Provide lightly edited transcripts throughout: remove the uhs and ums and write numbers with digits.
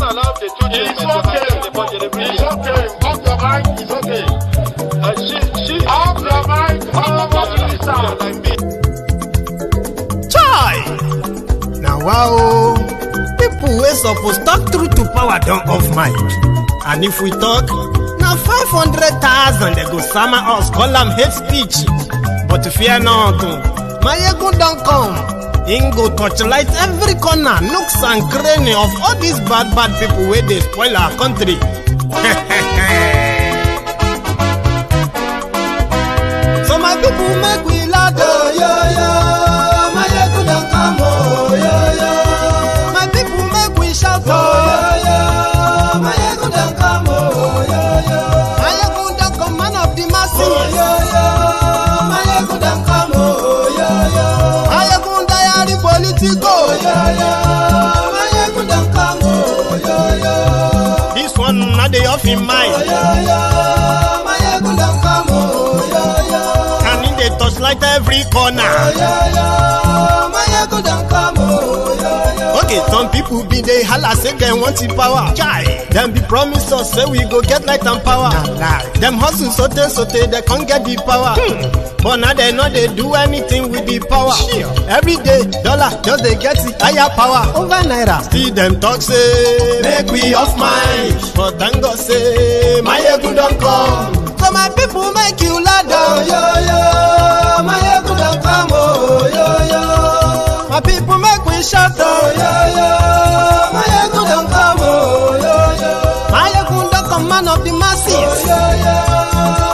It's okay. Off your mind. It's okay. Off your mind. Chai! Now wow, people wey supposed talk truth to power don't off mic. And if we talk, now 500,000 they go summer us call them hate speech. But fear not, Maiyegun don't come. Him go torchlight every corner, nooks and cranny of all these bad people where they spoil our country. So my people make we laugh, yo yo. Maiyegun don't come, oh yo yo. My people make we shout, oh yo yo. Maiyegun don't come, oh yo yo. Maiyegun don't come, man of the masses, oh yo yo. Maiyegun don't come, oh yo yo. Maiyegun diary politico, oh yo yo. Maiyegun don't come, oh yo yo. This one not the off in mind, oh yo yo. Maiyegun don't come, oh yo yo. And in the touchlight every corner, oh yo yo. Maiyegun don't come, oh yo yo. Okay, some people be they holla say they want the power. Chai, them be promise us say we go get light and power. Nah. Them hustle sote they can't get the power. But now they know they do anything with the power. Sure. Every day, dollar just they get the higher power over Naira. Still them talk say make we off mind. But thank God say Maiyegun don't come. So my people make you laugh, oh yo yo. Maiyegun don't come, oh yo yo. My people make we shout, oh yo yo. Maiyegun don't come, oh yo yo. Maiyegun don't come, man of the masses, oh yo yo.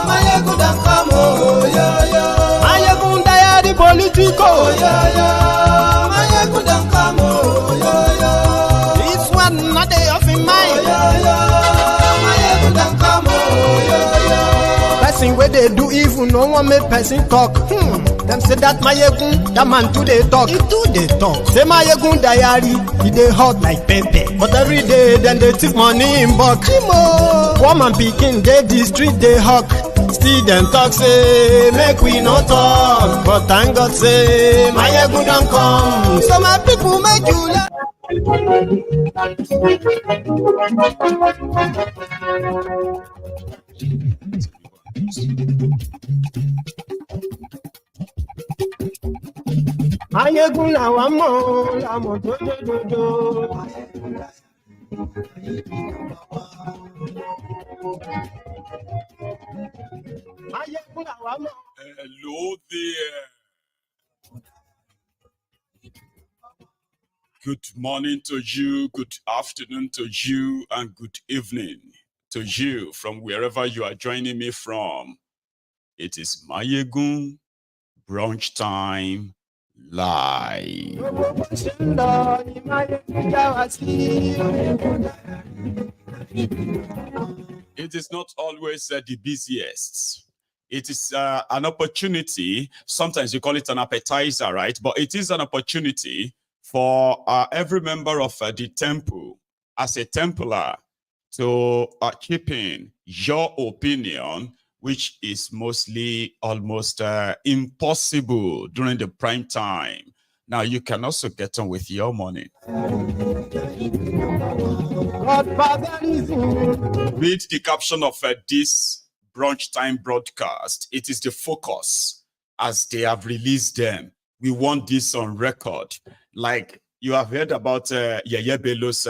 Maiyegun don't come, oh yo yo. Maiyegun diary politico, oh yo yo. Maiyegun don't come, oh yo yo. This one not they off in mind, oh yo yo. Maiyegun don't come, oh yo yo. Person where they do evil, no one make person talk. Them say that Maiyegun, that man too they talk. He too they talk. Say Maiyegun diary, he they hot like pepper. But every day, then they take money in bulk. Woman picking, they the street they hawk. Still them talk say, make we no talk. But thank God say, Maiyegun don't come. So my people make you laugh. Maiyegun la wa mo to dodo. Maiyegun la wa mo. Hello there. Good morning to you, good afternoon to you, and good evening to you from wherever you are joining me from. It is Maiyegun Brunch Time Live. It is not always the busiest. It is an opportunity. Sometimes you call it an appetizer, right? But it is an opportunity for every member of the temple, as a Templar, to chip in your opinion, which is mostly almost impossible during the prime time. Now, you can also get on with your money. Read the caption of this brunch time broadcast. It is the focus as they have released them. We want this on record. Like you have heard about Yeye Bello's,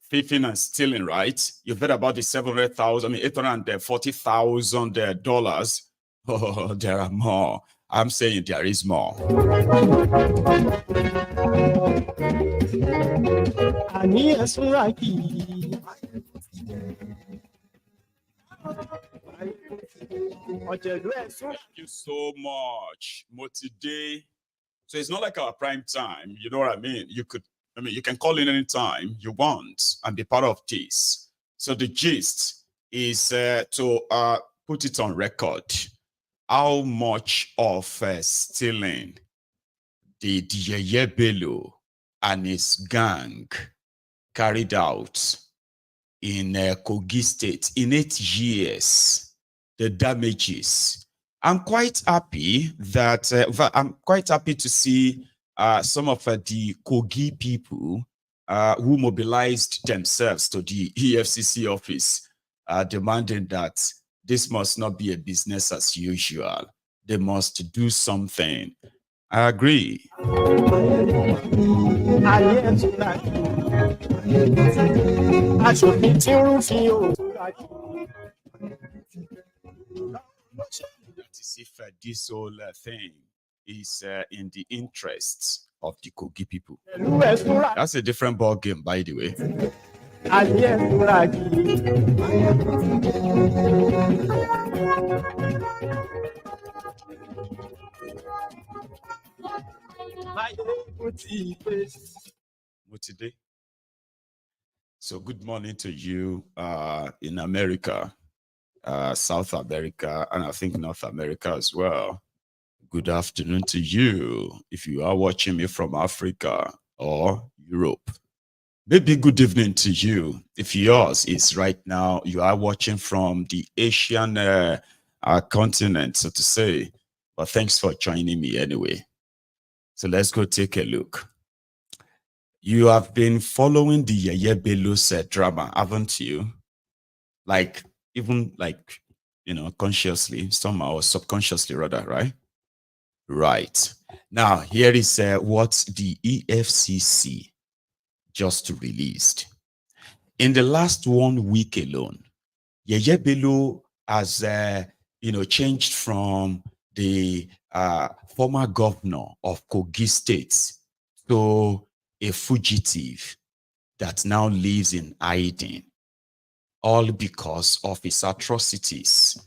thieving and stealing, right? You've heard about the $840,000. Oh, there are more. I'm saying there is more. Thank you so much, Motide. So it's not like our prime time, you know what I mean? You can call in anytime you want and be part of this. So the gist is to put it on record. How much of stealing did Yeye Bello and his gang carried out in Kogi State in 8 years? The damages. I'm quite happy that I'm quite happy to see some of the Kogi people who mobilized themselves to the EFCC office, demanding that this must not be a business as usual. They must do something. I agree. That is if this whole thing is in the interests of the Kogi people. That's a different ball game, by the way. Today. So good morning to you in America, South America, and I think North America as well. Good afternoon to you if you are watching me from Africa or Europe. Maybe good evening to you if yours is right now. You are watching from the Asian continent, so to say. But thanks for joining me anyway. So let's go take a look. You have been following the Yeye Bello's drama, haven't you? Like, even like, you know, consciously, somehow, or subconsciously rather, right? Right. Now, here is what the EFCC just released. In the last 1 week alone, Yeye Bello has, changed from the former governor of Kogi State to a fugitive that now lives in hiding, all because of his atrocities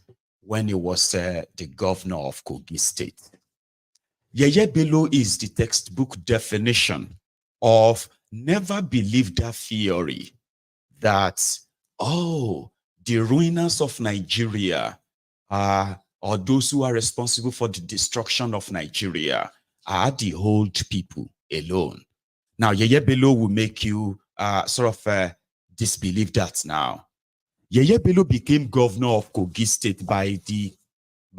when he was the governor of Kogi State. Yeye Bello is the textbook definition of never believe that theory that, oh, the ruiners of Nigeria or those who are responsible for the destruction of Nigeria are the old people alone. Now, Yeye Bello will make you disbelieve that now. Yeye Bello became governor of Kogi State by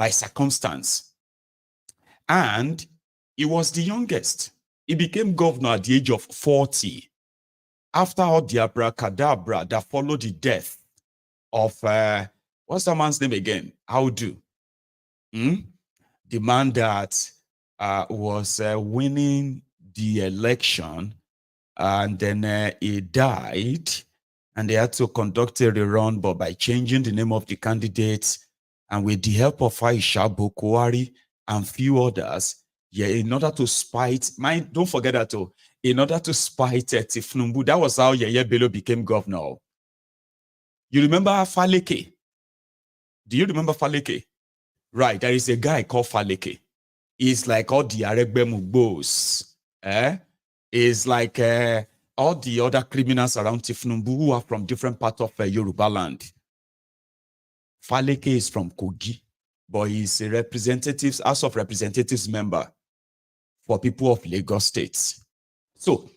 circumstance. And he was the youngest. He became governor at the age of 40. After all the abracadabra that followed the death of, what's that man's name again? Audu. The man that was winning the election, and then he died, and they had to conduct a rerun, but by changing the name of the candidates and with the help of Aisha Bokwari and few others, in order to spite, don't forget that too, in order to spite Tifnumbu, that was how Yeye Bello became governor. You remember Faleke? Do you remember Faleke? Right, there is a guy called Faleke. He's like all the Aregbe Mugbos. Is like all the other criminals around Tifnumbu who are from different parts of Yoruba land. Faleke is from Kogi, but he's a House of Representatives member for people of Lagos State. So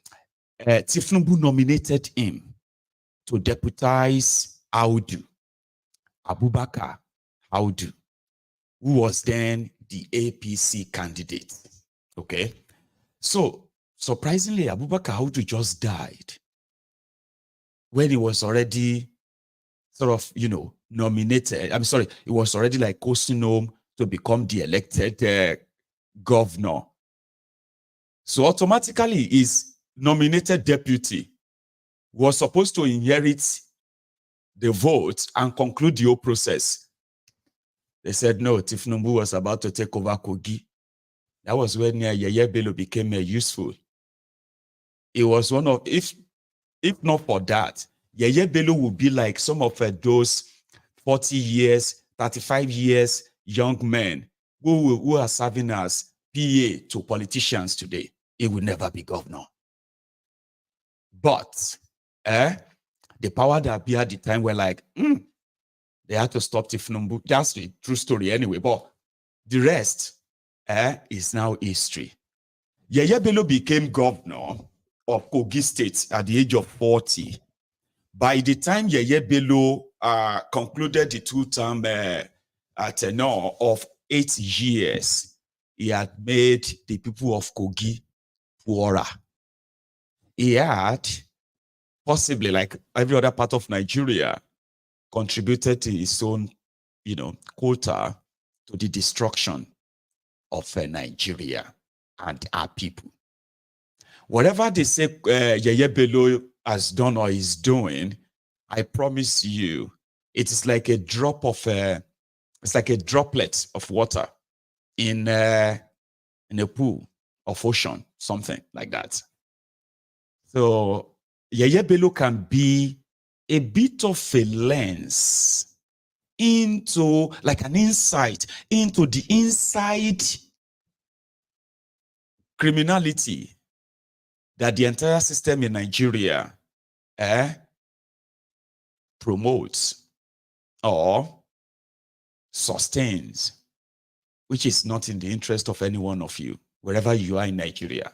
Tifnumbu nominated him to deputize Abubakar Audu, who was then the APC candidate. Okay, so surprisingly, Abubakar Audu just died when he was already nominated. I'm sorry, he was already like coasting home to become the elected governor. So automatically, his nominated deputy was supposed to inherit the vote and conclude the whole process. They said no, Tifnumbu was about to take over Kogi. That was when Yeye Bello became useful. It was one of, if not for that, Yeye Bello would be like some of those 40 years, 35 years young men who are serving as PA to politicians today. He will never be governor. But the power that be at the time were like, they had to stop Tifnumbu. That's the true story anyway. But the rest is now history. Yeye Bello became governor of Kogi State at the age of 40. By the time Yeye Bello concluded the two-term tenure of 8 years, he had made the people of Kogi poorer. He had possibly like every other part of Nigeria, contributed to its own, quota to the destruction of Nigeria and our people. Whatever they say Yeye Bello has done or is doing, I promise you, it is like a drop of it's like a droplet of water in a pool of ocean, something like that. So Yeye Bello can be a bit of a lens into, like an insight into the inside criminality that the entire system in Nigeria promotes or sustains, which is not in the interest of any one of you. Wherever you are in Nigeria,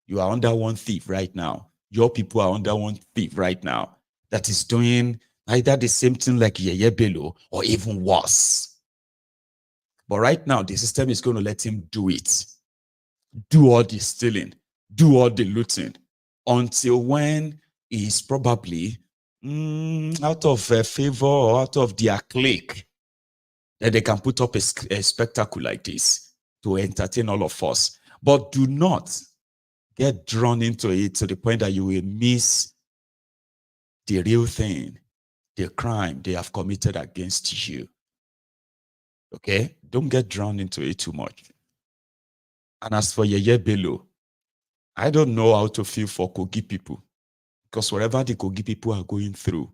you are under one thief right now. Your people are under one thief right now that is doing either the same thing like Yeye Bello or even worse. But right now, the system is going to let him do it. Do all the stealing, do all the looting, until when he is probably out of favor or out of their clique, that they can put up a spectacle like this to entertain all of us. But do not get drawn into it to the point that you will miss the real thing, the crime they have committed against you. Okay? Don't get drawn into it too much. And as for Yeye Bello, I don't know how to feel for Kogi people, because whatever the Kogi people are going through,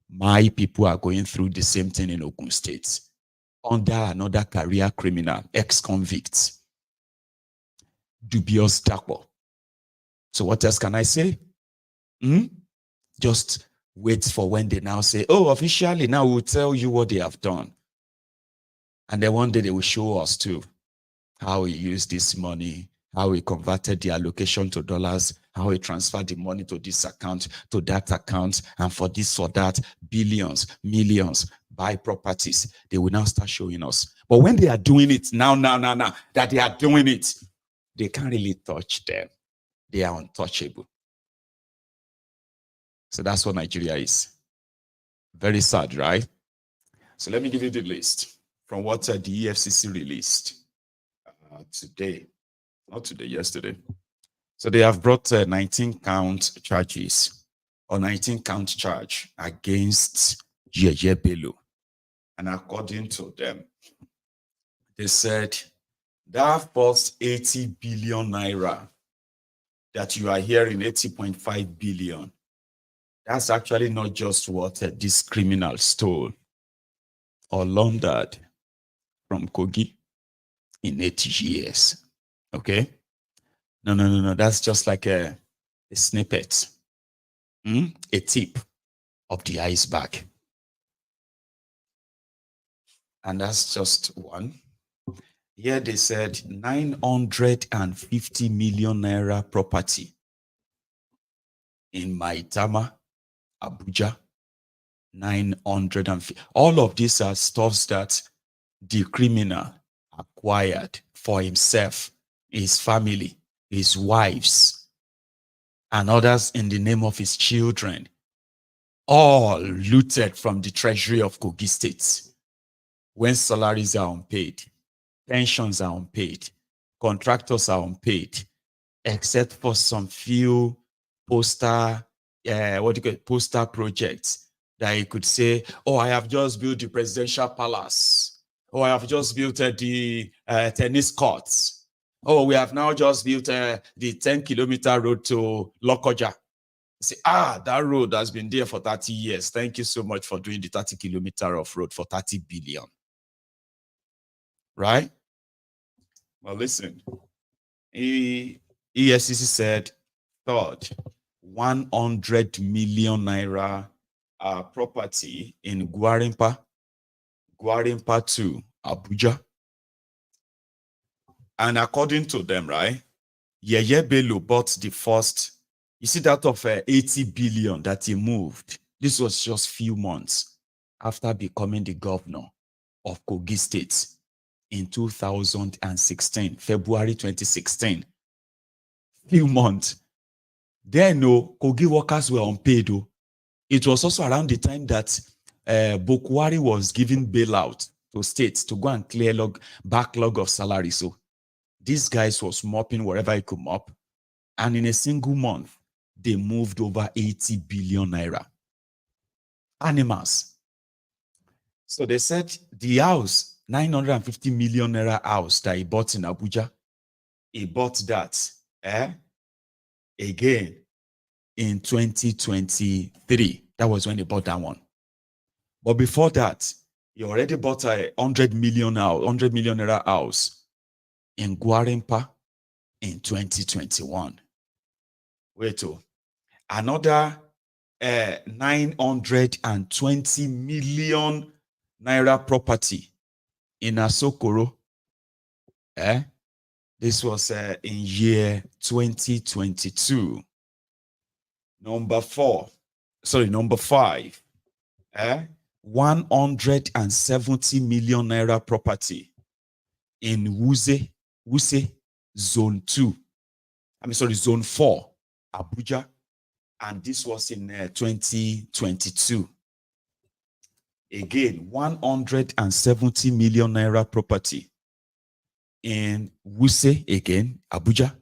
my people are going through the same thing in Ogun State, under another career criminal, ex-convict, dubious Dapo. So what else can I say? Just wait for when they now say, oh, officially now we'll tell you what they have done. And then one day they will show us too how he used this money, how he converted the allocation to dollars, how he transferred the money to this account, to that account, and for this or that, billions, millions, buy properties. They will now start showing us. But when they are doing it now, that they are doing it, they can't really touch them. They are untouchable. So that's what Nigeria is. Very sad, right? So let me give you the list from what the EFCC released today. Not today, yesterday. So they have brought 19 count charges, or 19 count charge against Yeye Bello. And according to them, they said that first 80 billion naira that you are hearing, 80.5 billion, that's actually not just what this criminal stole or laundered from Kogi in 80 years. Okay? No. That's just like a snippet, a tip of the iceberg. And that's just one. Here they said 950 million naira property in Maitama, Abuja. 950. All of these are stuffs that the criminal acquired for himself, his family, his wives, and others in the name of his children, all looted from the treasury of Kogi State. When salaries are unpaid, pensions are unpaid, contractors are unpaid, except for some few poster projects that you could say, oh, I have just built the presidential palace. Oh, I have just built the tennis courts. Oh, we have now just built the 10-kilometer road to Lokoja. Say, that road has been there for 30 years. Thank you so much for doing the 30-kilometer of road for 30 billion. Right? Well, listen. EFCC said, third, 100 million naira property in Gwarinpa 2, Abuja. And according to them, right, Yeye Bello bought the first, you see, that of 80 billion that he moved. This was just few months after becoming the governor of Kogi State in 2016, February 2016. Few months. Then, no, Kogi workers were unpaid. Oh. It was also around the time that Bokwari was giving bailout to states to go and clear backlog of salary. So these guys was mopping wherever he could mop. And in a single month, they moved over 80 billion naira. Animals. So they said the house, 950 million naira house that he bought in Abuja, he bought that again in 2023. That was when he bought that one. But before that, he already bought a 100 million naira house in Gwarinpa in 2021. Wait, another 920 million naira property in Asokoro. This was in year 2022. Number 5. 170 million naira property in Wuse Zone 2. Zone 4, Abuja. And this was in 2022. Again, 170 million naira property in Wuse, again, Abuja.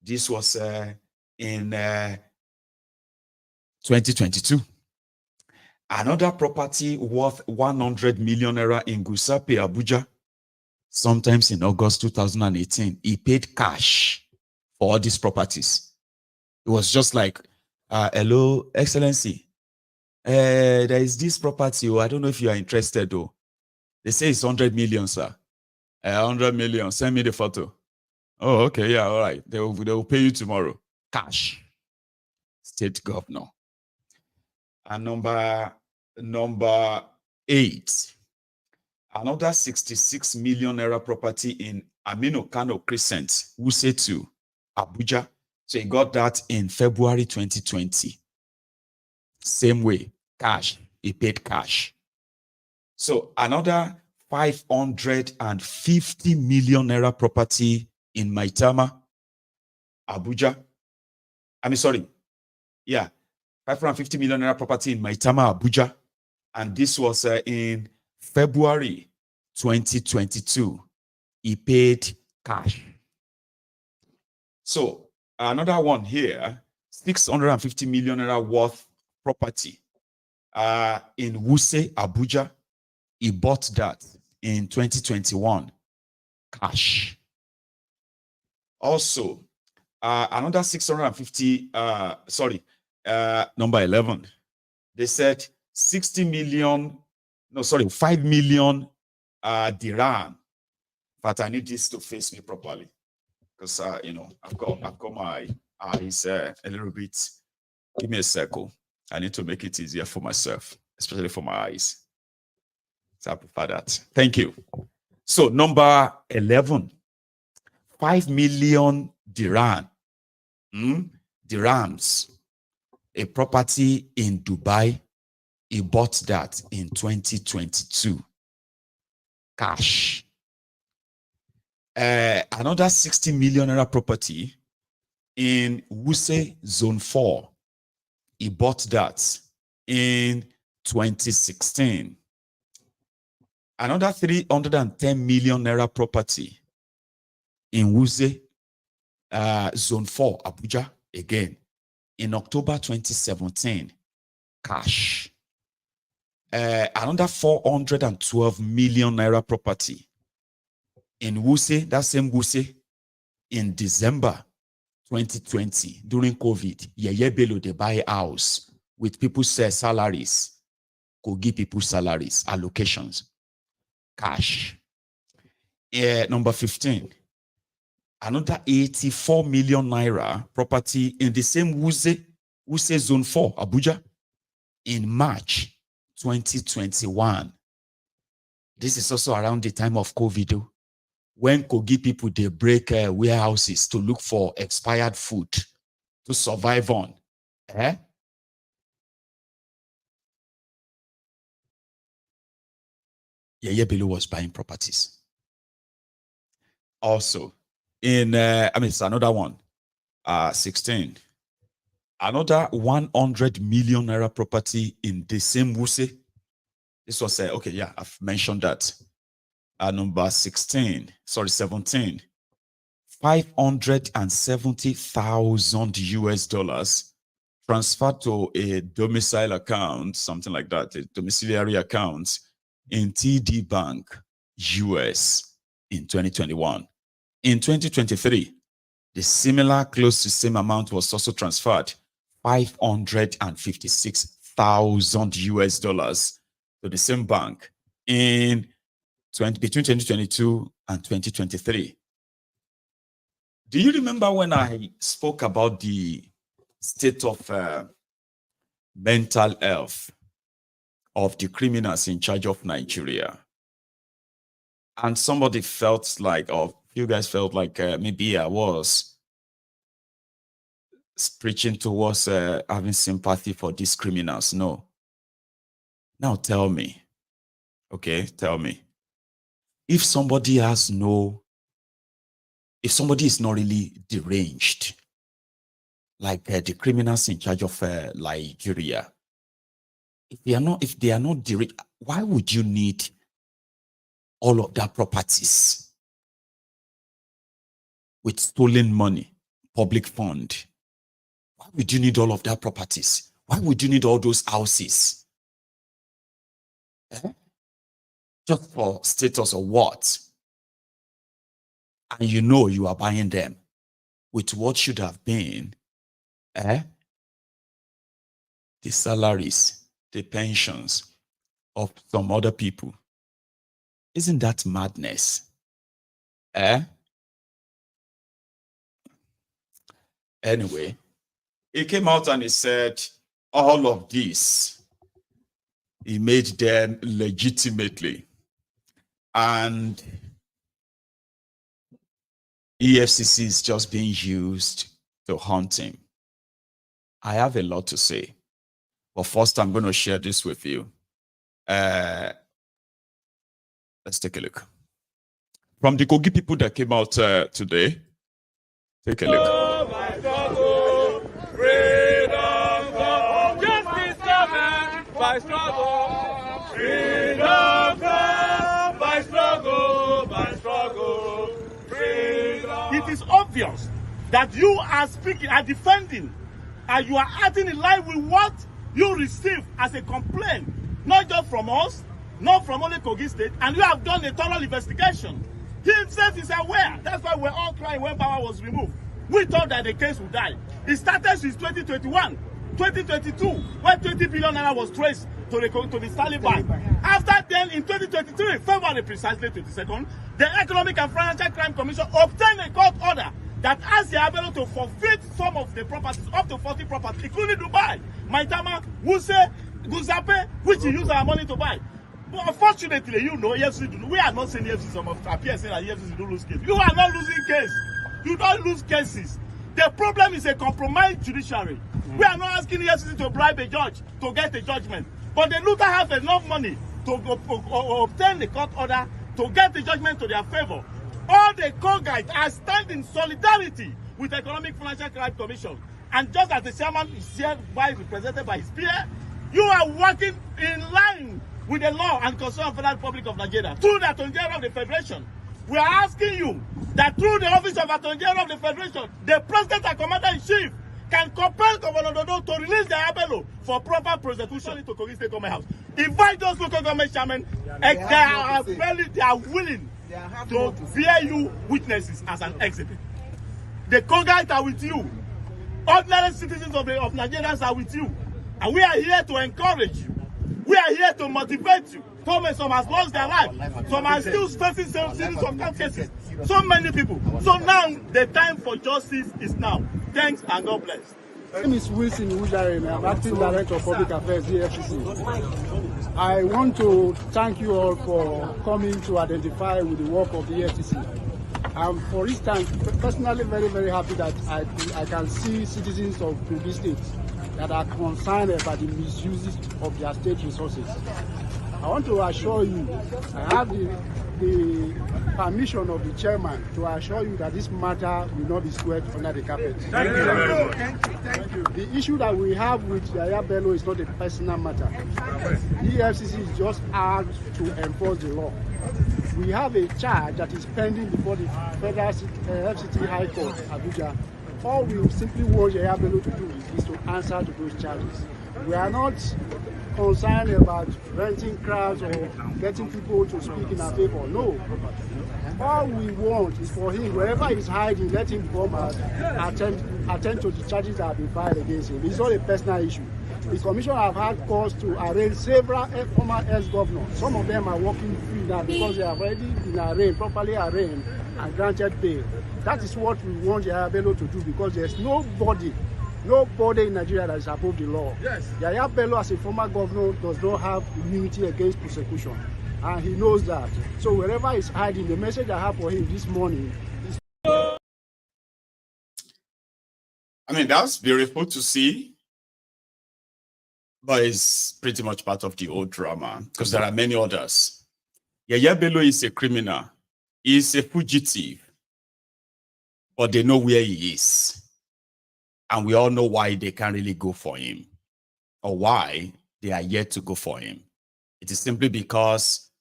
This was in 2022. Another property worth 100 million naira in Guzape, Abuja, sometimes in August 2018. He paid cash for all these properties. It was just like, hello, Excellency. There is this property. I don't know if you are interested, though. They say it's 100 million, sir. 100 million. Send me the photo. Oh, okay. Yeah, all right. They will pay you tomorrow. Cash. State governor. And number 8. Another 66 million naira property in Aminu, Kano, Crescent, Wuse 2, Abuja. So he got that in February 2020. Same way, cash. He paid cash. So another 550 million naira property in Maitama, Abuja. 550 million naira property in Maitama, Abuja. And this was in February 2022. He paid cash. So another one here, 650 million naira worth property in Wuse, Abuja. He bought that in 2021. Cash. Also, another 650, number 11. They said 5 million dirham. But I need this to face me properly. Because, I've got my eyes a little bit. Give me a circle. I need to make it easier for myself, especially for my eyes. So I prefer that. Thank you. So number 11, 5 million dirham. Dirhams. A property in Dubai. He bought that in 2022. Cash. Another 60 million naira property in Wuse Zone 4. He bought that in 2016. Another 310 million naira property in Wuse Zone 4, Abuja, again, in October 2017. Cash. Another 412 million naira property in Wuse, that same Wuse, in December 2020, during COVID. Yeye Bello, they buy a house with people's salaries, Kogi people's salaries, allocations, cash. Number 15, another 84 million naira property in the same Wuse Zone 4, Abuja, in March 2021. This is also around the time of COVID, when Kogi people, they break warehouses to look for expired food to survive on. Yeye Bello was buying properties. Also, it's another one, 16. Another 100 million naira property in the same Wuse. This was, okay, yeah, I've mentioned that. Number 17, 570,000 US dollars transferred to a domicile account, something like that, a domiciliary account in TD Bank, US in 2021. In 2023, the similar close to same amount was also transferred, 556,000 US dollars to the same bank in between 2022 and 2023. Do you remember when I spoke about the state of mental health of the criminals in charge of Nigeria? And somebody felt like, or you guys felt like maybe I was preaching towards having sympathy for these criminals. No. Now tell me, okay, tell me. If somebody is not really deranged, like the criminals in charge of Nigeria, if they are not deranged, why would you need all of their properties with stolen money, public fund? Why would you need all of their properties? Why would you need all those houses? Just for status or what? And you know you are buying them with what should have been the salaries, the pensions of some other people. Isn't that madness? Anyway, he came out and he said all of this, he made them legitimately. And EFCC is just being used to hunt him. I have a lot to say, but first I'm going to share this with you. Let's take a look. From the Kogi people that came out today, take a look. Oh my God, oh, freedom, God, justice coming by struggle, freedom come by struggle, freedom. It is obvious that you are speaking, are defending, and you are acting in line with what you receive as a complaint, not just from us, not from only Kogi State, and you have done a thorough investigation. He himself is aware. That's why we're all crying when power was removed. We thought that the case would die. It started since 2021, 2022, when 20 billion naira was traced to the Stanley Bank. After then, in 2023, February precisely 22nd, the Economic and Financial Crime Commission obtained a court order that asked Yeye Bello to forfeit some of the properties, up to 40 properties, including Dubai, Maitama, Wuse, Guzape, which he used our money to buy. But unfortunately, you know, EFCC, we are not saying EFCC, some of appear saying that EFCC don't lose cases. You are not losing case. You don't lose cases. The problem is a compromised judiciary. We are not asking EFCC to bribe a judge to get a judgment. But the looter have enough money to obtain the court order to get the judgment to their favor. All the Kogites are standing in solidarity with the Economic Financial Crime Commission. And just as the chairman is here represented by his peer, you are working in line with the law and concern of the Federal Republic of Nigeria through the Attorney General of the Federation. We are asking you that through the office of Attorney General of the Federation, the President and Commander-in-Chief can compel Governor Dodo to release the Yeye Bello for proper prosecution to Kogi State Government House. Invite those local government chairmen, they are willing to bear you witnesses as an exhibit. The Kogites are with you. Ordinary citizens of Nigerians are with you. And we are here to encourage you. We are here to motivate you. Some has lost their life. Some are still facing some series of court cases. So many people. So now the time for justice is now. Thanks and God bless. My name is Wuse. I'm acting director of public affairs here at Efcc. I want to thank you all for coming to identify with the work of the Efcc. I'm, for instance, personally very happy that I can see citizens of Kogi State that are concerned about the misuses of their state resources. I want to assure you, I have the permission of the chairman to assure you that this matter will not be swept under the carpet. Thank you very much. Thank you. The issue that we have with Yeye Bello is not a personal matter. The Efcc is just out to enforce the law. We have a charge that is pending before the Federal FCT High Court, Abuja. All we simply want Yeye Bello to do is to answer to those charges. We are not concerned about renting crowds or getting people to speak in our favor. No. All we want is for him, wherever he's hiding, let him come and attend to the charges that have been filed against him. It's not a personal issue. The commission have had cause to arraign several former ex-governors. Some of them are walking free now because they have already been arraigned, properly arraigned and granted bail. That is what we want Yeye Bello to do, because there's nobody in Nigeria that is above the law. Yes. Yeye Bello, as a former governor, does not have immunity against prosecution, and he knows that. So wherever he's hiding, the message I have for him this morning is... I mean, that's beautiful to see, but it's pretty much part of the old drama, because there are many others. Yeye Bello is a criminal. He's a fugitive, but they know where he is. And we all know why they can't really go for him, or why they are yet to go for him. It is simply because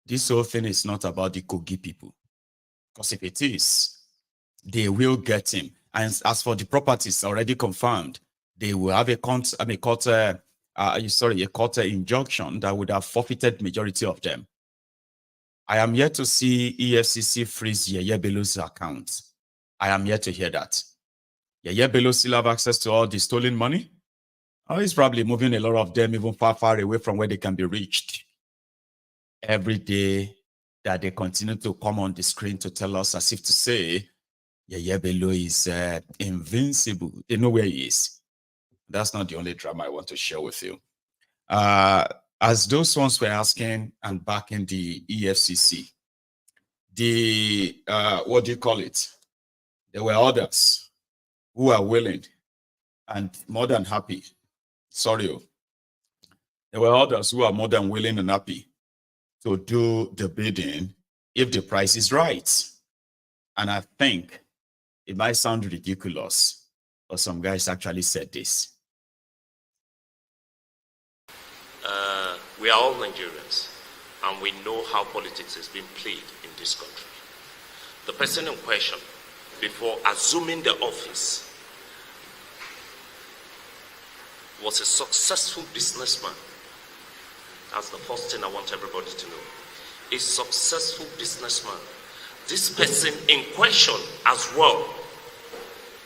this whole thing is not about the Kogi people. Because if it is, they will get him. And as for the properties already confirmed, they will have a court injunction that would have forfeited majority of them. I am yet to see EFCC freeze Yeye Bello's account. I am yet to hear that. Yeye Bello still have access to all the stolen money? Oh, he's probably moving a lot of them even far, far away from where they can be reached. Every day that they continue to come on the screen to tell us, as if to say, Yeye Bello is invincible. They know where he is. That's not the only drama I want to share with you. As those ones were asking and backing the EFCC, the, what do you call it? There were others who are willing and more than happy. Sorry. There were others who are more than willing and happy to do the bidding if the price is right. And I think it might sound ridiculous, but some guys actually said this. We are all Nigerians, and we know how politics is being played in this country. The person in question, before assuming the office, was a successful businessman. That's the first thing I want everybody to know. A successful businessman. This person in question as well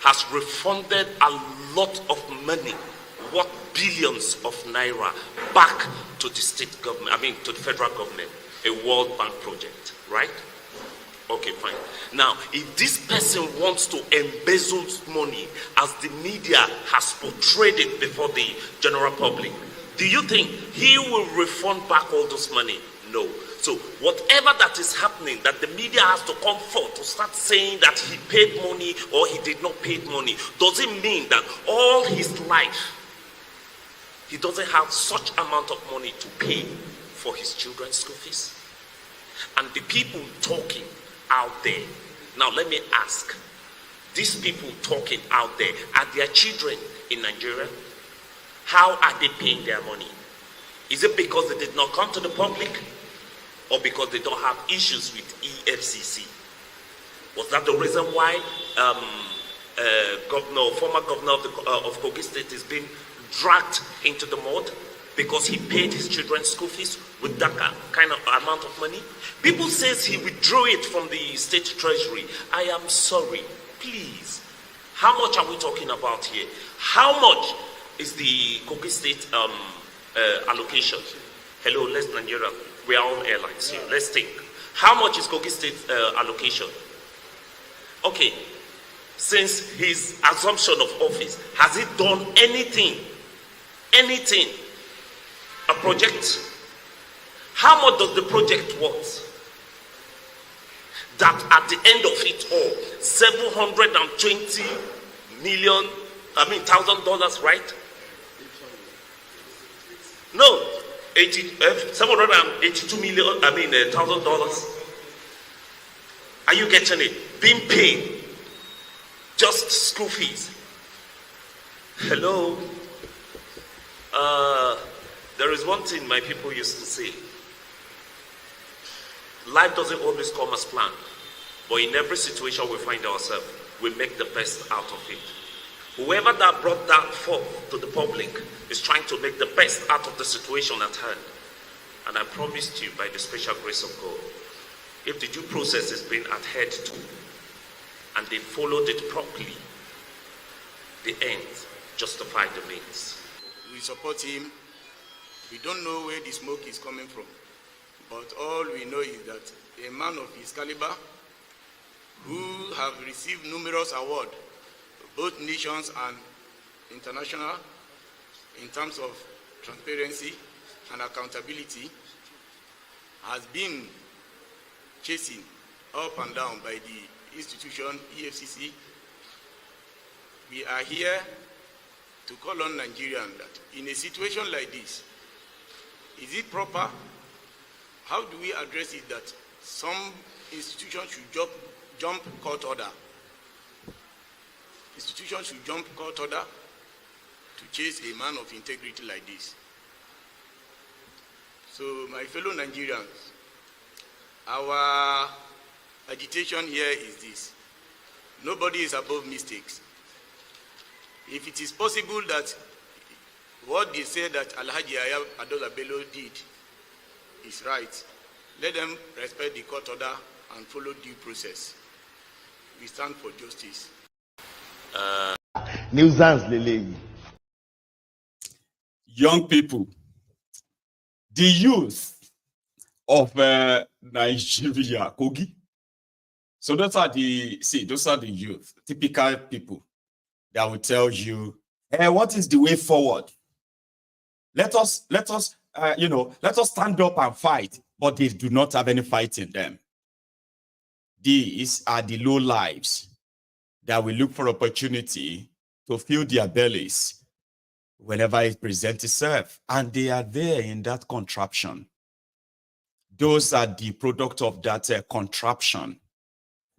has refunded a lot of money, what billions of naira, back to the state government, to the federal government, a World Bank project, right? Okay, fine. Now, if this person wants to embezzle money as the media has portrayed it before the general public, do you think he will refund back all this money? No. So whatever that is happening, that the media has to come forth to start saying that he paid money or he did not pay money, does it mean that all his life he doesn't have such amount of money to pay for his children's school fees? And the people talking out there, now let me ask, these people talking out there, are their children in Nigeria? How are they paying their money? Is it because they did not come to the public, or because they don't have issues with EFCC? Was that the reason why former governor of Kogi State is being dragged into the mud? Because he paid his children's school fees with that kind of amount of money? People says he withdrew it from the state treasury. I am sorry, please. How much are we talking about here? How much is the Kogi State allocation? Hello, let's Nigeria. We are on airlines here. Let's think. How much is Kogi State allocation? Okay. Since his assumption of office, has he done anything? Anything? A project? How much does the project worth? That at the end of it all, $720 million, $1,000, right? No. $782 million, $1,000. Are you getting it? Being paid just school fees. Hello. There is one thing my people used to say. Life doesn't always come as planned, but in every situation we find ourselves, we make the best out of it. Whoever that brought that forth to the public is trying to make the best out of the situation at hand. And I promised you, by the special grace of God, if the due process is being adhered to and they followed it properly, the end justified the means. We support him. We don't know where the smoke is coming from, but all we know is that a man of his caliber, who have received numerous awards, both nations and international, in terms of transparency and accountability, has been chasing up and down by the institution, EFCC. We are here to call on Nigerians that in a situation like this, is it proper? How do we address it that some institutions should jump court order? Institutions should jump court order to chase a man of integrity like this. So, my fellow Nigerians, our agitation here is this. Nobody is above mistakes. If it is possible that what they say that Yeye Bello did is right, let them respect the court order and follow due process. We stand for justice. Young people, the youth of Nigeria, Kogi. So those are the youth, typical people that will tell you, hey, what is the way forward? Let us stand up and fight, but they do not have any fight in them. These are the low lives that will look for opportunity to fill their bellies whenever it presents itself. And they are there in that contraption. Those are the product of that contraption.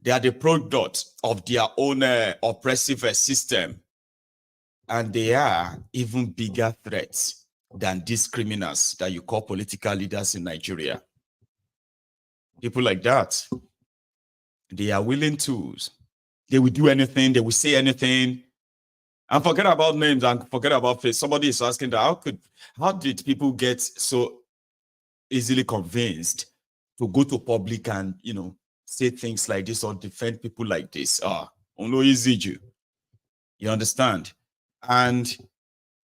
They are the product of their own oppressive system. And they are even bigger threats than these criminals that you call political leaders in Nigeria. People like that, they are willing to. They will do anything. They will say anything. And forget about names and forget about face. Somebody is asking that how did people get so easily convinced to go to public and, say things like this or defend people like this? No easy, you understand? And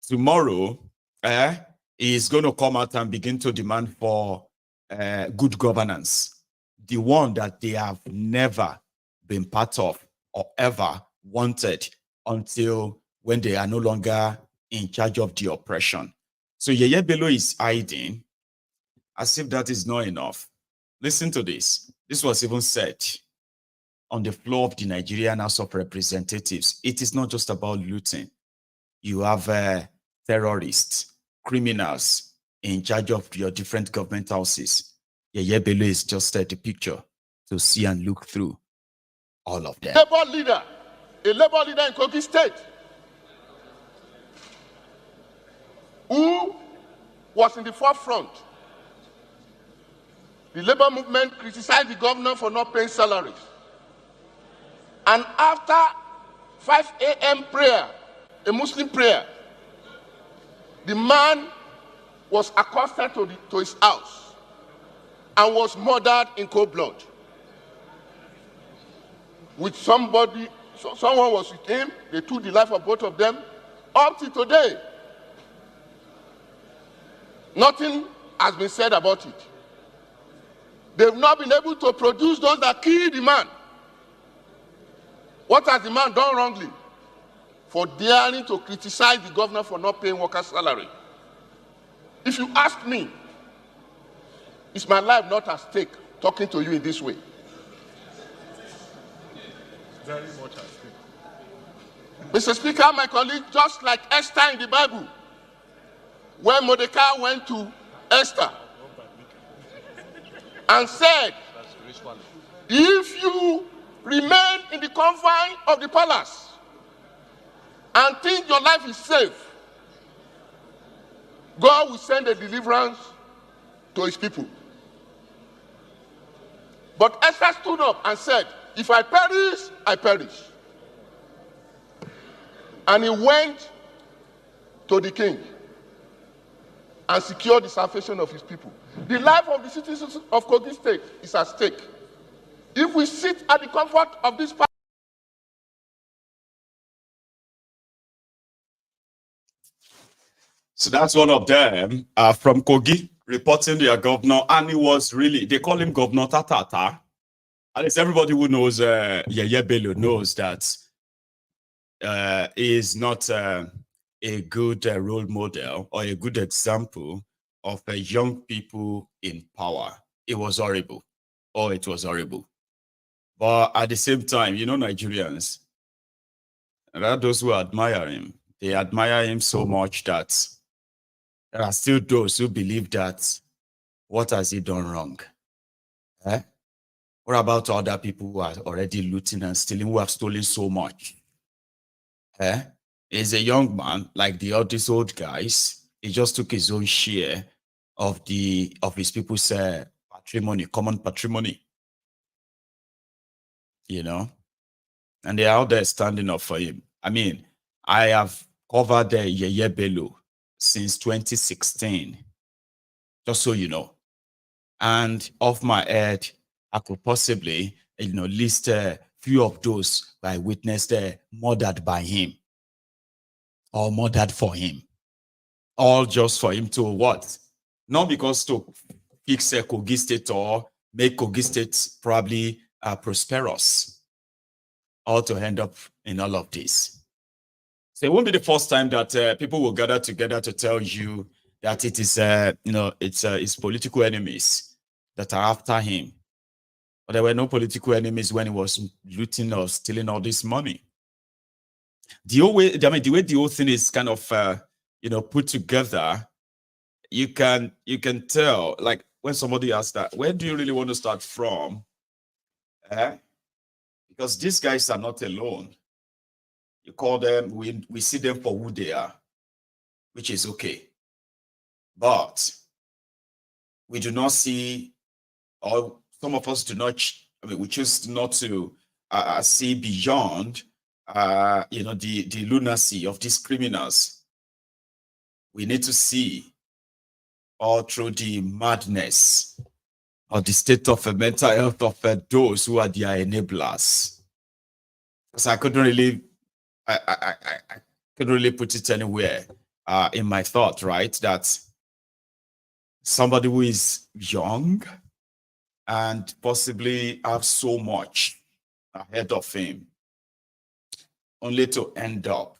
tomorrow, is going to come out and begin to demand for good governance, the one that they have never been part of or ever wanted until when they are no longer in charge of the oppression. So Yeye Bello is hiding as if that is not enough. Listen to this. This was even said on the floor of the Nigerian House of Representatives. It is not just about looting. You have terrorists, criminals in charge of your different government houses. Yeye Bello is just the picture to see and look through all of them. A labor leader in Kogi State, who was in the forefront. The labor movement criticized the governor for not paying salaries. And after 5 a.m. prayer, a Muslim prayer, the man was accosted to his house and was murdered in cold blood. With someone was with him, they took the life of both of them. Up to today, nothing has been said about it. They've not been able to produce those that killed the man. What has the man done wrongly? For daring to criticize the governor for not paying workers' salary. If you ask me, is my life not at stake talking to you in this way? Very much at stake. Mr. Speaker, my colleague, just like Esther in the Bible, when Mordecai went to Esther and said, if you remain in the confine of the palace and think your life is safe, God will send a deliverance to his people. But Esther stood up and said, if I perish, I perish. And he went to the king and secured the salvation of his people. The life of the citizens of Kogi State is at stake. If we sit at the comfort of this palace. So that's one of them from Kogi reporting their governor, and he was really, they call him Governor Tatata. At least everybody who knows Yeye Bello knows that he is not a good role model or a good example of young people in power. It was horrible. Oh, it was horrible. But at the same time, you know, Nigerians, there are those who admire him. They admire him so much that there are still those who believe that, what has he done wrong? Eh? What about other people who are already looting and stealing, who have stolen so much? Eh? He's a young man, like these old guys. He just took his own share of his people's patrimony, common patrimony. You know? And they're out there standing up for him. I mean, I have covered Yeye Bello since 2016, just so you know. And off my head, I could possibly, list a few of those I witnessed murdered by him or murdered for him. All just for him to what? Not because to fix a Kogi State or make Kogi State probably prosperous, or to end up in all of this. So it won't be the first time that people will gather together to tell you that it is, it's his political enemies that are after him. But there were no political enemies when he was looting or stealing all this money. The way the whole thing is kind of, put together, you can tell, like when somebody asks that, where do you really want to start from? Because these guys are not alone. You call them, we see them for who they are, which is okay. But we do not see, or some of us do not, we choose not to see beyond, the lunacy of these criminals. We need to see all through the madness or the state of mental health of those who are their enablers. Because I couldn't really, I couldn't really put it anywhere in my thought, right? That somebody who is young and possibly have so much ahead of him, only to end up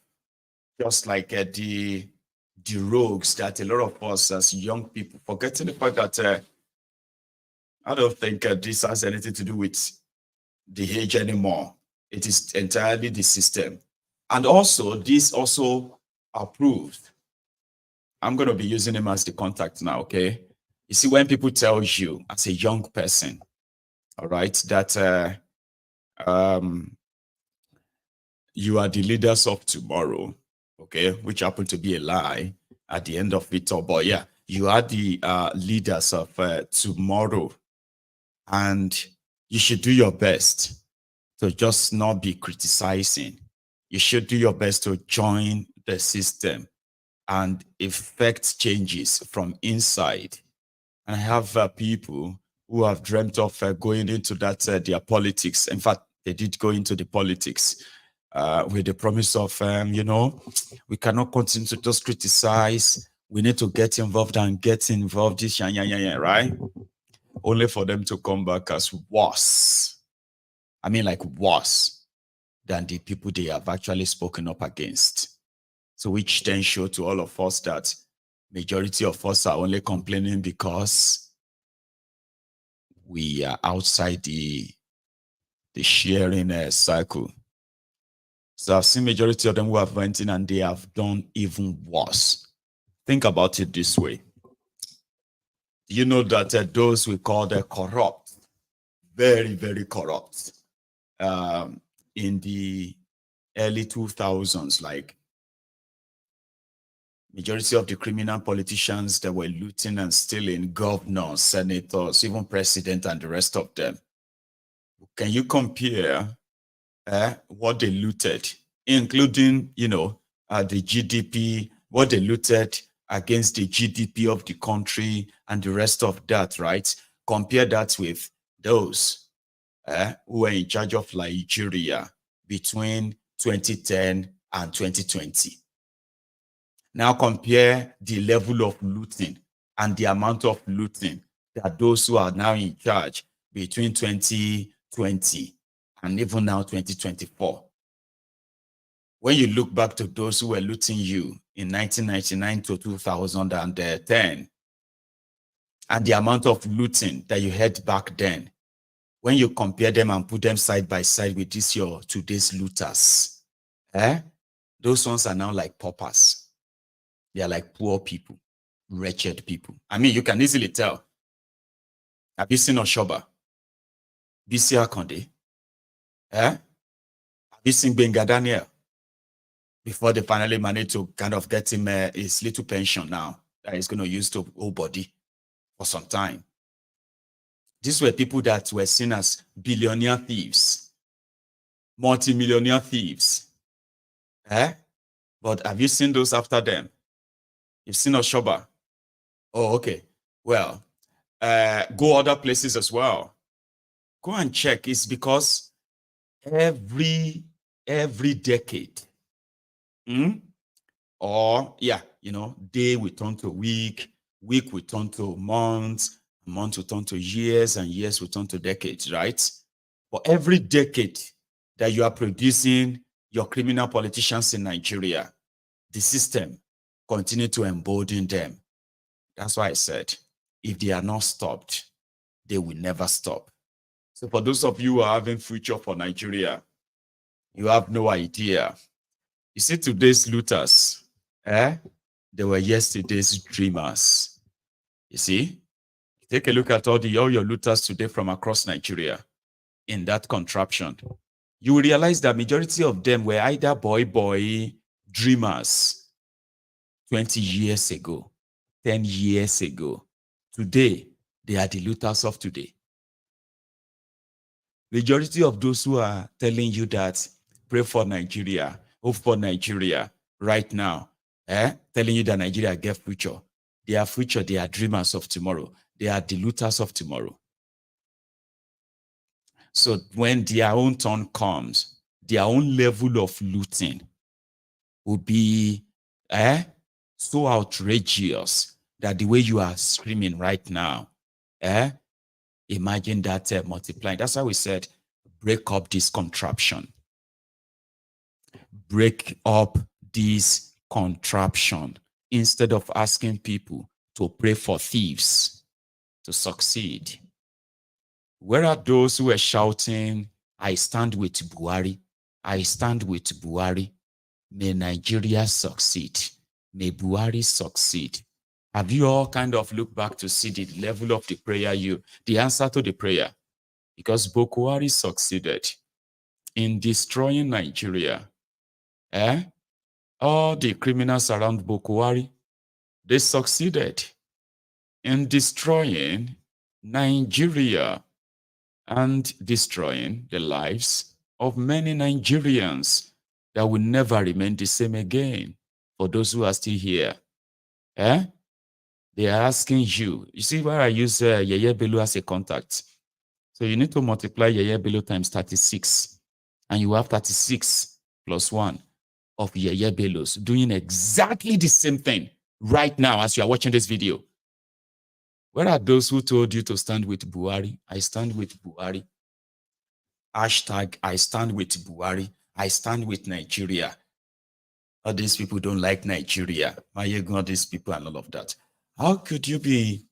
just like the rogues that a lot of us as young people, forgetting the fact that I don't think this has anything to do with the age anymore. It is entirely the system. And also, this also approved. I'm going to be using him as the contact now, okay? You see, when people tell you as a young person, all right, that you are the leaders of tomorrow, okay, which happen to be a lie at the end of it all, but yeah, you are the leaders of tomorrow, and you should do your best to just not be criticizing. You should do your best to join the system and effect changes from inside. And I have people who have dreamt of going into that, their politics. In fact, they did go into the politics with the promise of, we cannot continue to just criticize. We need to get involved and get involved, right? Only for them to come back as worse. I mean, like worse than the people they have actually spoken up against. So which then show to all of us that majority of us are only complaining because we are outside the sharing cycle. So I've seen majority of them who have went in and they have done even worse. Think about it this way. You know that those we call the corrupt, very, very corrupt, in the early 2000s, like majority of the criminal politicians that were looting and stealing, governors, senators, even president and the rest of them. Can you compare what they looted, including, the GDP, what they looted against the GDP of the country and the rest of that, right? Compare that with those who were in charge of Nigeria between 2010 and 2020. Now compare the level of looting and the amount of looting that those who are now in charge between 2020 and even now 2024. When you look back to those who were looting you in 1999 to 2010, and the amount of looting that you had back then, when you compare them and put them side by side with today's looters, those ones are now like paupers. They are like poor people, wretched people. I mean, you can easily tell. Have you seen Oshoba? Bisi Akonde? Have you seen Benga Daniel? Before they finally managed to kind of get him his little pension now that he's going to use to old body for some time. These were people that were seen as billionaire thieves, multi-millionaire thieves. But have you seen those after them? You've seen Oshoba? Oh, okay. Well, go other places as well. Go and check. It's because every decade, day will turn to week will turn to months, months will turn to years, and years will turn to decades, right? For every decade that you are producing your criminal politicians in Nigeria, the system continue to embolden them. That's why I said, if they are not stopped, they will never stop. So for those of you who are having future for Nigeria, you have no idea. You see today's looters, they were yesterday's dreamers. You see? Take a look at all your looters today from across Nigeria in that contraption. You will realize that majority of them were either boy dreamers 20 years ago, 10 years ago. Today, they are the looters of today. Majority of those who are telling you that pray for Nigeria, hope for Nigeria right now, telling you that Nigeria get future. Their future, they are dreamers of tomorrow. They are the looters of tomorrow. So when their own turn comes, their own level of looting will be so outrageous that the way you are screaming right now, imagine that multiplying. That's why we said, break up this contraption. Break up this contraption instead of asking people to pray for thieves to succeed. Where are those who were shouting, I stand with Buhari, I stand with Buhari. May Nigeria succeed. May Buhari succeed. Have you all kind of looked back to see the level of the prayer the answer to the prayer? Because Buhari succeeded in destroying Nigeria. All the criminals around Buhari, they succeeded in destroying Nigeria and destroying the lives of many Nigerians that will never remain the same again. For those who are still here, they are asking you. You see where I use Yeye Bello as a contact. So you need to multiply Yeye Bello times 36, and you have 36 plus 1 of Yeye Bellos doing exactly the same thing right now as you are watching this video. Where are those who told you to stand with Buhari? I stand with Buhari. Hashtag, I stand with Buhari. I stand with Nigeria. All these people don't like Nigeria. Maiyegun, all these people and all of that. How could you be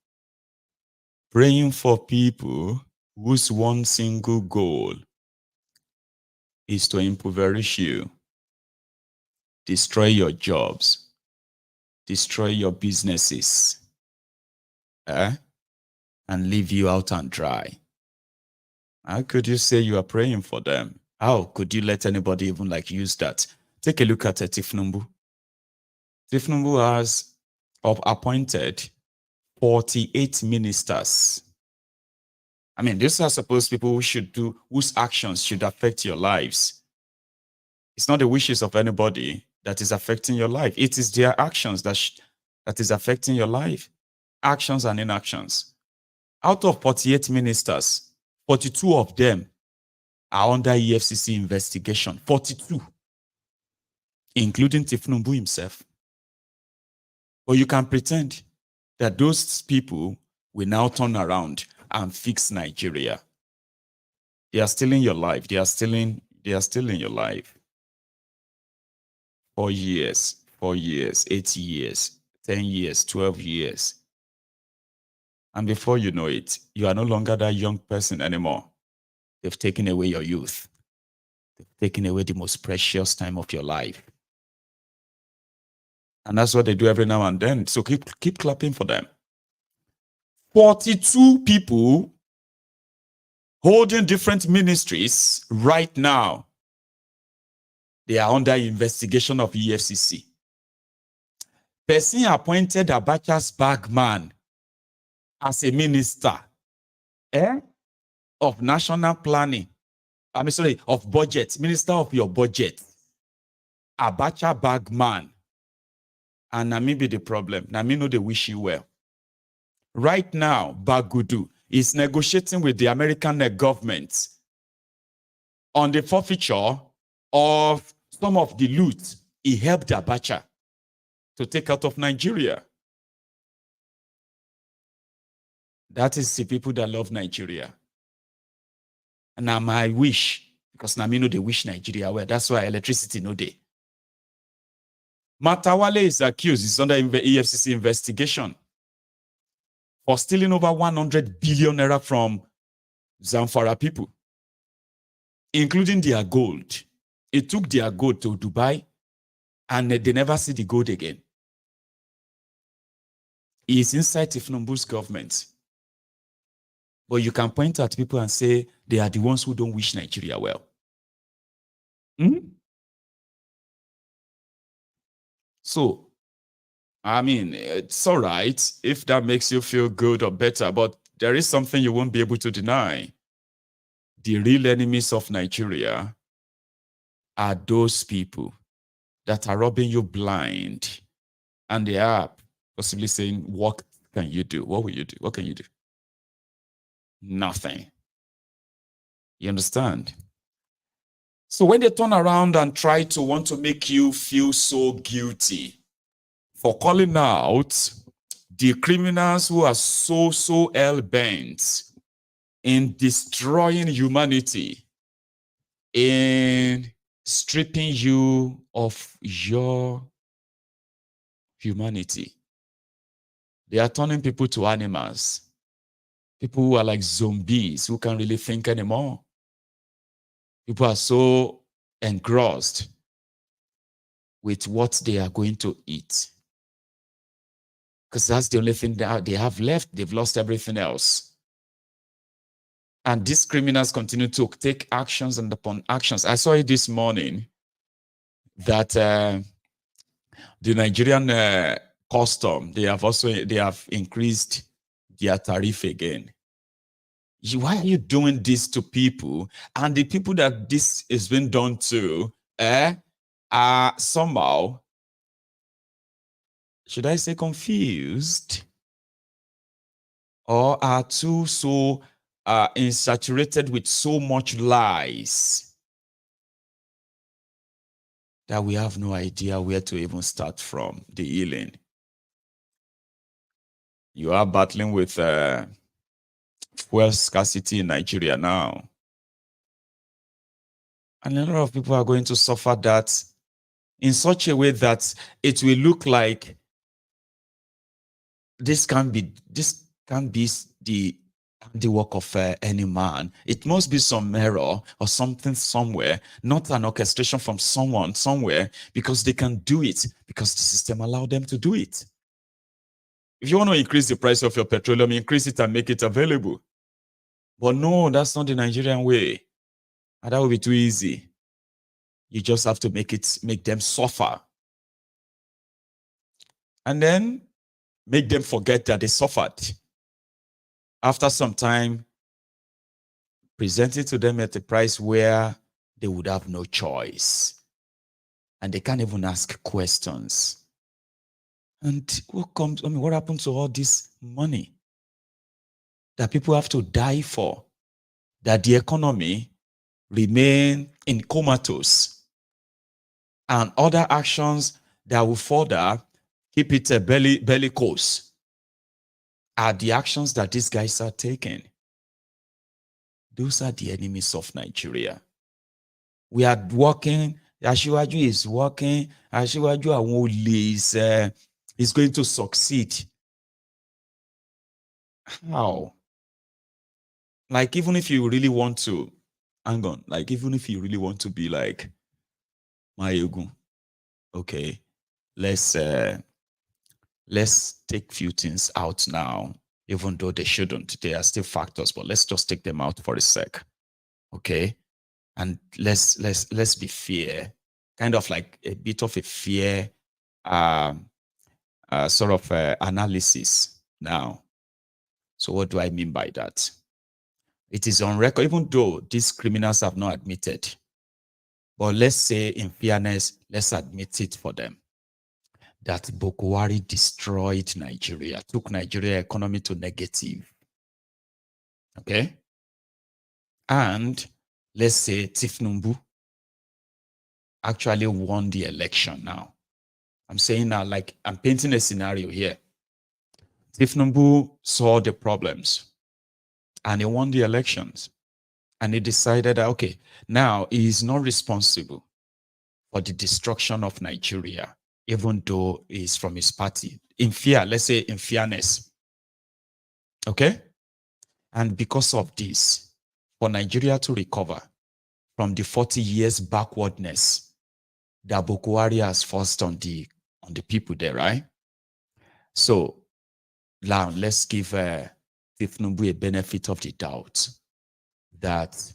praying for people whose one single goal is to impoverish you, destroy your jobs, destroy your businesses, and leave you out and dry. How could you say you are praying for them? How could you let anybody even like use that? Take a look at Tifnumbu. Tifnumbu has appointed 48 ministers. I mean, these are supposed people who should do, whose actions should affect your lives. It's not the wishes of anybody that is affecting your life. It is their actions that is affecting your life. Actions and inactions. Out of 48 ministers, 42 of them are under EFCC investigation. 42. Including Tifnumbu himself. But you can pretend that those people will now turn around and fix Nigeria. They are stealing your life. They are stealing your life. 4 years, 4 years, 8 years, 10 years, 12 years. And before you know it, you are no longer that young person anymore. They've taken away your youth. They've taken away the most precious time of your life. And that's what they do every now and then. So keep clapping for them. 42 people holding different ministries right now. They are under investigation of EFCC. Person appointed Abacha's bagman as a minister of national planning. Of budget. Minister of your budget. Abacha bagman. And na me be the problem. Na me know they wish you well. Right now, Bagudu is negotiating with the American government on the forfeiture of some of the loot he helped Abacha to take out of Nigeria. That is the people that love Nigeria. And now my wish, because na me know they wish Nigeria well. That's why electricity no day. Matawale is accused. He's under EFCC investigation for stealing over 100 billion naira from Zamfara people, including their gold. He took their gold to Dubai, and they never see the gold again. He is inside Tifnumbu's government. But you can point at people and say they are the ones who don't wish Nigeria well. So, I mean, it's all right if that makes you feel good or better, but there is something you won't be able to deny. The real enemies of Nigeria are those people that are robbing you blind. And they are possibly saying, what can you do? What will you do? What can you do? Nothing. You understand? So when they turn around and try to want to make you feel so guilty for calling out the criminals who are so hell-bent in destroying humanity, in stripping you of your humanity, they are turning people to animals. People who are like zombies, who can't really think anymore. People are so engrossed with what they are going to eat. Because that's the only thing that they have left. They've lost everything else. And these criminals continue to take actions and upon actions. I saw it this morning that the Nigerian custom, they have increased their tariff again. Why are you doing this to people? And the people that this is being done to are somehow, should I say, confused, or are too so insaturated with so much lies that we have no idea where to even start from the healing. You are battling with fuel scarcity in Nigeria now. And a lot of people are going to suffer that in such a way that it will look like this can't be the work of any man. It must be some error or something somewhere, not an orchestration from someone somewhere, because they can do it, because the system allowed them to do it. If you want to increase the price of your petroleum, increase it and make it available. But no, that's not the Nigerian way. And that would be too easy. You just have to make them suffer. And then make them forget that they suffered. After some time, present it to them at a price where they would have no choice. And they can't even ask questions. And what happened to all this money that people have to die for? That the economy remain in comatose, and other actions that will further keep it a bellicose are the actions that these guys are taking. Those are the enemies of Nigeria. We are working. Asiwaju is working. Asiwaju Awole is going to succeed. How? Like, even if you really want to, hang on, like, even if you really want to be like Maiyegun, okay, let's take few things out now, even though they shouldn't. They are still factors, but let's just take them out for a sec, okay? And let's be fair, kind of like a bit of a fair sort of analysis now. So what do I mean by that? It is on record, even though these criminals have not admitted, but let's say in fairness, let's admit it for them, that Boko Haram destroyed Nigeria, took Nigeria economy to negative. Okay? And let's say Tifnumbu actually won the election now. I'm saying now, like, I'm painting a scenario here. Tifnumbu saw the problems and he won the elections. And he decided that, okay, now he is not responsible for the destruction of Nigeria, even though he's from his party. In fear, let's say in fairness. Okay? And because of this, for Nigeria to recover from the 40 years backwardness that Boko Haram has forced on the people there, right? So now let's give Tifnumbu a benefit of the doubt that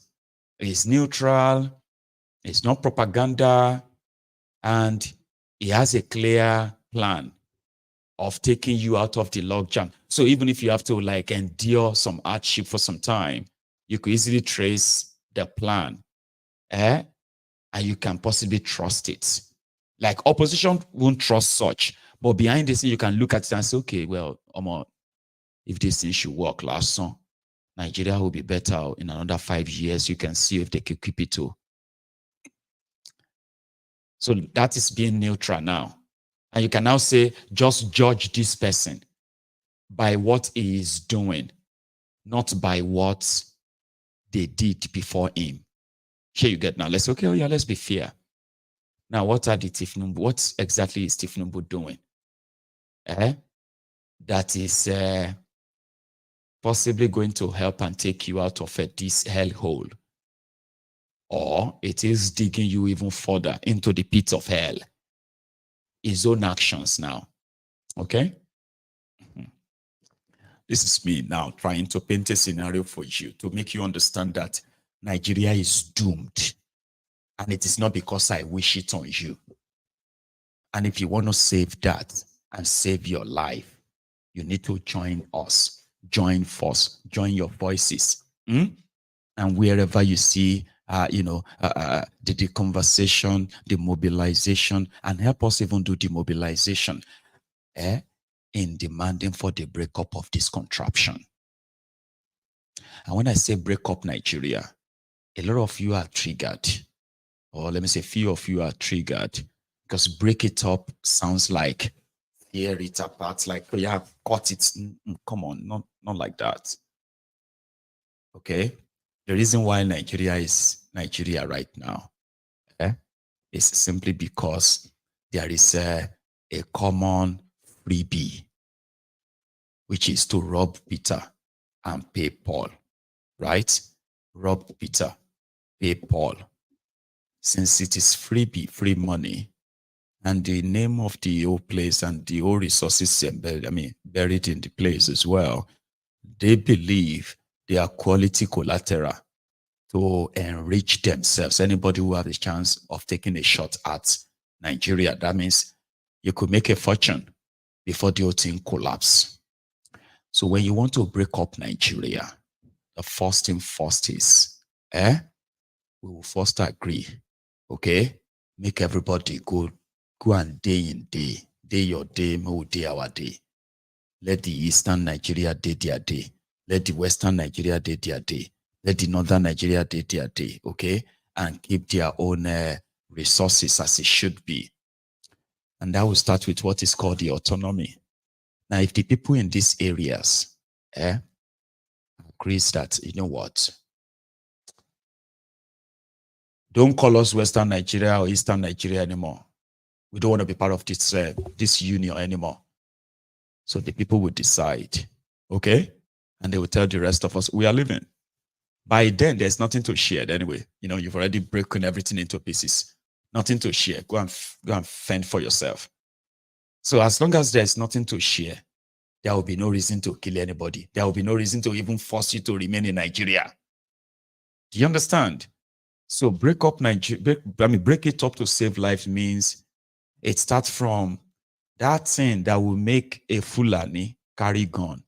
it's neutral, it's not propaganda, and he has a clear plan of taking you out of the logjam. So even if you have to like endure some hardship for some time, you could easily trace the plan, and you can possibly trust it. Like opposition won't trust such, but behind this you can look at it and say, okay, well, if this thing should work, last song, Nigeria will be better in another 5 years. You can see if they can keep it too. So that is being neutral now. And you can now say, just judge this person by what he is doing, not by what they did before him. Here you get now. Let's okay, oh yeah, let's be fair. Now, what are the Tifnumbu? What exactly is Tifnumbu doing? That is possibly going to help and take you out of this hellhole. Or it is digging you even further into the pit of hell. His own actions now. Okay? This is me now trying to paint a scenario for you to make you understand that Nigeria is doomed. And it is not because I wish it on you. And if you want to save that and save your life, you need to join us. Join force. Join your voices. And wherever you see the conversation, the mobilization, and help us even do the mobilization in demanding for the breakup of this contraption. And when I say break up Nigeria, a lot of you are triggered, or let me say few of you are triggered, because break it up sounds like tear it apart, like, oh yeah, cut it. Come on, not like that. Okay? The reason why Nigeria is Nigeria right now is simply because there is a common freebie, which is to rob Peter and pay Paul, right? Rob Peter, pay Paul. Since it is freebie, free money, and the name of the old place and the old resources, buried in the place as well. They believe they are quality collateral to enrich themselves. Anybody who has a chance of taking a shot at Nigeria, that means you could make a fortune before the whole thing collapse. So when you want to break up Nigeria, the first thing first is, we will first agree, okay? Make everybody go and day in day your day, mo day our day. Let the Eastern Nigeria day their day. Let the Western Nigeria day their day. Let the Northern Nigeria day their day, okay? And keep their own resources as it should be. And that will start with what is called the autonomy. Now, if the people in these areas agrees that, you know what, don't call us Western Nigeria or Eastern Nigeria anymore. We don't want to be part of this union anymore. So the people will decide, okay? And they will tell the rest of us, we are leaving. By then, there's nothing to share anyway. You know, you've already broken everything into pieces. Nothing to share. Go and fend for yourself. So as long as there's nothing to share, there will be no reason to kill anybody. There will be no reason to even force you to remain in Nigeria. Do you understand? So break up Nigeria. Break it up to save lives means it starts from that thing that will make a Fulani carry gun,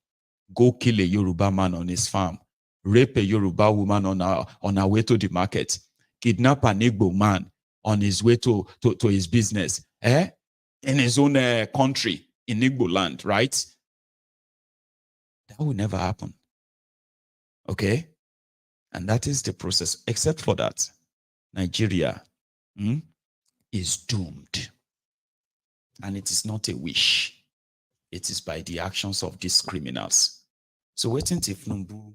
go kill a Yoruba man on his farm, rape a Yoruba woman on her way to the market, kidnap an Igbo man on his way to his business, in his own country, in Igbo land, right? That will never happen. Okay? And that is the process. Except for that, Nigeria is doomed. And it is not a wish. It is by the actions of these criminals. So waiting Tifnumbu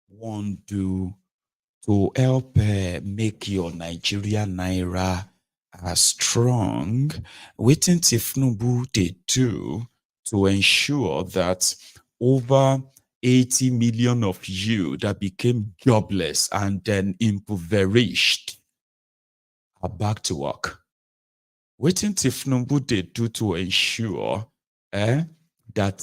want to help make your Nigeria Naira strong. Waiting Tifnumbu they do to ensure that over 80 million of you that became jobless and then impoverished are back to work. Waiting Tifnumbu they do to ensure that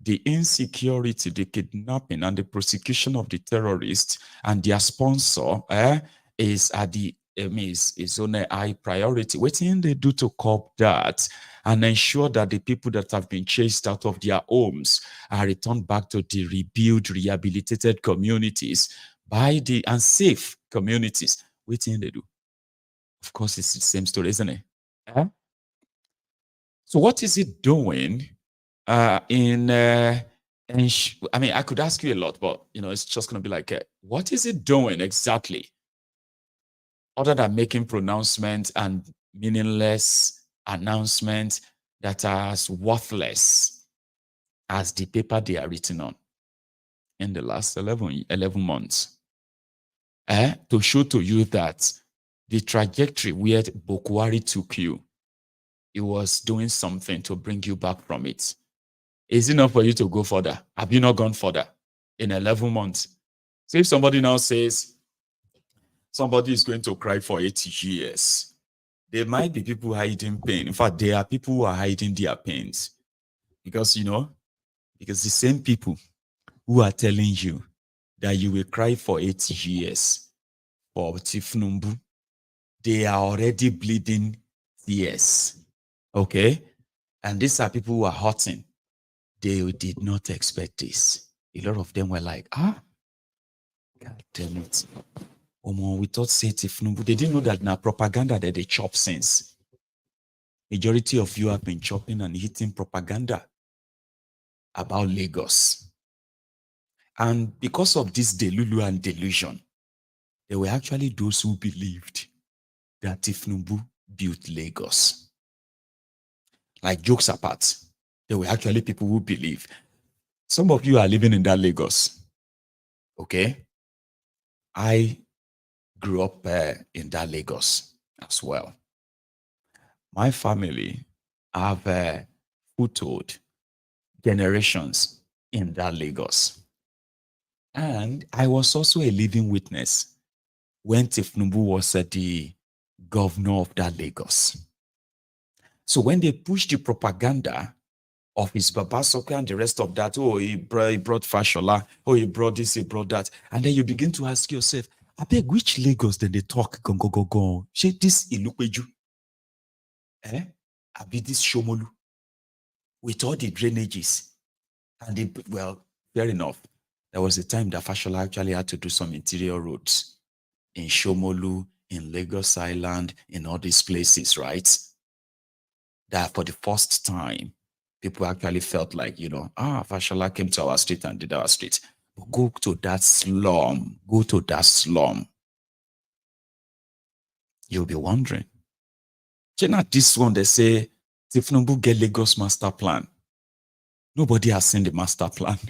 the insecurity, the kidnapping, and the prosecution of the terrorists and their sponsor is at the is on a high priority. Waiting they do to curb that and ensure that the people that have been chased out of their homes are returned back to the rebuilt, rehabilitated communities by the unsafe communities. Waiting they do. Of course, it's the same story, isn't it? So what is it doing I mean, I could ask you a lot, but it's just going to be like, what is it doing exactly? Other than making pronouncements and meaningless announcements that are as worthless as the paper they are written on in the last 11 months. To show to you that the trajectory where Bokwari took you, it was doing something to bring you back from it. Is it enough for you to go further? Have you not gone further in 11 months? So if somebody now says somebody is going to cry for 80 years, there might be people hiding pain. In fact, there are people who are hiding their pains. Because, because the same people who are telling you that you will cry for 80 years for Tifnumbu, they are already bleeding tears. Okay? And these are people who are hurting. They did not expect this. A lot of them were like, God damn it. We thought Tifnumbu. They didn't know that now propaganda that they chop since. Majority of you have been chopping and hitting propaganda about Lagos. And because of this delulu and delusion, there were actually those who believed that Tifnumbu built Lagos. Like, jokes apart, there were actually people who believe. Some of you are living in that Lagos. Okay? I grew up in that Lagos as well. My family have foothold generations in that Lagos. And I was also a living witness when Tifnumbu was the governor of that Lagos. So when they push the propaganda of his Babasoko and the rest of that, oh, he brought Fashola, oh, he brought this, he brought that. And then you begin to ask yourself, I beg, which Lagos then they talk, go. Say this Ilupeju, Abi this Shomolu, with all the drainages. And well, fair enough. There was a time that Fashola actually had to do some interior roads in Shomolu, in Lagos Island, in all these places, right? That for the first time, people actually felt like, Fashola came to our street and did our street. But go to that slum, You'll be wondering. Not this one, they say, Tifnumbu get Lagos master plan. Nobody has seen the master plan.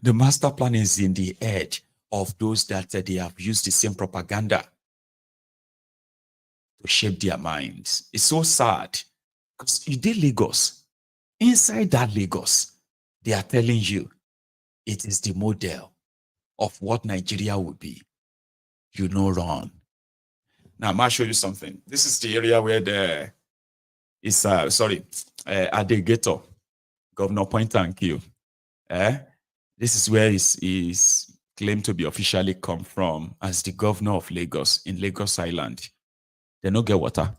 The master plan is in the head of those that they have used the same propaganda to shape their minds. It's so sad because you did Lagos. Inside that Lagos, they are telling you it is the model of what Nigeria would be. You know wrong. Now, I'm going to show you something. This is the area where there is, Adegator, Governor Point and Kill. This is where he's claimed to be officially come from as the governor of Lagos, in Lagos Island. They don't get water.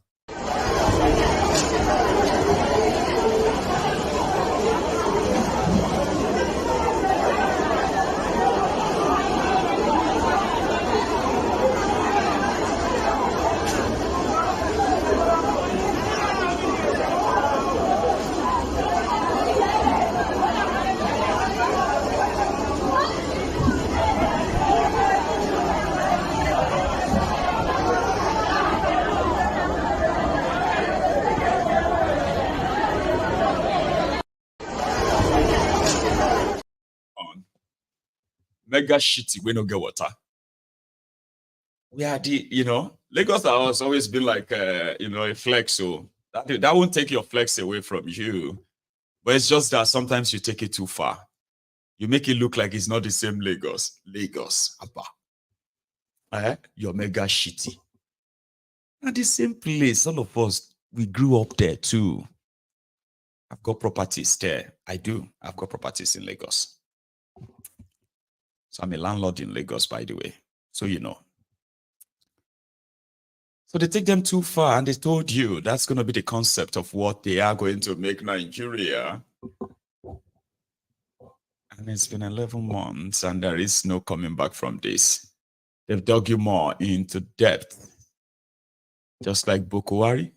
Mega shitty, we don't get water. We are Lagos has always been like, a flex. So that won't take your flex away from you. But it's just that sometimes you take it too far. You make it look like it's not the same Lagos. Abba. You're mega shitty. Not the same place. All of us, we grew up there too. I've got properties there. I do. I've got properties in Lagos. So I'm a landlord in Lagos, by the way. So you know. So they take them too far, and they told you that's going to be the concept of what they are going to make Nigeria. And it's been 11 months, and there is no coming back from this. They've dug you more into depth, just like Bukuwari.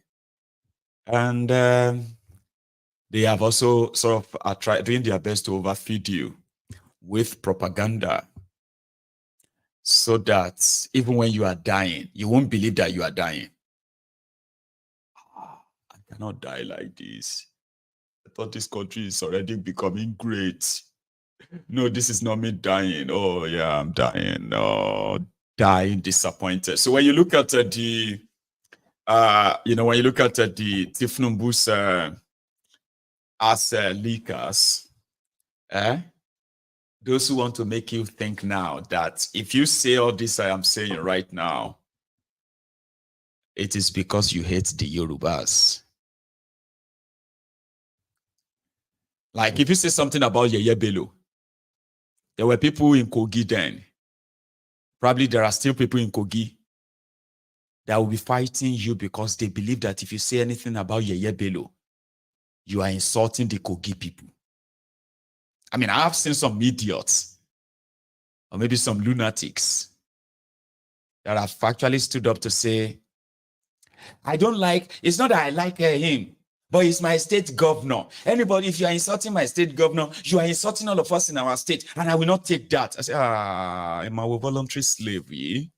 And they have also sort of tried doing their best to overfeed you with propaganda, so that even when you are dying, you won't believe that you are dying. I cannot die like this. I thought this country is already becoming great. No, this is not me dying. Oh yeah, I'm dying. Oh, dying disappointed. So when you look at when you look at the Tifnumbu's as leakers, those who want to make you think now that if you say all this I am saying right now, it is because you hate the Yorubas. Like if you say something about Yeye Bello, there were people in Kogi then. Probably there are still people in Kogi that will be fighting you because they believe that if you say anything about Yeye Bello, you are insulting the Kogi people. I mean, I have seen some idiots or maybe some lunatics that have actually stood up to say, it's not that I like him, but he's my state governor. Anybody, if you are insulting my state governor, you are insulting all of us in our state, and I will not take that. I say, am I a voluntary slavery?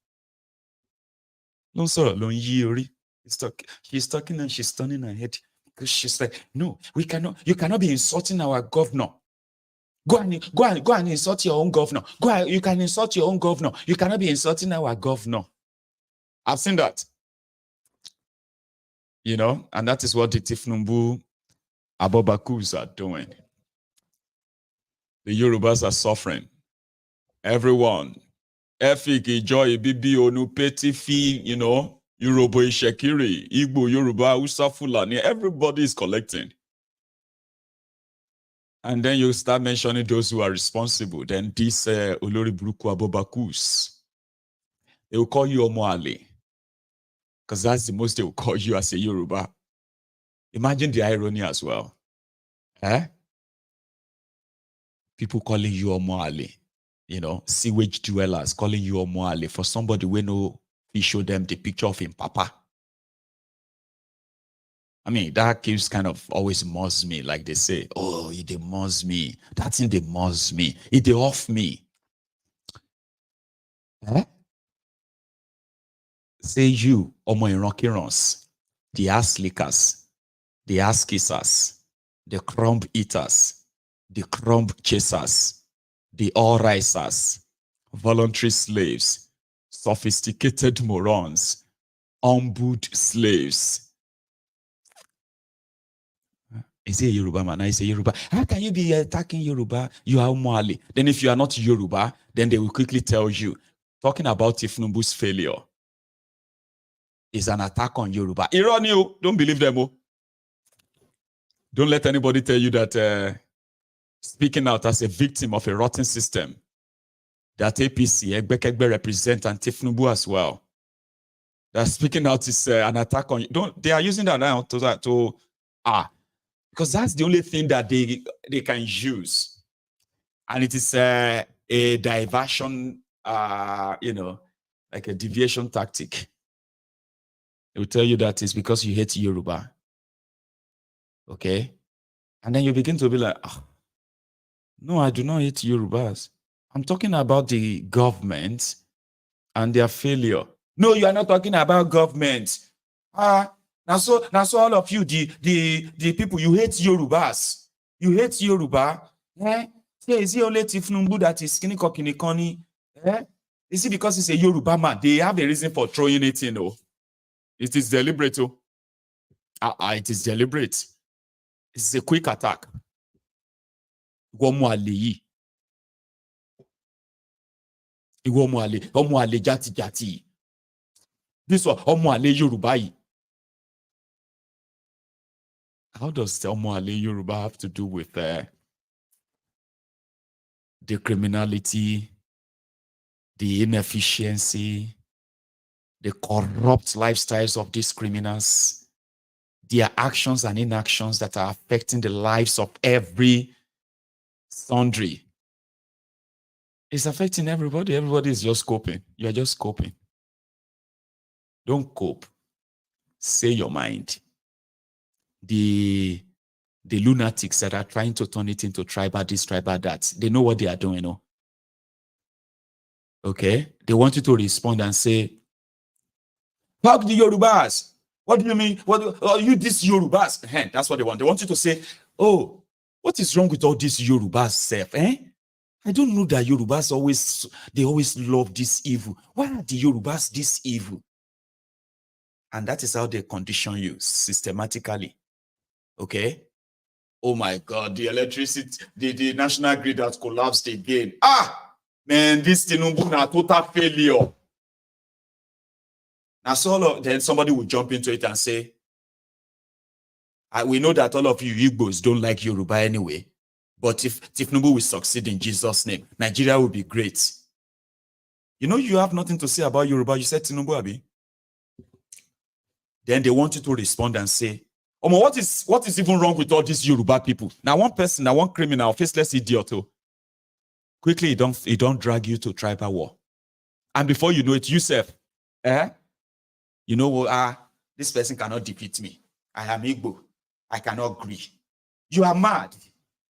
No, sir, she's talking and she's turning her head because she's like, no, we cannot, you cannot be insulting our governor. Go and insult your own governor. You can insult your own governor. You cannot be insulting our governor. I've seen that. And that is what the Tifnumbu Abobakus are doing. The Yorubas are suffering. Everyone. Efik, Joy, Bibi, Onu, Petty, Fee, Yoruba Ishekiri, Igbo, Yoruba, Hausa, Fulani, everybody is collecting. And then you start mentioning those who are responsible. Then this Olori Buruku Abobakus, they will call you Omoale. Because that's the most they will call you as a Yoruba. Imagine the irony as well. People calling you Omoale. You know, sewage dwellers calling you Omoale for somebody we know he show them the picture of him papa. I mean, that keeps kind of always muzz me, like they say, oh, they muzz me. That's in they muzz me. They off me. Say you, Omo Ironkirons, the ass lickers, the ass kissers, the crumb eaters, the crumb chasers, the all-risers, voluntary slaves, sophisticated morons, ombud slaves. Is he a Yoruba man? I say Yoruba. How can you be attacking Yoruba? You are Umwali. Then if you are not Yoruba, then they will quickly tell you, talking about Tifnumbu's failure is an attack on Yoruba. Irony, don't believe them. Don't let anybody tell you that speaking out as a victim of a rotten system, that APC, Egbekegbe represent and Tifnumbu as well. That speaking out is an attack on you. They are using that now because that's the only thing that they can use. And it is a diversion, like a deviation tactic. They will tell you that it's because you hate Yoruba. Okay? And then you begin to be like, no, I do not hate Yorubas. I'm talking about the government and their failure. No, you are not talking about government. Now so all of you, the people, you hate Yorubas. You hate Yoruba. Is it only Tifnumbu that is kinikoni? Is it because it's a Yoruba man? They have a reason for throwing it in. It is deliberate. It is deliberate. It's a quick attack. Omoale jati. This one, Omoale Yoruba. How does Omoale Yoruba have to do with the criminality, the inefficiency, the corrupt lifestyles of these criminals, their actions and inactions that are affecting the lives of every sundry? It's affecting everybody. Everybody is just coping. You're just coping. Don't cope. Say your mind. The lunatics that are trying to turn it into tribal this, tribal that, they know what they are doing. Okay? They want you to respond and say, fuck the Yorubas. What do you mean? What are you this Yorubas? That's what they want. They want you to say, oh, what is wrong with all this Yorubas self? I don't know that Yorubas always love this evil. Why are the Yorubas this evil? And that is how they condition you systematically. Okay? Oh my God, the electricity, the national grid has collapsed again. Man, this Tinubu na total failure. Now, so then somebody will jump into it and say, we know that all of you Igbos don't like Yoruba anyway, but if Tinubu will succeed in Jesus' name, Nigeria will be great. You know, you have nothing to say about Yoruba. You said Tinubu, Abi. Then they want you to respond and say, what is even wrong with all these Yoruba people? Now one person, now one criminal, faceless idiot. Quickly, he don't drag you to tribal war. And before you know it, yourself, you know, this person cannot defeat me. I am Igbo. I cannot agree. You are mad.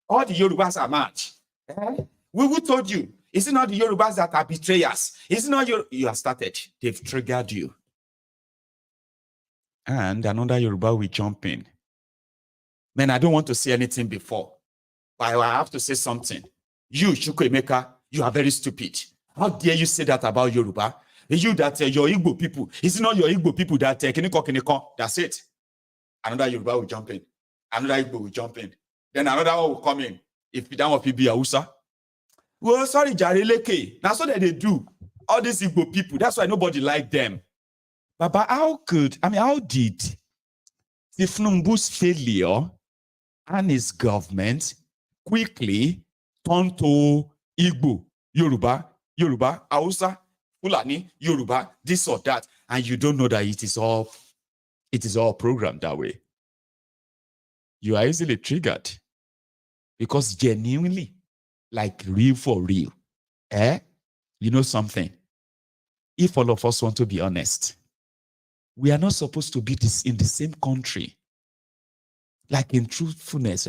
All the Yorubas are mad. Who told you? Is it not the Yorubas that are betrayers? Is it not you have started? They've triggered you. And another Yoruba will jump in. Man, I don't want to say anything before, but I have to say something. You, Chukwuemeka, you are very stupid. How dare you say that about Yoruba? You that your Igbo people, is it not your Igbo people that kiniko, that's it. Another Yoruba will jump in. Another Igbo will jump in. Then another one will come in. If that one will be Hausa. Well, sorry, Jareleke. That's what they do. All these Igbo people, that's why nobody like them. Baba, how did Tifnumbu's failure and his government quickly turn to Igbo, Yoruba, Hausa, Fulani, Yoruba, this or that, and you don't know that it is all programmed that way? You are easily triggered because genuinely, like real for real, you know something? If all of us want to be honest, we are not supposed to be in the same country. Like in truthfulness,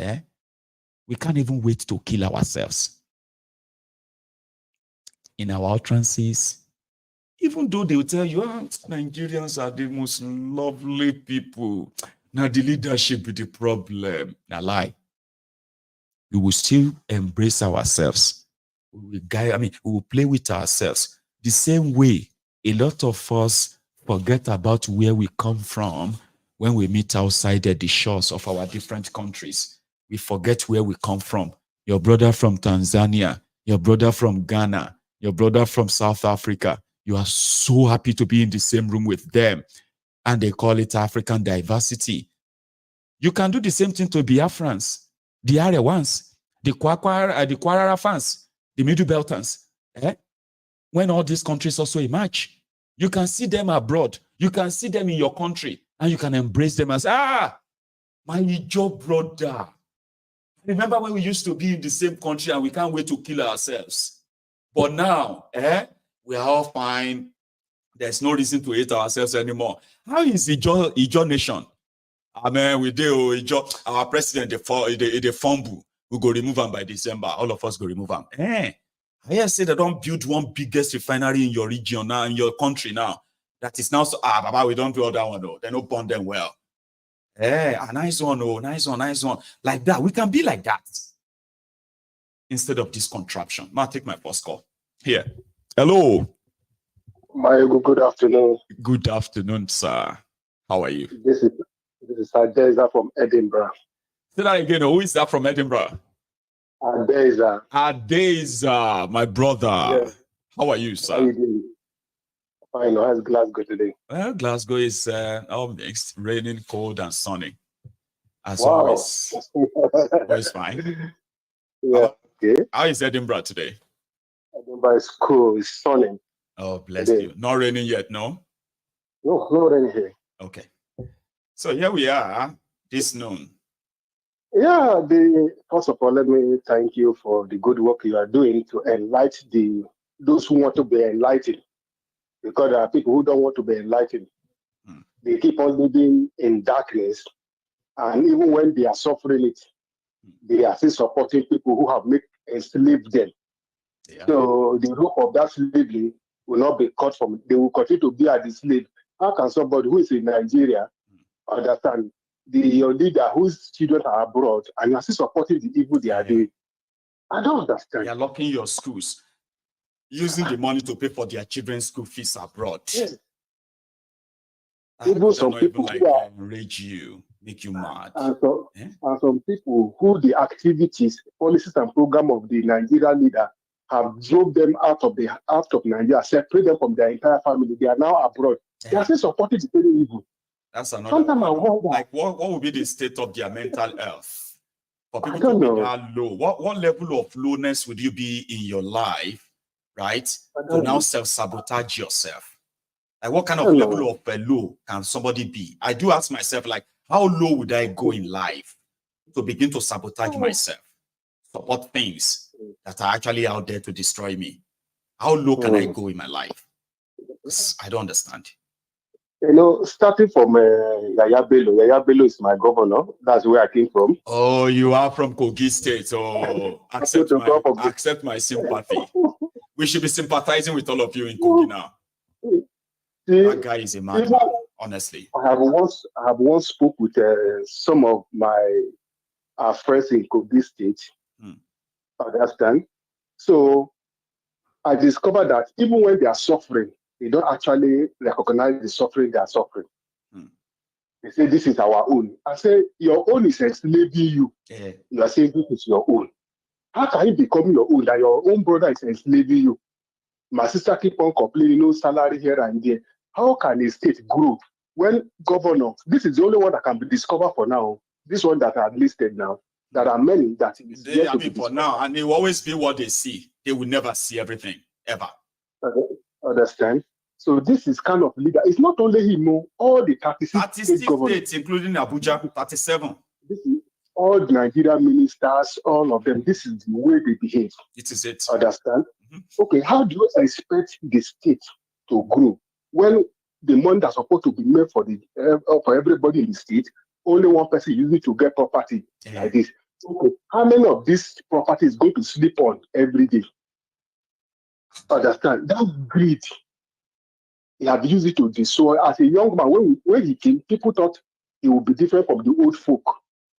we can't even wait to kill ourselves. In our utterances, even though they will tell you, Nigerians are the most lovely people. Now the leadership is the problem. Now lie. We will still embrace ourselves. We will play with ourselves. The same way a lot of us forget about where we come from when we meet outside the shores of our different countries. We forget where we come from. Your brother from Tanzania, your brother from Ghana, your brother from South Africa. You are so happy to be in the same room with them. And they call it African diversity. You can do the same thing to Biafrans, the Arewans, the Kwarara fans, the Middle Beltans. When all these countries also emerge, you can see them abroad. You can see them in your country. And you can embrace them as, my Ijo brother. Remember when we used to be in the same country and we can't wait to kill ourselves? But now, we are all fine. There's no reason to hate ourselves anymore. How is Ijo nation? We do Ijo. Our president, the fumble. We go remove them by December. All of us go remove them. I say they don't build one biggest refinery in your region now, in your country now. That is now so, Baba, we don't do all that one though. They don't burn them well. A nice one, nice one. Like that. We can be like that. Instead of this contraption. I'll take my first call. Here. Hello. Maiyegun, good afternoon. Good afternoon, sir. How are you? This is Adeza from Edinburgh. Say that again. Who is that from Edinburgh? Adeza, my brother. Yes. How are you, sir? How are you doing? Fine. How's Glasgow today? Well, Glasgow is all mixed, raining, cold, and sunny. As always. Always fine. Yeah. Okay. How is Edinburgh today? Edinburgh is cool. It's sunny. Oh, bless you. Not raining yet, no? No, not raining here. Okay. So here we are, this noon. Yeah, first of all, let me thank you for the good work you are doing to enlighten those who want to be enlightened. Because there are people who don't want to be enlightened. They keep on living in darkness. And even when they are suffering it, they are still supporting people who have enslaved them. Yeah. So the hope of that slavery will not be cut from. They will continue to be at the slave. How can somebody who is in Nigeria understand your leader whose children are abroad and you are still supporting the evil they are doing? I don't understand. They are locking your schools, using the money to pay for their children's school fees abroad. Yes. Even some people enrage you, make you mad. And some people who the activities, policies, and program of the Nigerian leader have drove them out of Nigeria, separate them from their entire family. They are now abroad. They are still supporting the very evil. That's another. Sometimes I wonder, like, what would be the state of their mental health for people to be that low? What level of lowness would you be in your life, right, to now self-sabotage yourself? Like, what kind of level of low can somebody be? I do ask myself, like, how low would I go in life to begin to sabotage myself, support things that are actually out there to destroy me? How low can I go in my life? I don't understand. You know, starting from Yeye Bello. Yeye Bello is my governor. That's where I came from. Oh, you are from Kogi State. Oh, accept my sympathy. We should be sympathizing with all of you in Kogi now. That guy is a madman, honestly. I have once spoke with some of my friends in Kogi State. Understand? So I discovered that even when they are suffering, they don't actually recognize the suffering they are suffering. They say, this is our own. I say, your own is enslaving you. Yeah. You are saying this is your own. How can it become your own that your own brother is enslaving you? My sister keep on complaining, no salary here and there. how can a state grow when governor, this is the only one that can be discovered for now, this one that are listed now, there are many that is yet to be for now, and it will always be what they see. They will never see everything, ever. Understand? So this is kind of leader. It's not only him, all the 36 state governors, states, including Abuja, 37. This is all the Nigerian ministers, all of them. This is the way they behave. It is it. Understand? Okay, how do you expect the state to grow when the money that's supposed to be made for the for everybody in the state, only one person uses it to get property like this? Okay, how many of this property is going to sleep on every day? Understand? That's greed. He had used it to destroy. As a young man, when he came, people thought he would be different from the old folk,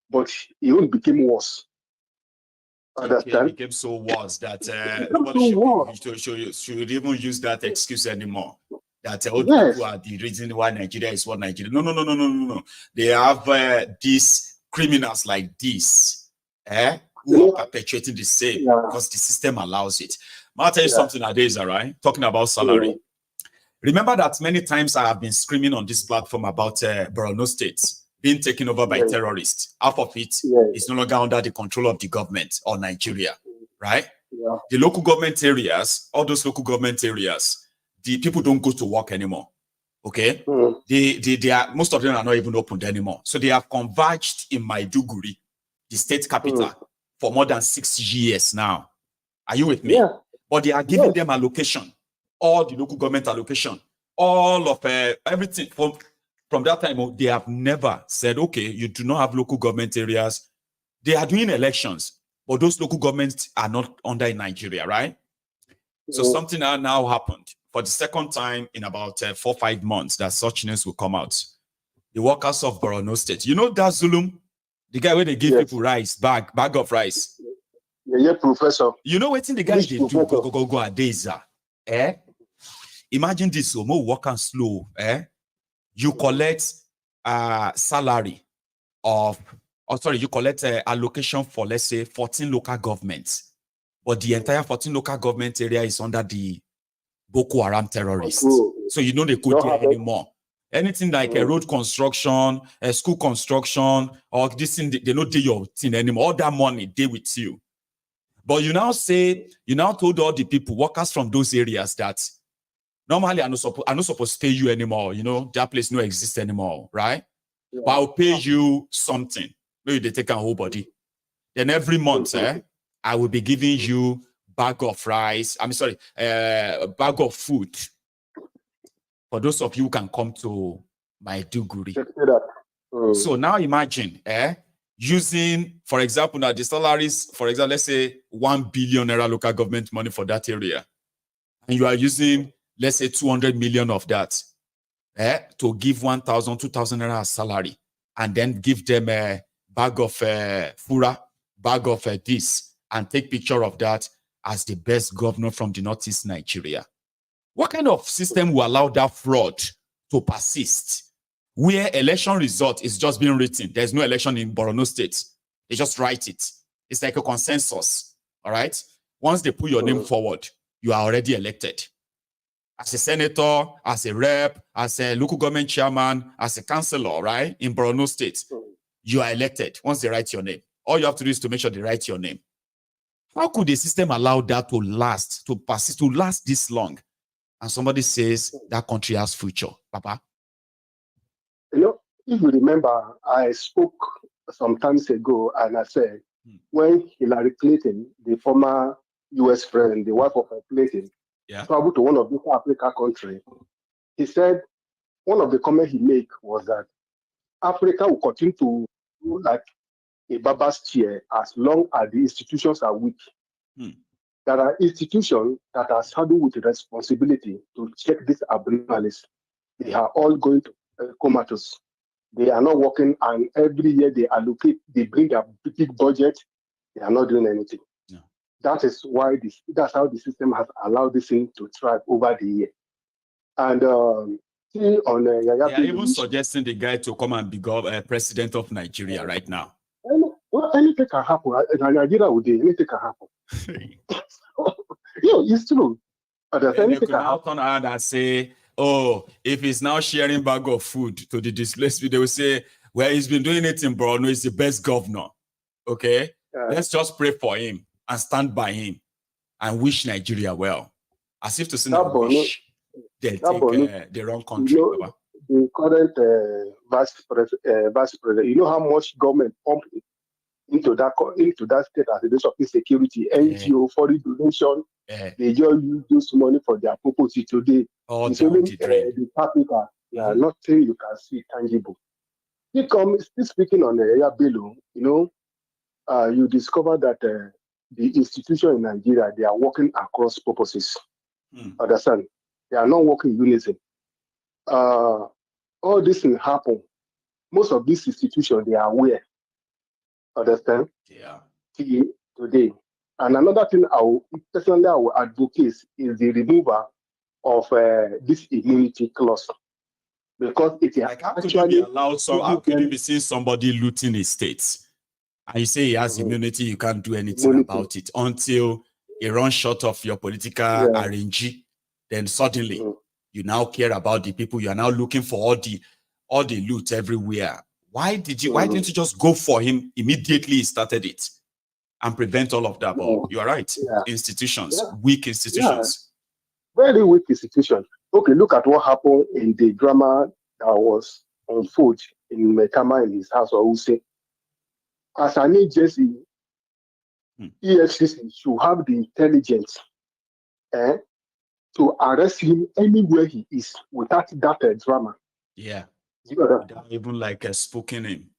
but he only became worse. Understand? It became so worse that nobody should even use that excuse anymore. That old people are the reason why Nigeria is what Nigeria. No. They have these criminals like this, who are perpetuating the same because the system allows it. I'll tell you something nowadays, all right? Talking about salary. Remember that many times I have been screaming on this platform about Borno State being taken over by terrorists. Half of it is no longer under the control of the government or Nigeria, right? The local government areas, all those local government areas, the people don't go to work anymore. Okay? They are, most of them are not even opened anymore. So they have converged in Maiduguri, the state capital, for more than 6 years now. Are you with me? But they are giving them allocation, all the local government allocation, all of everything. From that time, they have never said, okay, you do not have local government areas. They are doing elections, but those local governments are not under in Nigeria, right? So something now happened. For the second time in about 4 or 5 months, that such news will come out. The workers of Borno State. You know that Zulum? The guy where they give people rice, bag of rice. Yeah, professor. You know what the guys they do? Go a days. Imagine this, more work and slow. You collect salary of, you collect allocation for, let's say, 14 local governments. But the entire 14 local government area is under the Boko Haram terrorists. So you know they could do anymore. Anything like a road construction, a school construction, or this thing, they don't do your thing anymore. All that money, they with you. But you now told all the people, workers from those areas that normally I'm not supposed to pay you anymore. You know, that place no exists anymore, right? But I'll pay you something. Maybe they take a whole body. Then every month, I will be giving you bag of rice. Bag of food. For those of you who can come to Maiduguri. So now imagine, using, for example, now the salaries, for example, let's say 1 billion naira local government money for that area. And you are using, let's say 200 million of that, to give 1,000, 2,000 naira salary, and then give them a bag of fura, bag of this, and take picture of that as the best governor from the Northeast Nigeria. What kind of system will allow that fraud to persist? Where election result is just being written. There's no election in Borno State. They just write it. It's like a consensus. All right. Once they put your name forward, you are already elected. As a senator, as a rep, as a local government chairman, as a councillor, right? In Borno State, you are elected once they write your name. All you have to do is to make sure they write your name. How could the system allow that to last, to persist, to last this long? And somebody says that country has future, Papa. You know, if you remember, I spoke some times ago and I said, when Hillary Clinton, the former US president, the wife of Clinton, traveled to one of the African countries, he said, one of the comments he made was that Africa will continue to do like a barber's chair as long as the institutions are weak. There are institutions that are saddled with the responsibility to check these abnormalities. They are all going to comatose. They are not working, and every year they they bring their big budget. They are not doing anything. No. That is why that's how the system has allowed this thing to thrive over the year. And they are even suggesting the guy to come and be president of Nigeria right now. Well, anything can happen. Nigeria would do anything can happen. It's true. They could now turn around and say, oh, if he's now sharing bag of food to the displaced people, they will say, well, he's been doing it in Borno, he's the best governor. Okay? Let's just pray for him and stand by him and wish Nigeria well. As if to say, wish they take the wrong country. You know, the current vice president, you know how much government pumped into that state as a result of insecurity, NGO, foreign donation. They just use this money for their purpose today. It's only the capital. Nothing you can see tangible. Still speaking on Yeye Bello, you know, you discover that the institution in Nigeria, they are working across purposes. Understand? They are not working in unison. All this will happen. Most of these institutions, they are aware. Understand? Yeah. Today. And another thing I will advocate is the removal of this immunity clause. Because it is like, how could you be allowed, so how could you be seeing somebody looting his state? And you say he has immunity, you can't do anything about it until it runs short of your political RNG. Then suddenly you now care about the people. You are now looking for all the loot everywhere. Why didn't you just go for him immediately? He started it and prevent all of that. But you are right. Institutions, weak institutions. Very weak institutions. Okay, look at what happened in the drama that was on foot in Maitama in his house, or Wuse. As an agency, EFCC should have the intelligence to arrest him anywhere he is without that drama. Yeah. Without even like spooking him.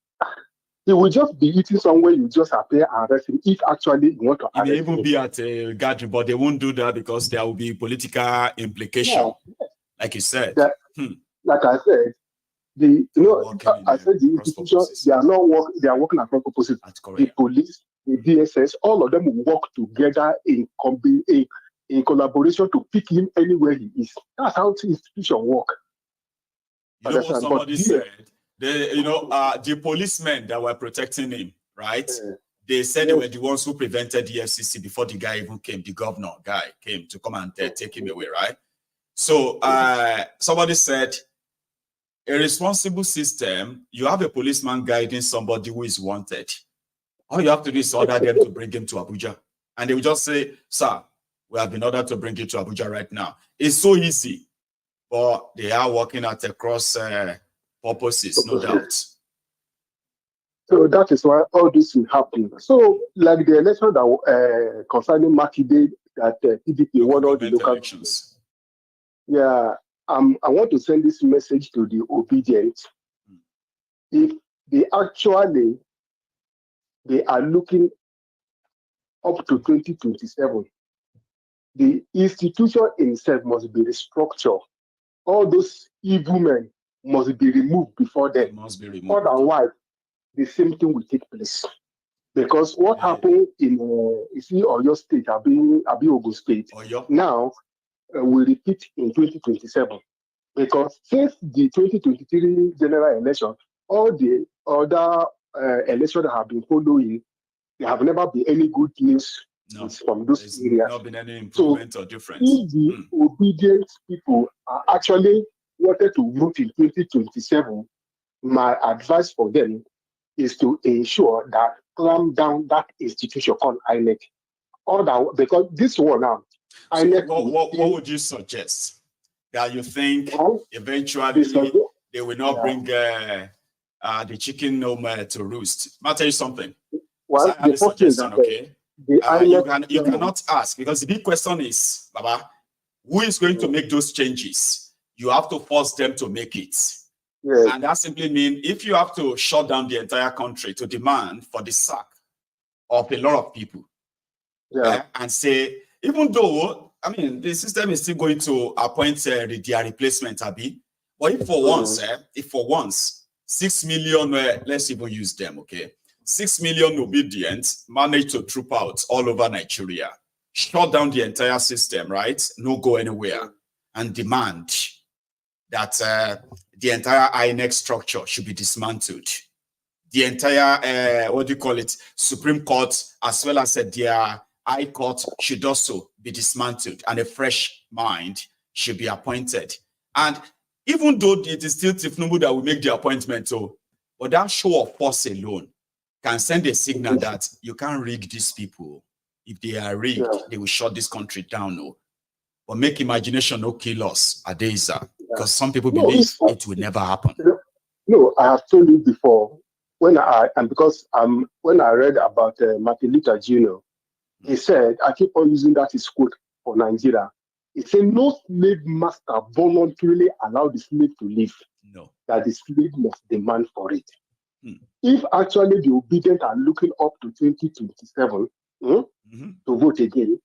He will just be eating somewhere, you just appear and arrest him if actually you want to arrest him. He may even be at a gathering, but they won't do that because there will be political implication. Like you said. Like I said, the institutions, they are not working, they are working across opposite. The police, the DSS, all of them will work together in collaboration to pick him anywhere he is. That's how the institution work. You know what somebody said? The policemen that were protecting him, right? They said they were the ones who prevented the FCC before the guy even came. The governor guy came to come and take him away, right? So somebody said, a responsible system, you have a policeman guiding somebody who is wanted. All you have to do is order them to bring him to Abuja. And they will just say, sir, we have been ordered to bring you to Abuja right now. It's so easy. But they are working at cross purposes, no doubt. So that is why all this will happen. So, like the election that concerning Makide, that PDP won all the local elections. Yeah, I want to send this message to the obedient. If they are looking up to 2027, the institution itself must be restructured. All those evil men must be removed before then. Must be removed. Otherwise, the same thing will take place. Because what happened in Oyo State, Ogun State, now will repeat in 2027. Because since the 2023 general election, all the other elections that have been following, there have never been any good news from those areas. Not been any improvement or difference. If the obedient people are actually wanted to vote in 2027, my advice for them is to ensure that clamp down that institution called INEC. Because this one now, INEC. What would you suggest? That you think eventually they will not bring the chicken home to roost? I'll tell you something. Well, I have a suggestion, okay? You cannot ask, because the big question is, Baba, who is going to make those changes? You have to force them to make it. Yes. And that simply means if you have to shut down the entire country to demand for the sack of a lot of people, and say, even though, I mean, the system is still going to appoint their replacement, Abi, but if for once, 6 million, let's even use them, okay? 6 million obedients managed to troop out all over Nigeria, shut down the entire system, right? No go anywhere, and demand that the entire INEC structure should be dismantled. The entire, Supreme Court, as well as their High Court should also be dismantled, and a fresh mind should be appointed. And even though it is still Tifnubu that will make the appointment, so, but that show of force alone can send a signal that you can't rig these people. If they are rigged, they will shut this country down. No. But make imagination no kill us, Adeza. Because some people believe it will never happen. No, I have told you before, when I read about Martin Luther Jr., he said, I keep on using that as quote for Nigeria. He said, no slave master voluntarily allowed the slave to live. No. That the slave must demand for it. If actually the obedient are looking up to 2027 to vote again,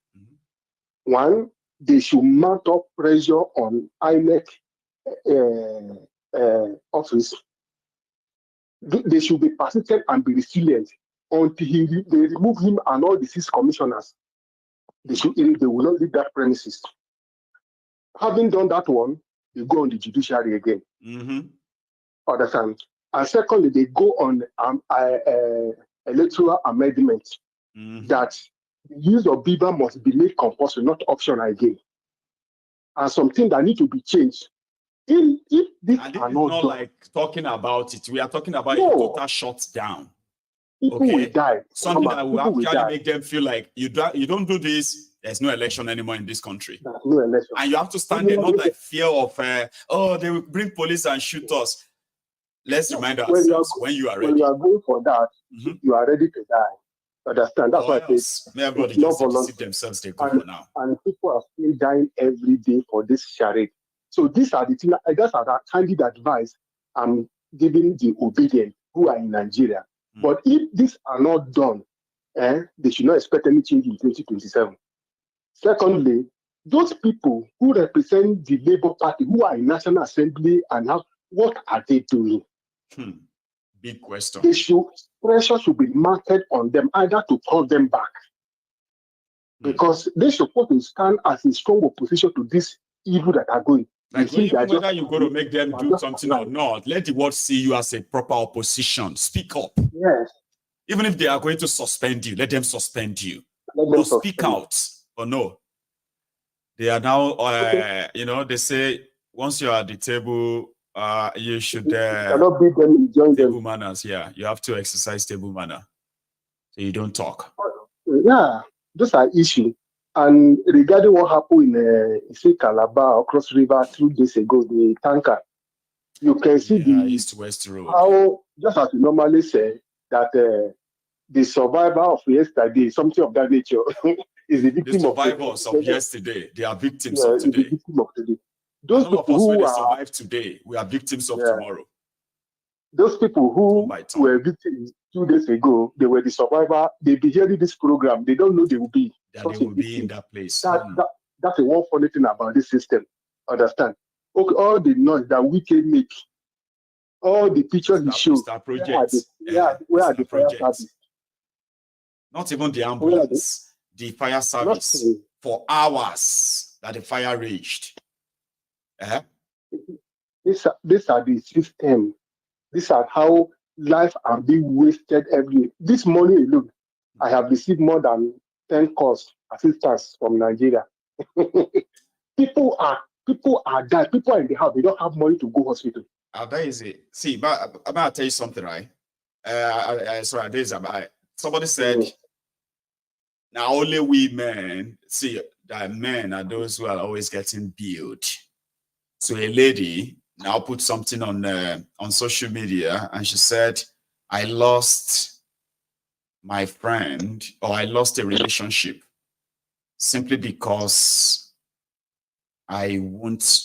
one, they should mount up pressure on INEC office. They should be persistent and be resilient until they remove him and all the 6 commissioners. They will not leave that premises. Having done that one, they go on the judiciary again. Understand? And secondly, they go on electoral amendment that the use of Biba must be made compulsory, not optional again. And something that need to be changed. If this and this is not done, like talking about it. We are talking about a total shutdown. People will die. Something that will actually make them feel like you don't do this, there's no election anymore in this country. No election. And you have to stand there, not like fear of, they will bring police and shoot us. Let's remind ourselves when you are ready. When you are going for that, you are ready to die. Understand? That's why I say everybody just deceive themselves, they go for now. And people are still dying every day for this charade. So these are the things, that's our candid advice I'm giving the obedient who are in Nigeria. But if these are not done, they should not expect any change in 2027. Secondly, those people who represent the Labour Party, who are in National Assembly and what are they doing? Big question. Pressure should be mounted on them, either to call them back. Because they're supposed to stand as a strong opposition to this evil that are going. Like even whether you're going to make them do something or not, let the world see you as a proper opposition. Speak up. Yes. Even if they are going to suspend you, let them suspend you. Or speak out. Or no. They are now, they say once you're at the table, you should cannot beat them, join table them. manners. Yeah, you have to exercise table manner. So you don't talk. Yeah, those are issues. And regarding what happened in Calabar or Cross River 2 days ago, the tanker, you can see the east-west road. How, just as you normally say, that the survivor of yesterday, something of that nature, is the victim the survivors of yesterday. They are victims of today. The victim of today. Those people people who survive today, we are victims of tomorrow. Those people who were victims 2 days ago, they were the survivor. They'll be hearing this program. They don't know they will be. That they will be in that place. That's the one funny thing about this system. Understand? Okay, all the noise that we can make, all the pictures he shows, where are the fire service? Not even the ambulance, the fire service for hours that the fire raged. These are the system. These are how life are being wasted every day. This morning alone, I have received more than 10 calls, assistance from Nigeria. People are dying. People are in the house. They don't have money to go hospital. That is it. See, but I'm going to tell you something, right? Somebody said, now only we men, see, that men are those who are always getting billed. So a lady now put something on social media, and she said, I lost my friend, or I lost a relationship simply because I won't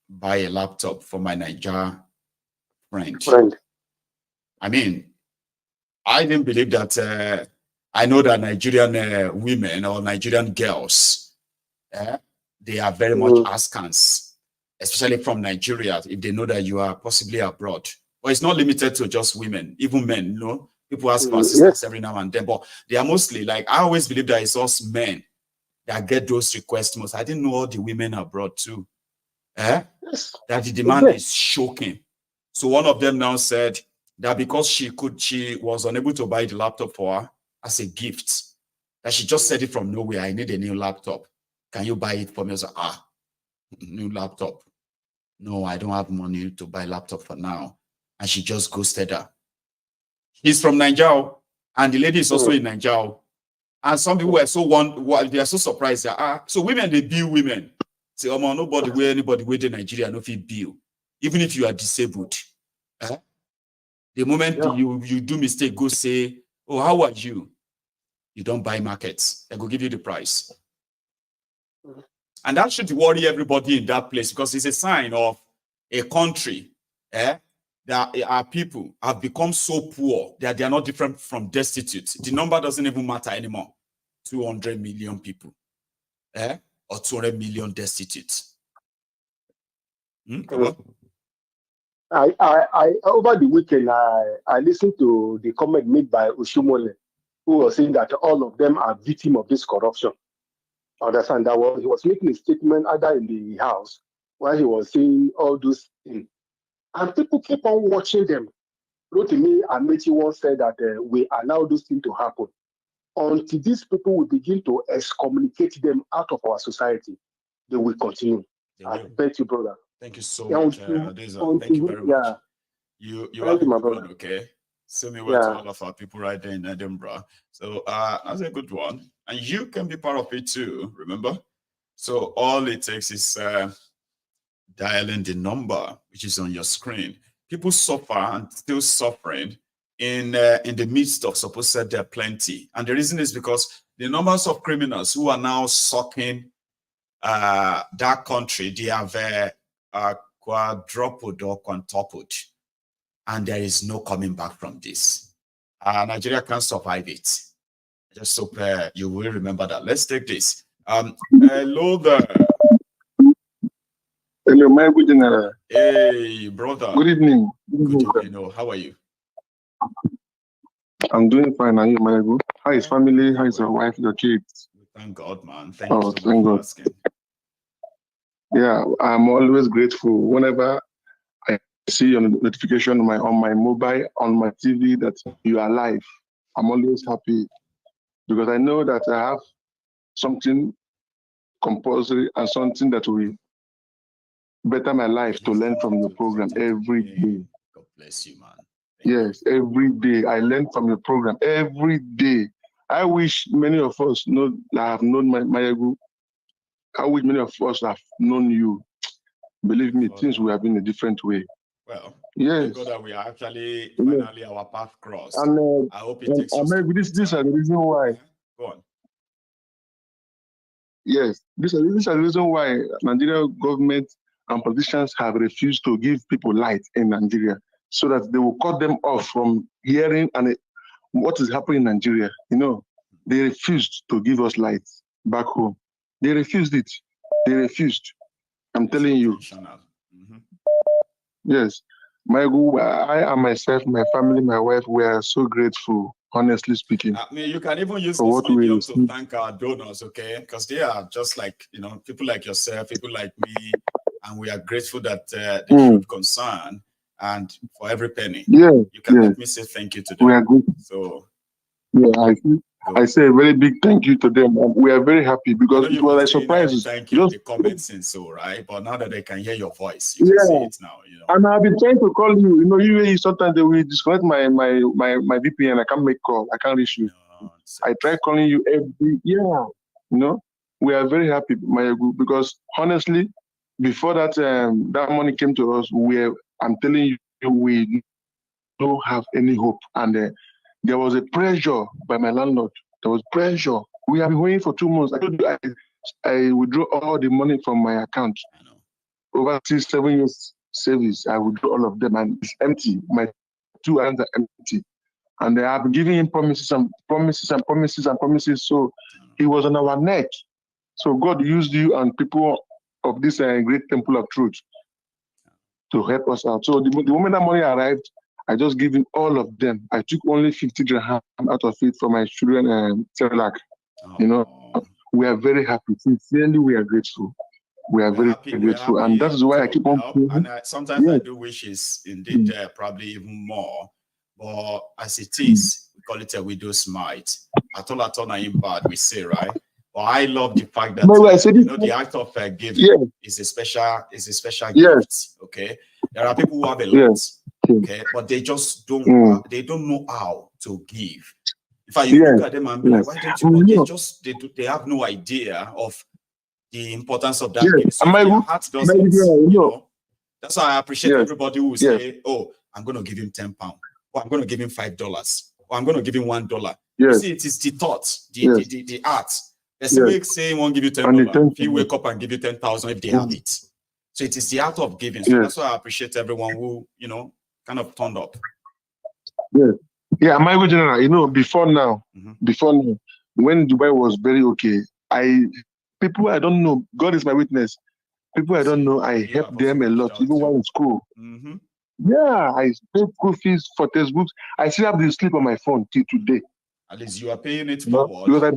buy a laptop for my Niger friend. I mean, I didn't believe that. I know that Nigerian women or Nigerian girls, they are very much askance, especially from Nigeria, if they know that you are possibly abroad. But it's not limited to just women, even men, you know. People ask for assistance every now and then, but they are mostly, like, I always believe that it's us men that get those requests most. I didn't know all the women abroad too. That the demand is shocking. So one of them now said that because she was unable to buy the laptop for her as a gift, that she just said it from nowhere, I need a new laptop. Can you buy it for me? I was like, new laptop. no, I don't have money to buy a laptop for now. And she just ghosted her. He's from Nigeria, and the lady is also in Nigeria. And some people were they are so surprised that so women, they bill women. Say, oh man, nobody where anybody where in Nigeria no fit bill, even if you are disabled. The moment you do mistake, go say, oh, how are you? You don't buy markets. They go give you the price. And that should worry everybody in that place, because it's a sign of a country that our people have become so poor that they are not different from destitute. The number doesn't even matter anymore. 200 million people or 200 million destitute. I over the weekend, I listened to the comment made by Oshumole, who was saying that all of them are victims of this corruption. Understand that he was making a statement either in the house while he was saying all those things. And people keep on watching them. Rotimi Amechi once said that we allow those things to happen. Until these people will begin to excommunicate them out of our society, they will continue. I bet you, brother. Thank you so much, Adeza. Thank you very much. You have a good one, okay? Send me word to all of our people right there in Edinburgh. So that's a good one. And you can be part of it too, remember? So all it takes is dialing the number which is on your screen. People suffer and still suffering in the midst of supposed there plenty. And the reason is because the numbers of criminals who are now sucking that country, they have quadrupled or quintupled. And there is no coming back from this. Nigeria can't survive it. I just hope you will remember that. Let's take this. Hello there. Hello, my good general. Hey, brother. Good evening. Good evening. How are you? I'm doing fine. Are you, Maiyegun? How is family? How is your wife, your kids? Thank God, man. Thank you so much for asking. Yeah, I'm always grateful whenever I see your notification on my mobile, on my TV that you are live. I'm always happy because I know that I have something compulsory and something that will better my life to learn from your program every day. God bless you, man. Yes, every day I learn from your program every day. I wish many of us have known Maiyegun. I wish many of us have known you. Believe me, things will have been a different way. Well, yes, thank God that we are actually finally our path crossed. And I hope it takes us. Maybe this is the reason why. Go on. Yes, this is the reason why Nigerian government and politicians have refused to give people light in Nigeria, so that they will cut them off from hearing and what is happening in Nigeria. You know, they refused to give us light back home. They refused it. They refused. I'm telling you. Yes. I and myself, my family, my wife, we are so grateful, honestly speaking. I mean, you can even use this medium to thank our donors, okay? Because they are just like, people like yourself, people like me, and we are grateful that they showed concern and for every penny. Yeah, you can let me say thank you to them. We are good. So, yeah, I say a very big thank you to them. We are very happy because it was a surprise. Thank you in the comments and so, right? But now that they can hear your voice, you can see it now. And I've been trying to call you. You sometimes they will disconnect my VPN. I can't make call. I can't reach you. No, I try calling you every year. We are very happy, Maiyegun, because honestly, before that that money came to us, I'm telling you, we don't have any hope. And there was a pressure by my landlord. There was pressure. We have been waiting for 2 months. I told you I withdrew all the money from my account. Over 6-7 years savings, I withdrew all of them, and it's empty. My 2 hands are empty. And I have been giving him promises and promises and promises and promises. So he was on our neck. So God used you and people of this great temple of truth to help us out. So the moment that money arrived, I just give him all of them. I took only 50 dirhams out of it for my children Cerelac. We are very happy. Sincerely, we are grateful. We are very grateful. And that's why I keep on saying. And sometimes I do wish it's indeed probably even more. But as it is, we call it a widow's mite. At all, not bad, we say, right? Well, I love the fact that the act of giving is a special gift. Okay, there are people who have a lot, okay, but they just don't know how to give. In fact, you look at them and be like, why don't you? But they have no idea of the importance of that giving. So their heart does it, you know. That's why I appreciate everybody who say, "Oh, I'm going to give him £10, or I'm going to give him $5, or I'm going to give him $1." You see, it is the thought, the art. There's a way saying won't give you $10. If you wake up and give you 10,000, if they have it, so it is the art of giving. So that's why I appreciate everyone who kind of turned up. Yeah, my general, before now, when Dubai was very okay, people I don't know, God is my witness. People I don't know, I helped them a lot, even while in school. Yeah, I paid school fees for textbooks. I still have the slip on my phone till today. At least you are paying it forward. Because I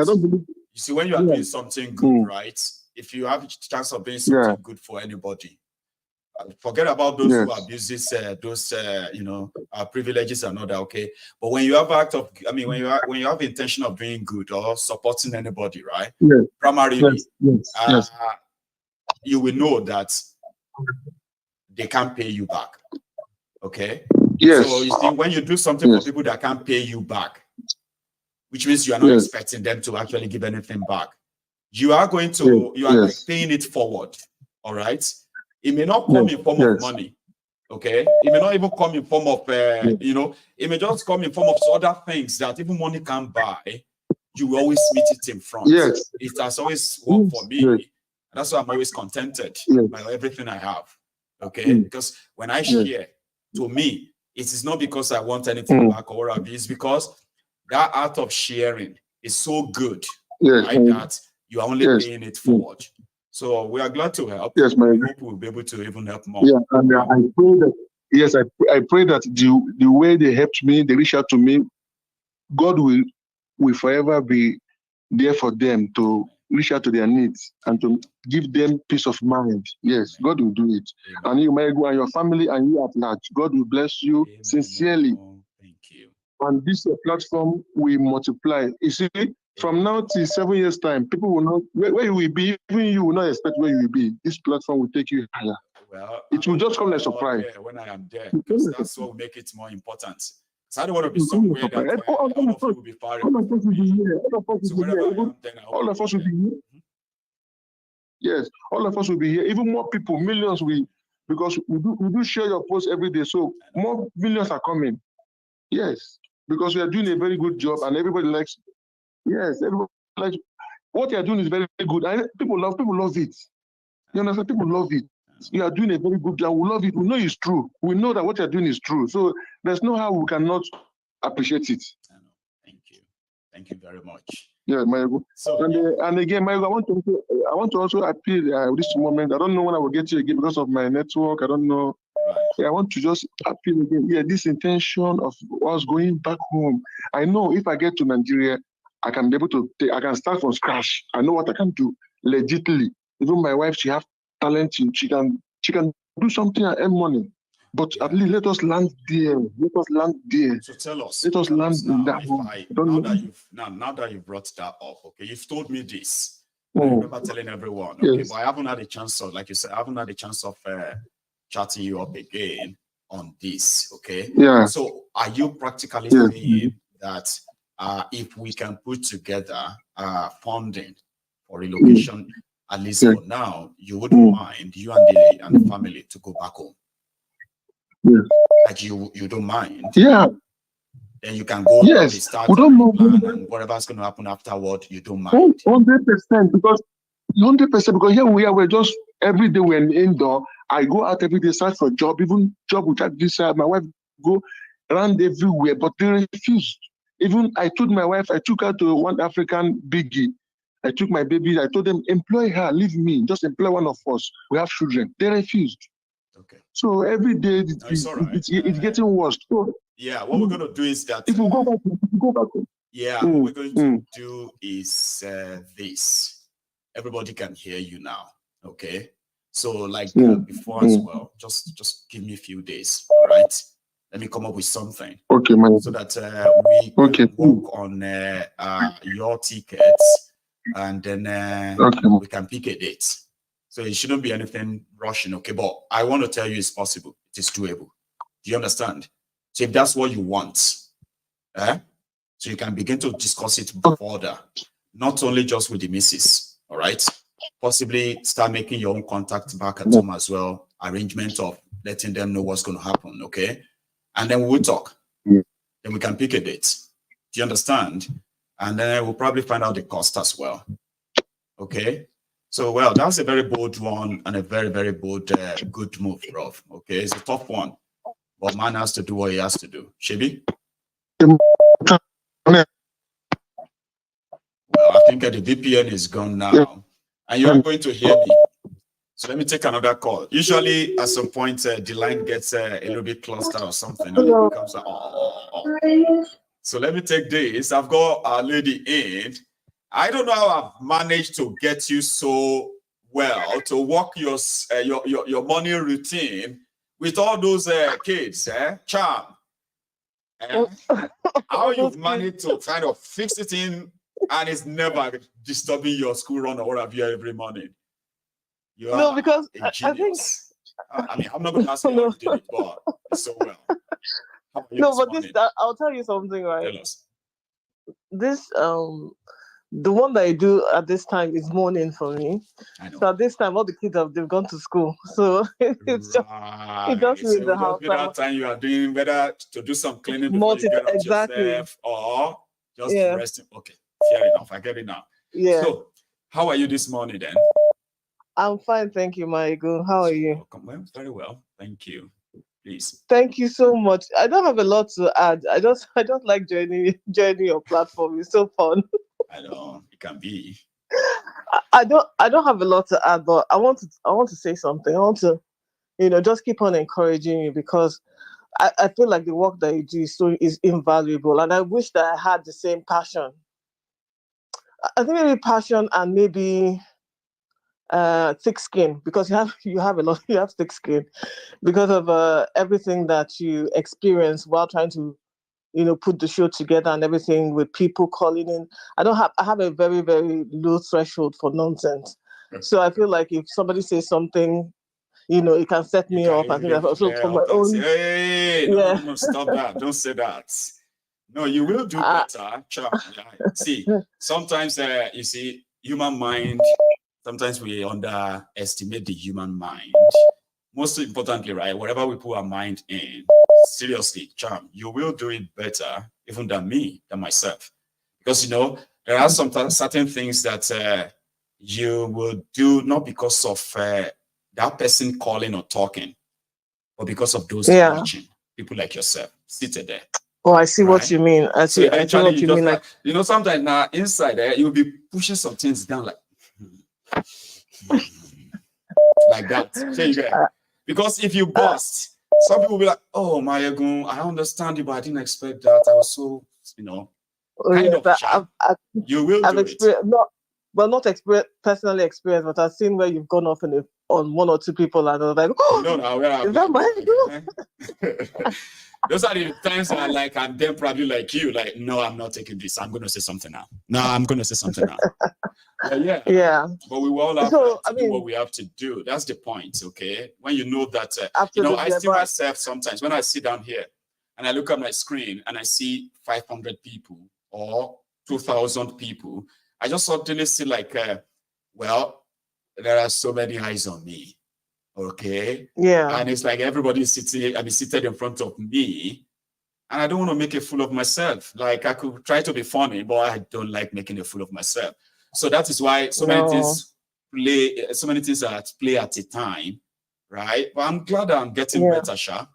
don't believe. You see, when you are doing something good, right? If you have a chance of doing something good for anybody, forget about those who abuse those privileges and all that. Okay, but when you have when you have intention of doing good or supporting anybody, right? Primarily, you will know that they can't pay you back. Okay. So you see, when you do something for people that can't pay you back, which means you are not expecting them to actually give anything back, you are going to like paying it forward. All right. It may not come in form of money. Okay. It may not even come in form of it may just come in form of other things that even money can't buy. You will always meet it in front. It has always worked for me. That's why I'm always contented by everything I have. Okay. Because when I share, to me, it is not because I want anything back or whatever. It's because that art of sharing is so good, right? That you are only paying it forward. So we are glad to help. We hope we'll be able to even help more. Yeah, and I pray that I pray that the way they helped me, they reach out to me, God will forever be there for them to reach out to their needs and to give them peace of mind. Yes, God will do it. And you, Maiyegun, and your family and you at large, God will bless you sincerely. Thank you. And this platform will multiply. You see, from now till 7 years' time, people will not where you will be. Even you will not expect where you will be. This platform will take you higher. Well, it will just come like a surprise. When I am there, because that's what will make it more important. So I don't want to be somewhere that all of you will be far away. All of us will be here. All of us will be here. Yes, all of us will be here. Even more people, millions because we do share your posts every day. So more millions are coming. Yes, because we are doing a very good job and everybody likes. Yes, everybody likes what you are doing is very good. And people love it. You understand? People love it. You are doing a very good job. We love it. We know it's true. We know that what you're doing is true. So there's no how we cannot appreciate it. Thank you. Thank you very much. Yeah, Maiyegun. So, and again, Maiyegun, I want to also appeal this moment. I don't know when I will get you again because of my network. I don't know. I want to just appeal again. Yeah, this intention of us going back home. I know if I get to Nigeria, I can be able to. I can start from scratch. I know what I can do legitimately. Even my wife, she have talent. She can do something and earn money. But at least let us land there. Let us land there. So tell us. Let us land in that home. Now that you've brought that up, okay, you've told me this. I remember telling everyone, okay, but I haven't had a chance of, like you said, I haven't had a chance of chatting you up again on this, okay? Yeah. So are you practically saying that if we can put together funding for relocation, at least for now, you wouldn't mind, you and the family, to go back home? Like you don't mind? Yeah. Then you can go start we don't know and whatever's going to happen afterward, you don't mind. 100%, because 100%, because here we are, we're just every day we're indoor. I go out every day, search for job, even job without this side. My wife go around everywhere, but they refused. Even I told my wife, I took her to one African biggie. I took my baby, I told them, employ her, leave me, just employ one of us. We have children. They refused. Okay. So every day it's getting worse. So yeah, what we're going to do is that if you go back home. Yeah, what we're going to do is this. Everybody can hear you now, okay? So like before as well, just give me a few days, all right? Let me come up with something. Okay, man. So that we can work on your tickets, and then we can pick a date. So it shouldn't be anything rushing, okay? But I want to tell you it's possible. It is doable. Do you understand? So if that's what you want, so you can begin to discuss it further, not only just with the missus, all right? Possibly start making your own contact back at home as well, arrangement of letting them know what's going to happen, okay? And then we'll talk. Then we can pick a date. Do you understand? And then we'll probably find out the cost as well. Okay? So, well, that's a very bold one and a very, very bold, good move, bro. Okay? It's a tough one. But man has to do what he has to do. Shebi? Well, I think the VPN is gone now. And you are going to hear me. So let me take another call. Usually, at some point, the line gets a little bit clustered or something, and it becomes So let me take this. I've got a lady in. I don't know how I've managed to get you so well to work your morning routine with all those kids, Charm. How you've managed to kind of fix it in, and it's never disturbing your school run or what have you every morning. No, because I think. I mean, I'm not going to ask you how you did it, but it's so well. No, but I'll tell you something, right? Tell us. This, the one that I do at this time is morning for me. So at this time, all the kids they've gone to school. So it's just me in the house. That time you are doing whether to do some cleaning before you get out yourself or just resting. Okay, fair enough. I get it now. Yeah. So, how are you this morning then? I'm fine, thank you, Maiyegun. How are you? Well, very well, thank you. Please. Thank you so much. I don't have a lot to add. I just like joining your platform. It's so fun. I know it can be. I don't have a lot to add, but I want to say something. I want to, just keep on encouraging you, because I feel like the work that you do is invaluable, and I wish that I had the same passion. I think maybe passion and maybe thick skin, because you have thick skin because of everything that you experience while trying to put the show together and everything, with people calling in. I have a very, very low threshold for nonsense. So I feel like if somebody says something, it can set me off. I think I've also for my own. No, stop that. Don't say that. No, you will do better. See, sometimes you see, human mind. Sometimes we underestimate the human mind. Most importantly, right, whatever we put our mind in, seriously, Charm, you will do it better even than myself. Because, there are some certain things that you will do not because of that person calling or talking, but because of those watching, people like yourself, seated there. Oh, I see what you mean. I see what you mean. Like, sometimes now inside there, you'll be pushing some things down like that. Because if you bust, some people will be like, "Oh, Maiyegun, I understand you, but I didn't expect that. I was so, kind of shy." You will do it. Not personally experienced, but I've seen where you've gone off on one or two people, and I was like, "Oh, is that Maiyegun?" Those are the times that I'm then probably like you, like, no, I'm not taking this. I'm going to say something now. No, I'm going to say something now. Yeah. But we will all have to do what we have to do. That's the point, okay? When you know that, I see myself sometimes when I sit down here and I look at my screen and I see 500 people or 2,000 people, I just suddenly see there are so many eyes on me. Okay. Yeah. And it's like everybody's seated in front of me. And I don't want to make a fool of myself. Like, I could try to be funny, but I don't like making a fool of myself. So that is why so many things are at play at a time. Right. But I'm glad I'm getting better, Sha.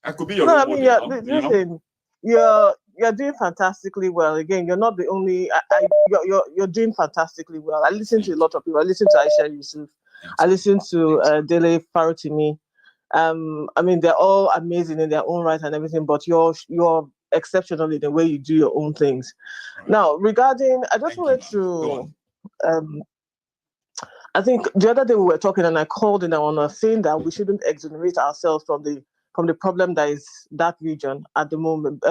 I could be your role model. Listen, you're doing fantastically well. Again, you're not the only. You're doing fantastically well. I listen to a lot of people. I listen to Aisha Yusuf. I listen to Dele Farotimi. I mean, they're all amazing in their own right and everything, but you're exceptional in the way you do your own things. Right. Now, regarding, I just wanted to, I think the other day we were talking and I called in on a thing that we shouldn't exonerate ourselves from the from the problem that is that region at the moment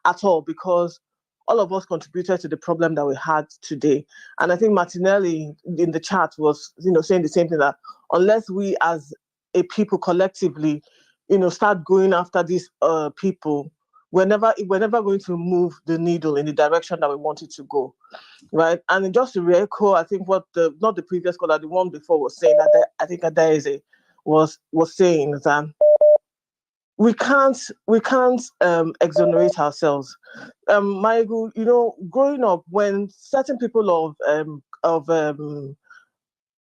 at all, because all of us contributed to the problem that we had today. And I think Martinelli in the chat was, saying the same thing, that unless we as a people collectively, start going after these people, we're never going to move the needle in the direction that we want it to go, right? And just to re-echo, I think what not the previous caller, the one before was saying, that I think Adaeze was saying that we can't exonerate ourselves. Maiyegun, growing up, when certain people of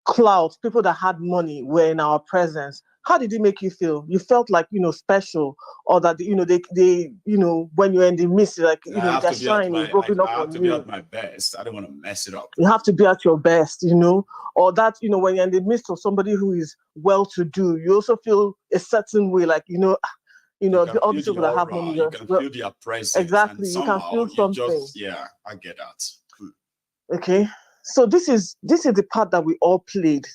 clout, people that had money, were in our presence, how did it make you feel? You felt like special, or that they when you're in the midst, like the shine is rubbing up on you. I have to be at my best. I don't want to mess it up. You have to be at your best, or that when you're in the midst of somebody who is well-to-do, you also feel a certain way, like all these people that have money. You can feel their presence. Exactly, you can feel something. I get that. Okay, so this is the part that we all played,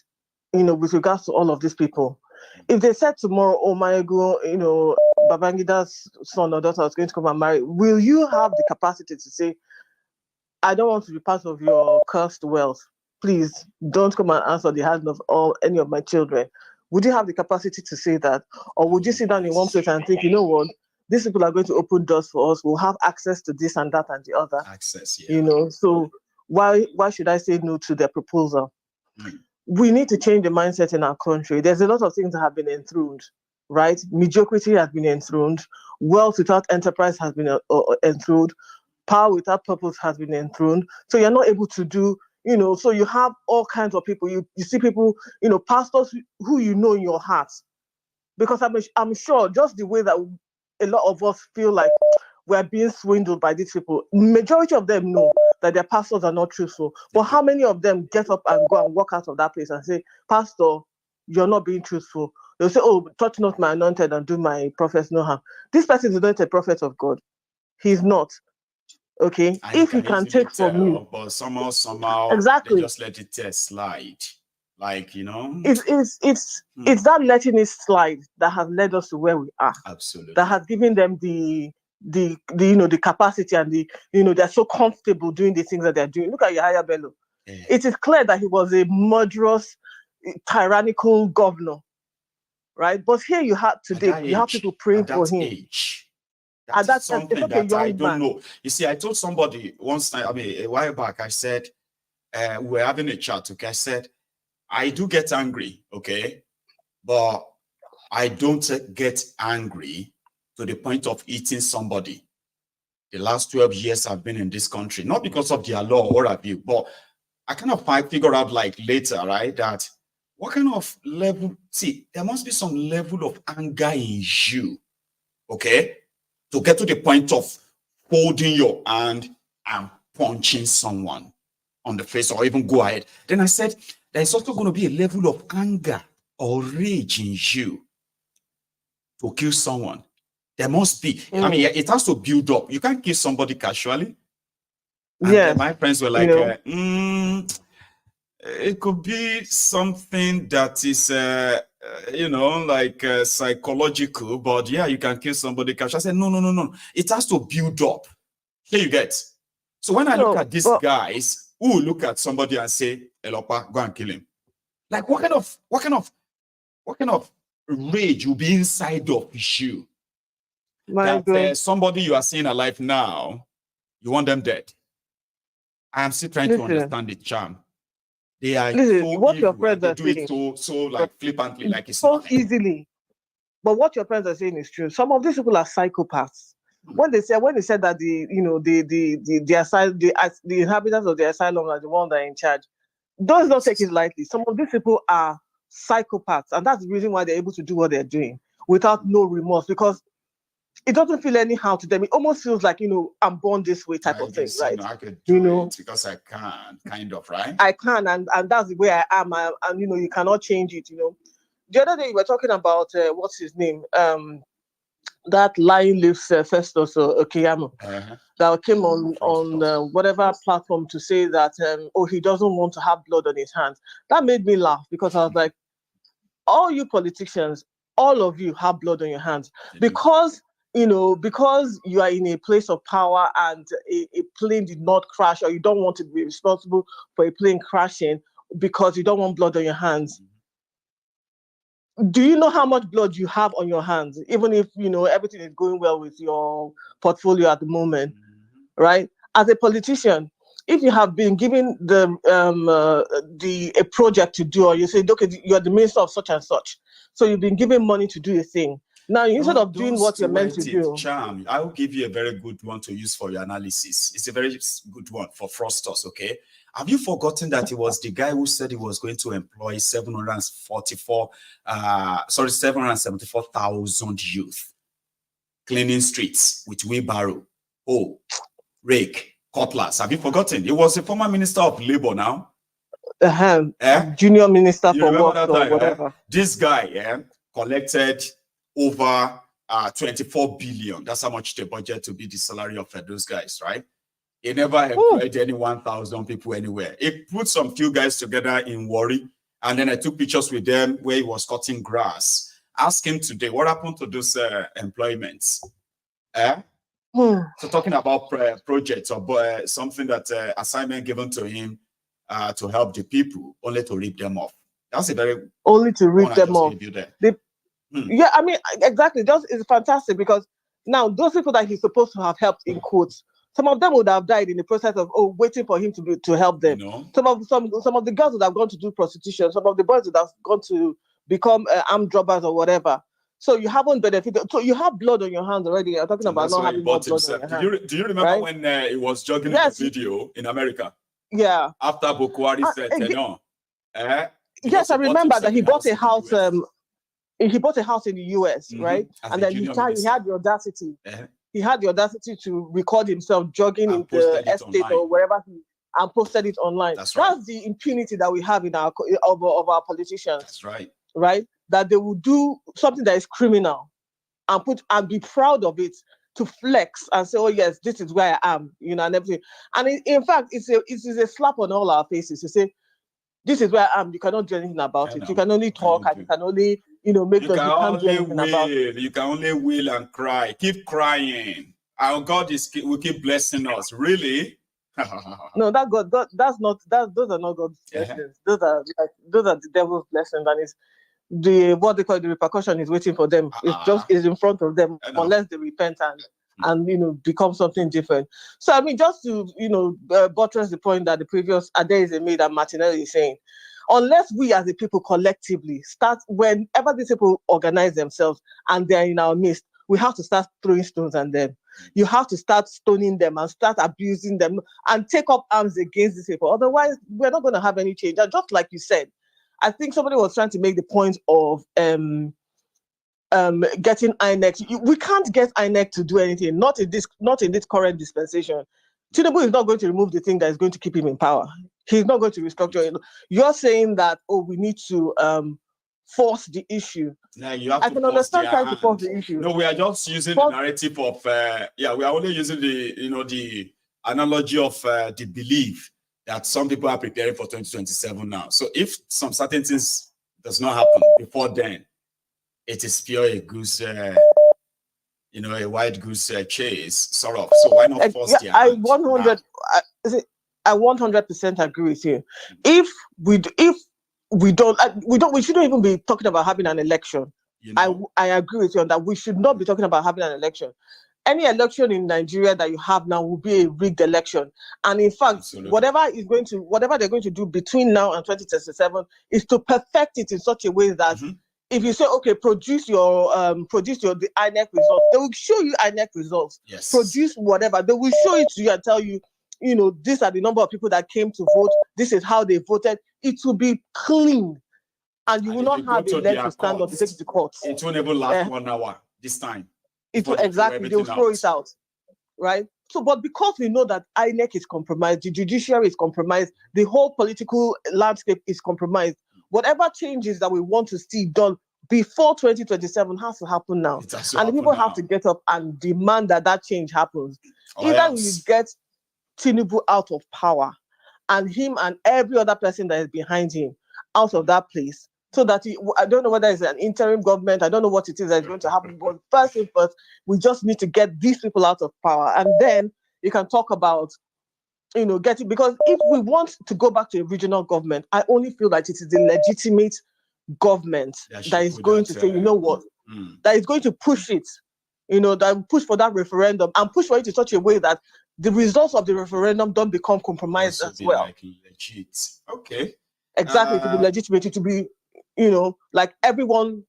with regards to all of these people. If they said tomorrow, oh Maiyegun, Babangida's son or daughter is going to come and marry, will you have the capacity to say, I don't want to be part of your cursed wealth? Please don't come and answer the hand of any of my children. Would you have the capacity to say that? Or would you sit down in one place and think, what? These people are going to open doors for us. We'll have access to this and that and the other. Access, yeah. So why should I say no to their proposal? We need to change the mindset in our country. There's a lot of things that have been enthroned, right? Mediocrity has been enthroned. Wealth without enterprise has been enthroned. Power without purpose has been enthroned. So you're not able to do, so you have all kinds of people. You see people, pastors who in your heart. Because I'm sure just the way that a lot of us feel like we're being swindled by these people, majority of them know that their pastors are not truthful. But how many of them get up and go and walk out of that place and say, Pastor, you're not being truthful? They'll say, oh, touch not my anointed and do my prophets no harm. This person is not a prophet of God. He's not. Okay? And if you can take from me. But somehow, exactly, they just let it slide. Like, It's that letting it slide that has led us to where we are. Absolutely. That has given them the capacity and they're so comfortable doing the things that they're doing. Look at Yeye Bello. Yeah. It is clear that he was a murderous, tyrannical governor, right? But here you have people praying for him. That's something that I don't know. You see, I told somebody once time, a while back, I said, we were having a chat, okay? I said, I do get angry, okay? But I don't get angry to the point of eating somebody. The last 12 years I've been in this country, not because of their law or have you, but I kind of figure out like later, right, that what kind of level, see, there must be some level of anger in you, okay, to get to the point of holding your hand and punching someone on the face or even go ahead. Then I said, there's also going to be a level of anger or rage in you to kill someone. There must be. I mean, it has to build up. You can't kill somebody casually. And my friends were like, it could be something that is, psychological, but yeah, you can kill somebody casually. I said, no. It has to build up. Here you get. So when I look at these guys who look at somebody and say, Elopa, go and kill him. Like, what kind of rage will be inside of you? That somebody you are seeing alive now, you want them dead. I am still trying to understand the charm. They are so what evil, your friends are saying, so like flippantly, like it's so nothing. easily. But what your friends are saying is true. Some of these people are psychopaths. When they said that the inhabitants of the asylum are the ones that are in charge, don't take it lightly. Some of these people are psychopaths, and that's the reason why they're able to do what they're doing without no remorse, because it doesn't feel anyhow to them. It almost feels like, I'm born this way type of thing, right? I could do it because I can, kind of, right? I can, and that's the way I am. And you cannot change it, The other day you were talking about, what's his name? That Lion Lives Festus Okeyamo, that came on whatever platform to say that, he doesn't want to have blood on his hands. That made me laugh, because I was like, all you politicians, all of you have blood on your hands because because you are in a place of power and a plane did not crash, or you don't want to be responsible for a plane crashing because you don't want blood on your hands. Do you know how much blood you have on your hands, even if everything is going well with your portfolio at the moment, right? As a politician, if you have been given a project to do, or you say, okay, you're the minister of such and such, so you've been given money to do a thing. Now, instead of doing what you're meant to do, Charm, I will give you a very good one to use for your analysis. It's a very good one for fraudsters. Okay, have you forgotten that it was the guy who said he was going to employ 774,000 youth cleaning streets with wheelbarrow, rake, cutlass? Have you forgotten? He was a former minister of labor now. Junior minister for work or time, whatever. This guy collected over 24 billion. That's how much they budget to be the salary of those guys, right? He never employed any 1,000 people anywhere. He put some few guys together in Warri, and then I took pictures with them where he was cutting grass. Ask him today, what happened to those employments? So talking about projects or something that assignment given to him to help the people, only to rip them off. That's a very only to rip them off. Yeah, I mean, exactly. It's fantastic because now those people that he's supposed to have helped, in quotes, some of them would have died in the process of waiting for him to help them. Some of the girls would have gone to do prostitution. Some of the boys would have gone to become armed robbers or whatever. So you haven't benefited. So you have blood on your hands already. You're talking about not having more blood on your hands. Do you remember when he was jogging in the video in America? Yeah. After Bukwari said, yes, I remember that he bought a house. He bought a house in the US, right? And then he had the audacity. He had the audacity to record himself jogging in the estate or wherever and posted it online. That's the impunity that we have in our politicians. That's right. Right? That they will do something that is criminal and be proud of it, to flex and say, oh yes, this is where I am, and everything. And in fact, it's a slap on all our faces to say, this is where I am. You cannot do anything about it. You can only talk and you can only, make sure you can't do anything about it. You can only wail and cry. Keep crying. Our God will keep blessing us. Really? No, those are not God's blessings. Those are the devil's blessings, and it's what they call the repercussion is waiting for them. It's in front of them unless they repent and become something different. So I mean, just to buttress the point that the previous Adeze made and Martinelli is saying, unless we as the people collectively start, whenever these people organize themselves and they're in our midst, we have to start throwing stones at them. You have to start stoning them and start abusing them and take up arms against these people. Otherwise, we're not going to have any change. And just like you said, I think somebody was trying to make the point of getting INEC. We can't get INEC to do anything, not in this current dispensation. Tinubu is not going to remove the thing that is going to keep him in power. He's not going to restructure it. You're saying that, we need to force the issue. Now you have I can understand trying to force the issue. No, we are just using the narrative of, we are only using the analogy of the belief that some people are preparing for 2027 now. So if some certain things does not happen before then, it is pure a goose, a wild goose chase, sort of. So why not force the I 100% agree with you. If we shouldn't even be talking about having an election. I agree with you on that. We should not be talking about having an election. Any election in Nigeria that you have now will be a rigged election. And in fact, Absolutely. whatever they're going to do between now and 2027 is to perfect it in such a way that if you say, okay, produce the INEC results, they will show you INEC results. Yes. Produce whatever. They will show it to you and tell you, these are the number of people that came to vote. This is how they voted. It will be clean. And you will not have a leg to stand up to take the court. It won't even last 1 hour this time. It will exactly, they'll throw it out. Right? So, but because we know that INEC is compromised, the judiciary is compromised, the whole political landscape is compromised, whatever changes that we want to see done before 2027 has to happen now. And the people have to get up and demand that change happens. Either we get Tinubu out of power and him and every other person that is behind him out of that place, so that I don't know whether it's an interim government. I don't know what it is that's going to happen. But first and first, we just need to get these people out of power, and then you can talk about, getting, because if we want to go back to a regional government, I only feel that it is the legitimate government that is going to say, you know what, that is going to push it, that will push for that referendum and push for it in such a way that the results of the referendum don't become compromised as well. Like legit. Okay. Exactly, to be legitimate, to be, like everyone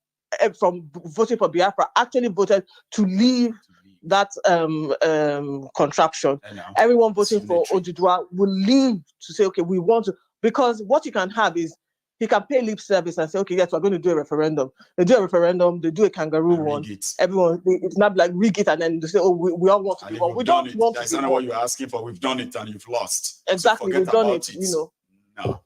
from voting for Biafra actually voted to leave that contraption. Everyone voting for Ojibwa will leave to say, okay, we want to, because what you can have is, he can pay lip service and say, okay, yes, we're going to do a referendum. They do a referendum, they do a kangaroo one. Everyone, it's not like rig it and then they say, oh, we all want to be one. We don't want to be one. That's not what you're asking for. We've done it and you've lost. Exactly, so we've done it, No.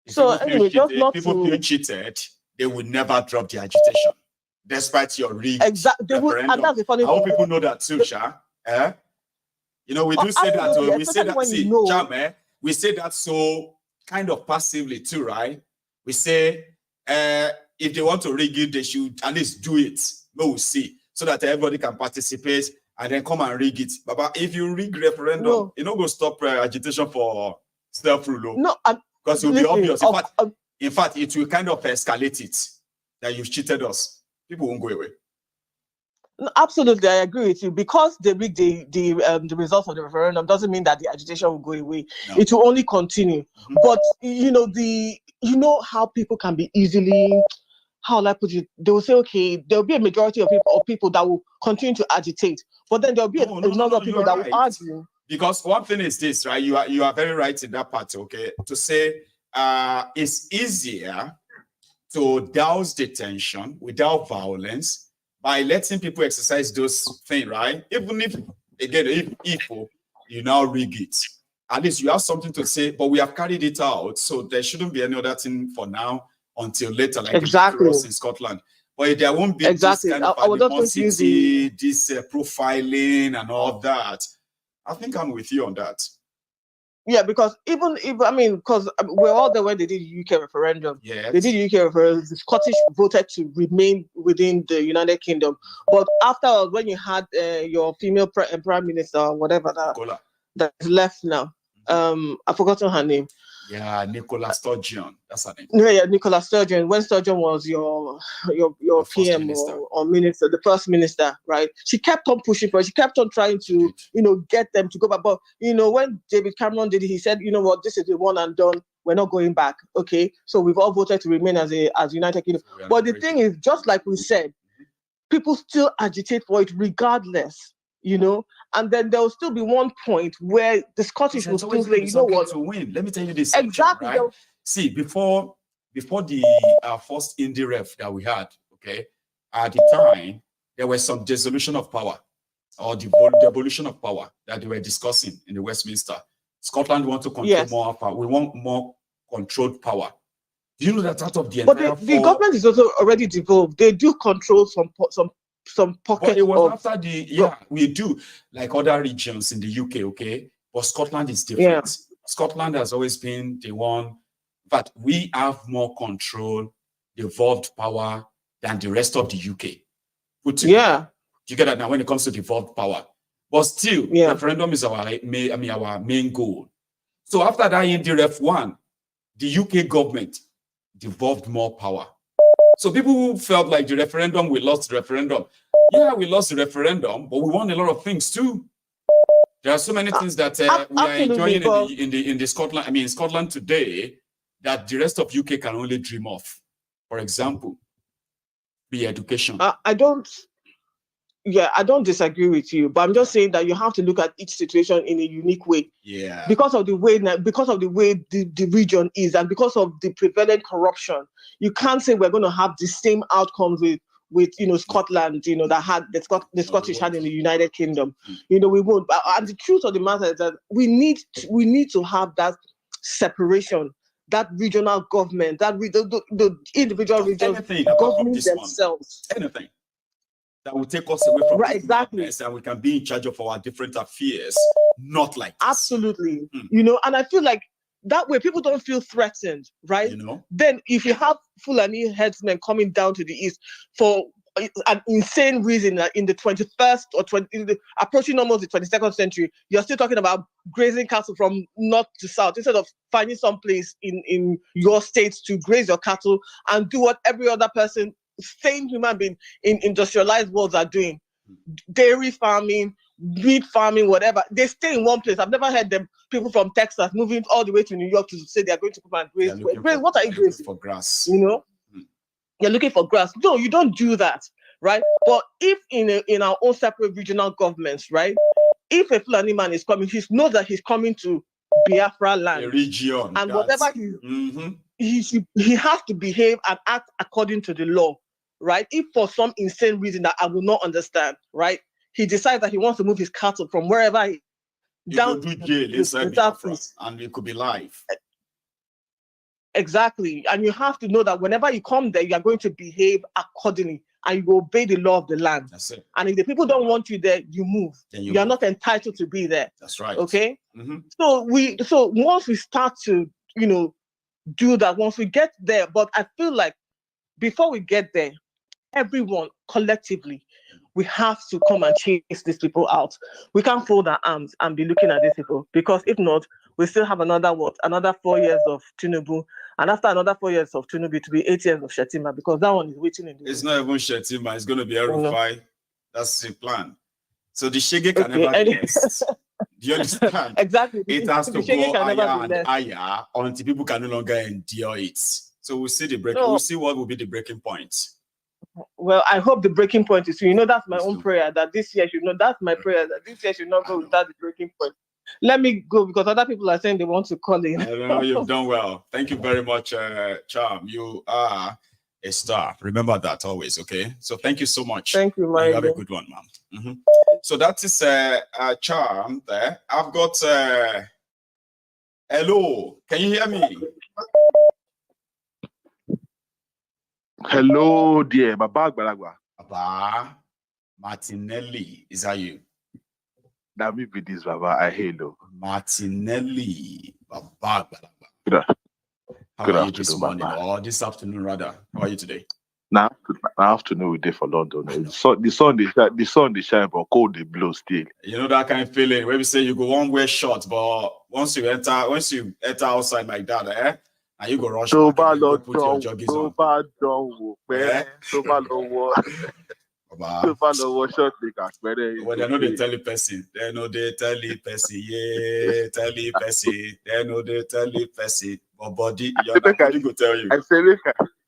So anyway, just not people feel cheated, they will never drop the agitation, despite your rigged referendum. And that's the funny thing. I hope people know that too, Sha. We do say that. We say that. See, Jam, we say that so kind of passively too, right? We say if they want to rig it, they should at least do it. We'll see, so that everybody can participate and then come and rig it. But if you rig referendum, you know, go stop agitation for self-rule. No, because it will be obvious. In fact, it will kind of escalate it that you've cheated us. People won't go away. No, absolutely, I agree with you. Because they rigged the results of the referendum doesn't mean that the agitation will go away. No. It will only continue. But how people can be easily, how will I put it? They will say, okay, there will be a majority of people that will continue to agitate, but then there will be a number of people that will argue. Because one thing is this, right? You are very right in that part. Okay, to say it's easier to douse the tension without violence by letting people exercise those things, right? Even if, again, if you now rig it, at least you have something to say, but we have carried it out, so there shouldn't be any other thing for now until later, like exactly in Scotland. But there won't be this kind of animosity, this profiling and all that. I think I'm with you on that. Yeah, because because we're all there when they did the UK referendum. Yeah, they did the UK referendum. The Scottish voted to remain within the United Kingdom, but after when you had your female prime minister or whatever that's left now, I've forgotten her name. Yeah, Nicola Sturgeon. That's her name. Yeah, Nicola Sturgeon. When Sturgeon was your PM or minister, the first minister, right? She kept on pushing for it. She kept on trying to, get them to go back. But when David Cameron did it, he said, you know what, this is the one and done. We're not going back. Okay, so we've all voted to remain as United Kingdom. But the thing is, just like we said, people still agitate for it regardless. And then there will still be one point where the Scottish will still say, you know what, to win. Let me tell you this. Exactly. Right? See, before the first indie ref that we had, okay, at the time, there was some dissolution of power or the devolution of power that they were discussing in the Westminster. Scotland want to control more power. We want more controlled power. Do you know that out of the entire the government is also already devolved. They do control some pockets. But it was after we do, like other regions in the UK, okay? But Scotland is different. Yeah. Scotland has always been the one, but we have more control, devolved power than the rest of the UK. Yeah. Do you get that now when it comes to devolved power? But still, referendum is our main goal. So after that indie ref one, the UK government devolved more power. So people who felt like the referendum, we lost the referendum. Yeah, we lost the referendum, but we won a lot of things too. There are so many things that we are enjoying in Scotland. I mean, in Scotland today, that the rest of UK can only dream of. For example, the education. I don't disagree with you, but I'm just saying that you have to look at each situation in a unique way. Yeah. Because of the way the region is, and because of the prevalent corruption, you can't say we're going to have the same outcomes with Scotland, that had the Scottish had in the United Kingdom. We won't. And the truth of the matter is that we need to have that separation, that regional government, that the individual regions governing themselves. Anything that will take us away from exactly, and we can be in charge of our different affairs, not like this. Absolutely. And I feel like that way people don't feel threatened, right? You know? Then if you have Fulani headsmen coming down to the east for an insane reason, in the 21st or approaching almost the 22nd century, you're still talking about grazing cattle from north to south instead of finding some place in your state to graze your cattle and do what every other person, sane human being in industrialized worlds are doing. Dairy farming, wheat farming, whatever. They stay in one place. I've never heard them people from Texas moving all the way to New York to say they're going to come and graze. What are you grazing? For grass. You know? You're looking for grass. No, you don't do that, right? But if in our own separate regional governments, right, if a Fulani man is coming, he knows that he's coming to Biafra land, a region, and whatever he has to behave and act according to the law, right? If for some insane reason that I will not understand, right, he decides that he wants to move his cattle from wherever he down to jail inside Biafra, and it could be live. Exactly. And you have to know that whenever you come there, you are going to behave accordingly and you obey the law of the land. That's it. And if the people don't want you there, you move. You are not entitled to be there. That's right. Okay. So once we start to, do that, once we get there, but I feel like before we get there, everyone collectively, we have to come and chase these people out. We can't fold our arms and be looking at these people, because if not, we still have another 4 years of Tinubu, and after another 4 years of Tinubu, it will be 8 years of Shetima, because that one is waiting in the It's not even Shetima, it's going to be Erufai. That's the plan. So the Shege can never be less. Do you understand? Exactly. It has to go higher until people can no longer endure it. So we'll see we'll see what will be the breaking point. Well, I hope the breaking point is, that's my own prayer, that this year should not, that's my prayer, that this year should not go without the breaking point. Let me go, because other people are saying they want to call in. I know you've done well. Thank you very much, Charm. You are a star. Remember that always, okay? So thank you so much. Thank you, Maiyegun. You have a good one, ma'am. So that is Charm there. I've got hello. Can you hear me? Hello, dear. Baba Balagwa. Baba Martinelli. Is that you? That me be this, Baba. I hello. Martinelli. Baba Balagwa. How are you this morning, or this afternoon rather? How are you today? Now afternoon we day for London. The sun they shine, but cold they blow still. You know that kind of feeling where we say you go one way short, but once you enter outside like that, and you go rush back and go put your joggies on. Well, they know they tell the person. They know they tell the person. Yeah, tell the person. They know they tell the person. But body, your body go tell you. I say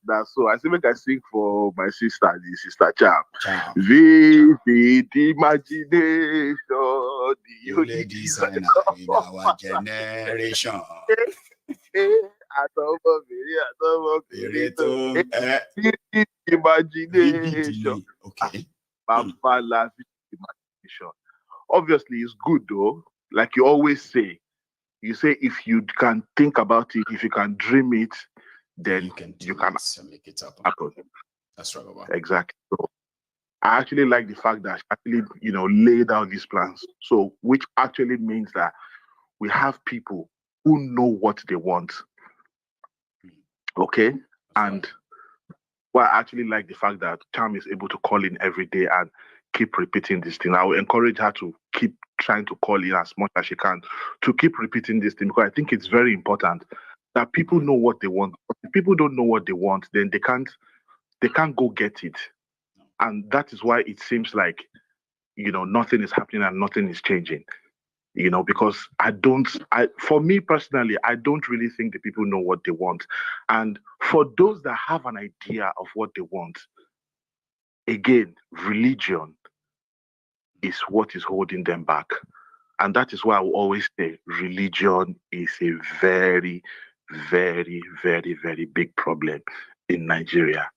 that's so. I say make I sing for my sister, the sister Charm. Vivid imagination, the only designer in our generation. Imagination. Okay. Imagination. Obviously, it's good though. Like you always say, if you can think about it, if you can dream it, then you can make it happen. That's right, Baba. Exactly. So I actually like the fact that she actually, laid out these plans. So, which actually means that we have people who know what they want. Okay? And I actually like the fact that Charm is able to call in every day and keep repeating this thing. I will encourage her to keep trying to call in as much as she can to keep repeating this thing, because I think it's very important that people know what they want. If people don't know what they want, then they can't go get it. And that is why it seems like, nothing is happening and nothing is changing. Because for me personally, I don't really think the people know what they want. And for those that have an idea of what they want, again, religion is what is holding them back. And that is why I will always say religion is a very, very, very, very big problem in Nigeria.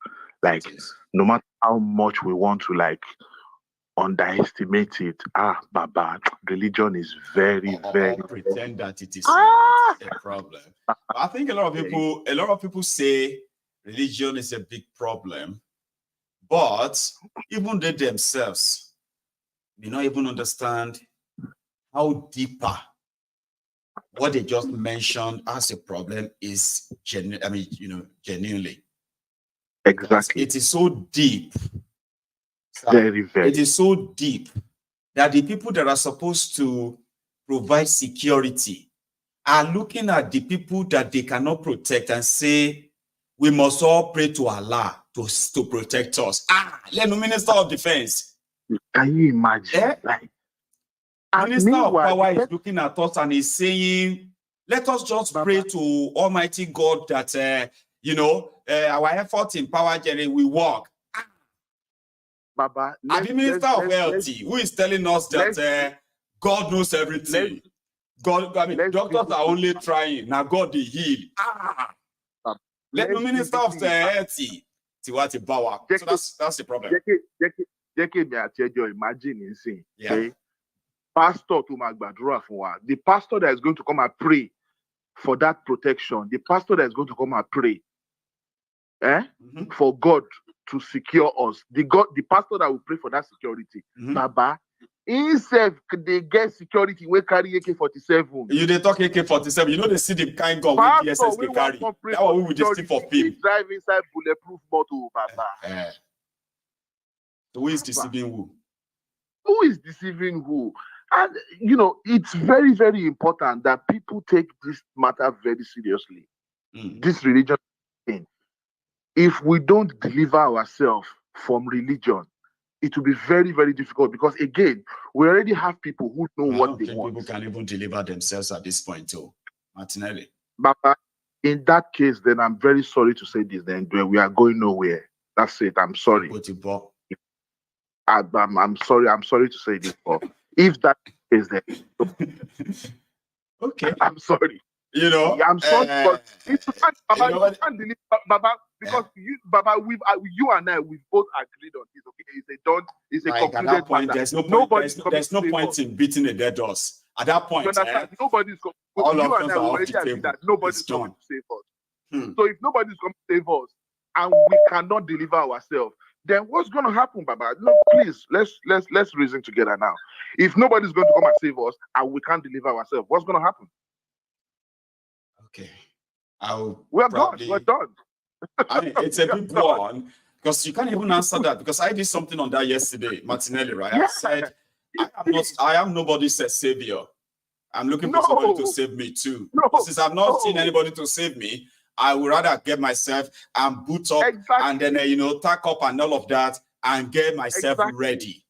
Like, no matter how much we want to underestimate it, Baba, religion is very, very pretend that it is not a problem. I think a lot of people say religion is a big problem, but even they themselves may not even understand how deeper what they just mentioned as a problem is genuinely. Exactly. It is so deep. Very, very. It is so deep that the people that are supposed to provide security are looking at the people that they cannot protect and say, we must all pray to Allah to protect us. Let the Minister of Defense. Can you imagine? Like, Minister of Power is looking at us and is saying, let us just pray to Almighty God that, our effort in power generation will work. Baba, the Minister of Health, who is telling us that God knows everything. Doctors are only trying. Now God they heal. Let the Minister of Health see what the power. So that's the problem. Imagine okay? Pastor to Magbadura for the pastor that is going to come and pray for that protection, the pastor that is going to come and pray for God to secure us, the pastor that will pray for that security, Baba, himself they get security we carry AK-47. They talk AK-47, you know they see the kind gun with DSS they carry. That one we will just steal for film. Drive inside bulletproof motor, Baba. So who is deceiving who? Who is deceiving who? And it's very, very important that people take this matter very seriously. This religion thing. If we don't deliver ourselves from religion, it will be very, very difficult because again, we already have people who know what they want. People can even deliver themselves at this point too. Martinelli. But in that case, then I'm very sorry to say this. Then we are going nowhere. That's it. I'm sorry. I'm sorry. I'm sorry to say this, but if that is there, okay. I'm sorry. I'm sorry, but you can't deliver, Baba, because Baba, you and I, we both agreed on this. Okay, it's a concluded point. There's no point in beating a dead horse. At that point, nobody's going. All you of and us I are off already the agreed table. that nobody's coming to save us. So if nobody's coming to save us, and we cannot deliver ourselves, then what's going to happen, Baba? No, please, let's reason together now. If nobody's going to come and save us, and we can't deliver ourselves, what's going to happen? Okay, We're done. It's a big one because you can't even answer that because I did something on that yesterday, Martinelli, right? I said I am nobody's savior. I'm looking for somebody to save me too. Since I've not seen anybody to save me, I would rather get myself and boot up and then tack up and all of that and get myself ready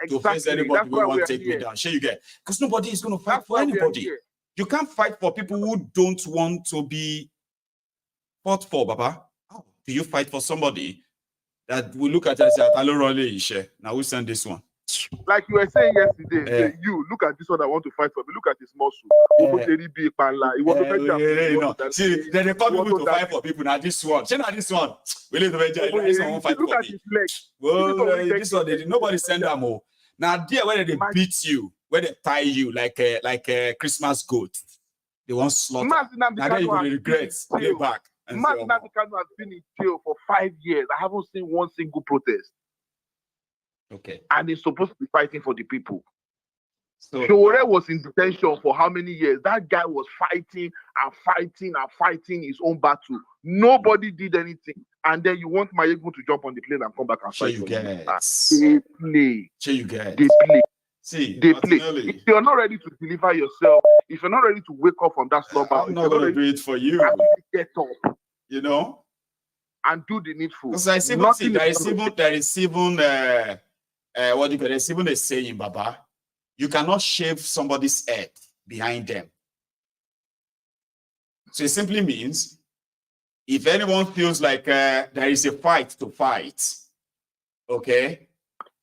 to face anybody who want to take me down. Sure you get, because nobody is going to fight for anybody. You can't fight for people who don't want to be fought for, Baba. How do you fight for somebody that will look at us and say, now we send this one? Like you were saying yesterday, you look at this one I want to fight for me. Look at this muscle. See, then they call people to fight for people. Now this one. Now this one. We need to this one won't fight for me. Well, this one, nobody send them more. Now there where they beat you, where they tie you like a Christmas goat. They want slaughter. Now then you will regret. Play back. Kano has been in jail for 5 years. I haven't seen one single protest. Okay. And he's supposed to be fighting for the people. So Shore was in detention for how many years? That guy was fighting his own battle. Nobody did anything. And then you want Maiyegun to jump on the plane and come back and fight for you. They play. They play. See, they play. If you're not ready to deliver yourself, if you're not ready to wake up from that slumber, I'm not going to do it for you. Get up. And do the needful. Because there is even what you call it, even a saying, Baba, you cannot shave somebody's head behind them. So it simply means if anyone feels like there is a fight to fight, okay,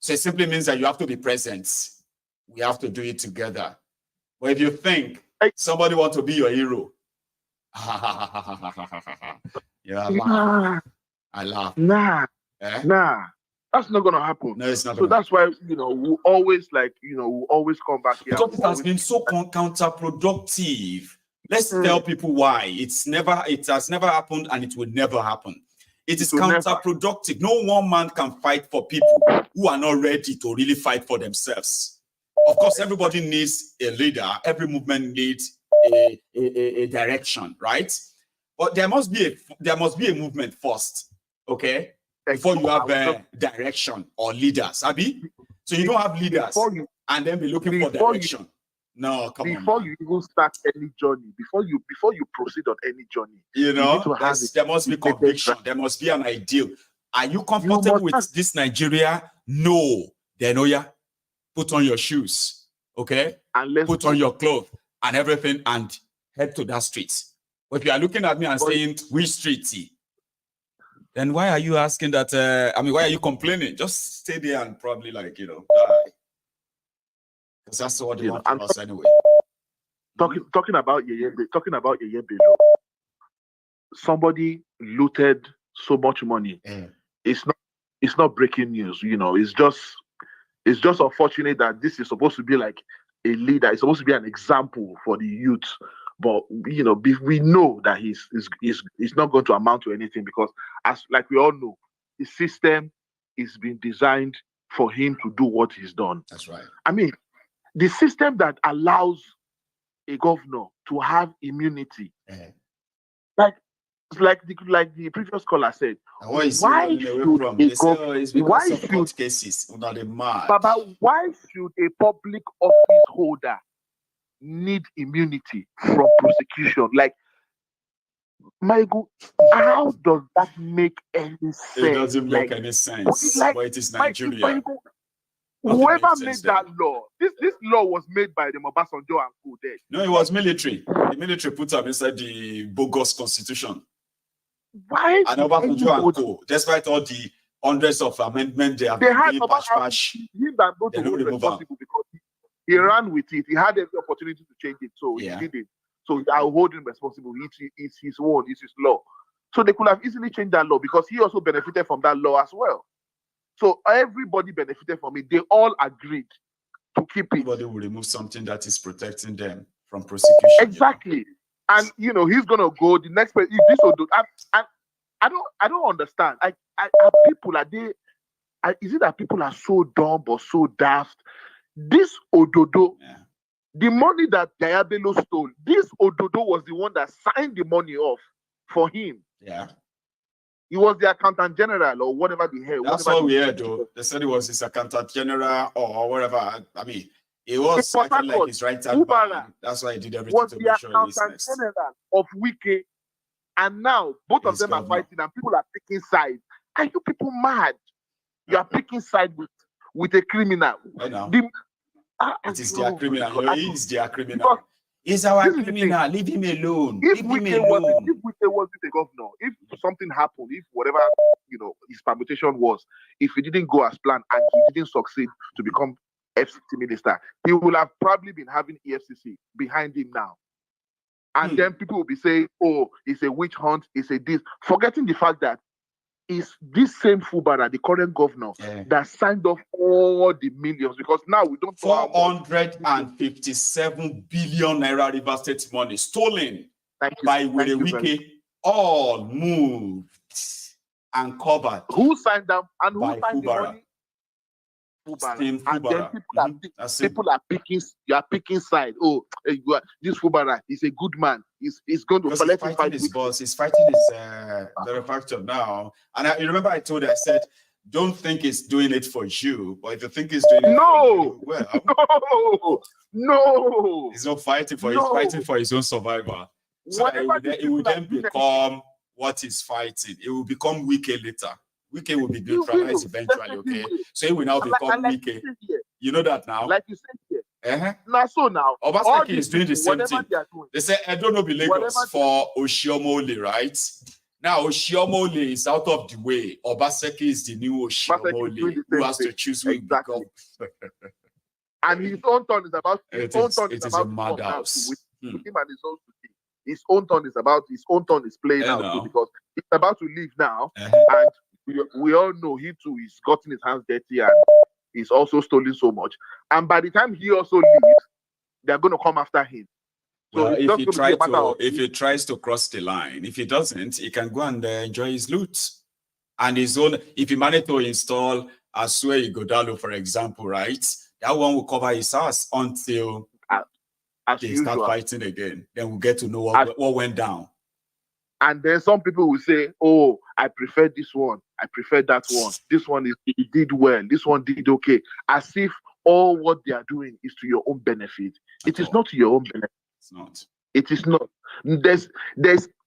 so it simply means that you have to be present. We have to do it together. But if you think somebody wants to be your hero, I laugh. Nah. That's not gonna happen. No, it's not. So that's why we always come back here. Because it has been so counterproductive. Let's tell people why. It has never happened, and it will never happen. It is counterproductive. No one man can fight for people who are not ready to really fight for themselves. Of course, everybody needs a leader. Every movement needs a direction, right? But there must be a movement first, okay? Before you have a direction or leaders, Abi. So you don't have leaders and then be looking for direction. No, come on. Before you even start any journey, before you proceed on any journey, you know, need to have there must be conviction. There must be an ideal. Are you comfortable with this Nigeria? No. Then, oh yeah, put on your shoes, okay? And let's put on your clothes and everything and head to that street. But if you are looking at me and saying, which street? Then why are you asking that? Why are you complaining? Just stay there and probably die. Because that's what they want from us anyway. Talking about Yeye Bello, somebody looted so much money. It's not breaking news. It's just unfortunate that this is supposed to be like a leader. It's supposed to be an example for the youth. But we know that he's not going to amount to anything because, like we all know, the system is being designed for him to do what he's done. That's right. The system that allows a governor to have immunity, like the previous caller said, why should a public office holder need immunity from prosecution? Like, Maiyegun, how does that make any sense? It doesn't make any sense. But it is Nigeria. Whoever made that law, this law was made by the Obasanjo and co. No, it was military. The military put up inside the bogus constitution. Why? And Obasanjo and co. Despite all the hundreds of amendments they had patch. Him that go to hold responsible because he ran with it. He had every opportunity to change it, so he did it. So I'll hold him responsible. It's his own. It's his law. So they could have easily changed that law because he also benefited from that law as well. So everybody benefited from it. They all agreed to keep it. Everybody will remove something that is protecting them from prosecution. Exactly. And he's gonna go the next person. If this will do, I don't understand. Is it that people are so dumb or so daft? This Ododo, the money that Yeye Bello stole, this Ododo was the one that signed the money off for him. Yeah. He was the accountant general or whatever the hell. That's all we heard, though. They said he was his accountant general or whatever. It was acting like his right hand man. That's why he did everything to make sure he's next. Was the accountant general of Wike, and now both of them are fighting, and people are picking sides. Are you people mad? You are picking sides with a criminal. I know. It is their criminal. He is their criminal. He's our criminal. Leave him alone. If Wike was the governor, if something happened, if whatever his permutation was, if he didn't go as planned and he didn't succeed to become FCC minister, he will have probably been having EFCC behind him now. And then people will be saying, "Oh, it's a witch hunt. It's a this," forgetting the fact that it's this same Fubara, the current governor, that signed off all the millions, because now we don't 457 billion Naira River State money stolen by Wike, all moved and covered. Who signed them and who signed the money? Fubara. And then people are picking. You are picking side. Oh, this Fubara is a good man. He's going to collect his fight. His boss. He's fighting his benefactor now. And you remember I told you, I said, don't think he's doing it for you, but if you think he's doing it for you, well, no, he's not fighting for. He's fighting for his own survival. So it will then become what he's fighting. It will become Wike later. Wike will be neutralized eventually, okay? So it will now become Wike. You know that now? Like you said here. Now, Obaseki is doing the same thing. They say, I don't know, be Lagos for Oshiomole, right? Now, Oshiomole is out of the way. Obaseki is the new Oshiomole who has to choose who exactly. And his own turn is about it is a madhouse. With him and his own city. His own turn is playing out because he's about to leave now, and we all know he too is gotten his hands dirty and he's also stolen so much. And by the time he also leaves, they're going to come after him. So well, if he tries to cross the line, if he doesn't, he can go and enjoy his loot and his own. If he managed to install Asue Igodalo, for example, right, that one will cover his ass until as they usual. start fighting again. Then we'll get to know what went down. And then some people will say, oh, I prefer this one. I prefer that one. This one he did well. This one did okay. As if all what they are doing is to your own benefit. It is not to your own benefit. It's not. It is not. There's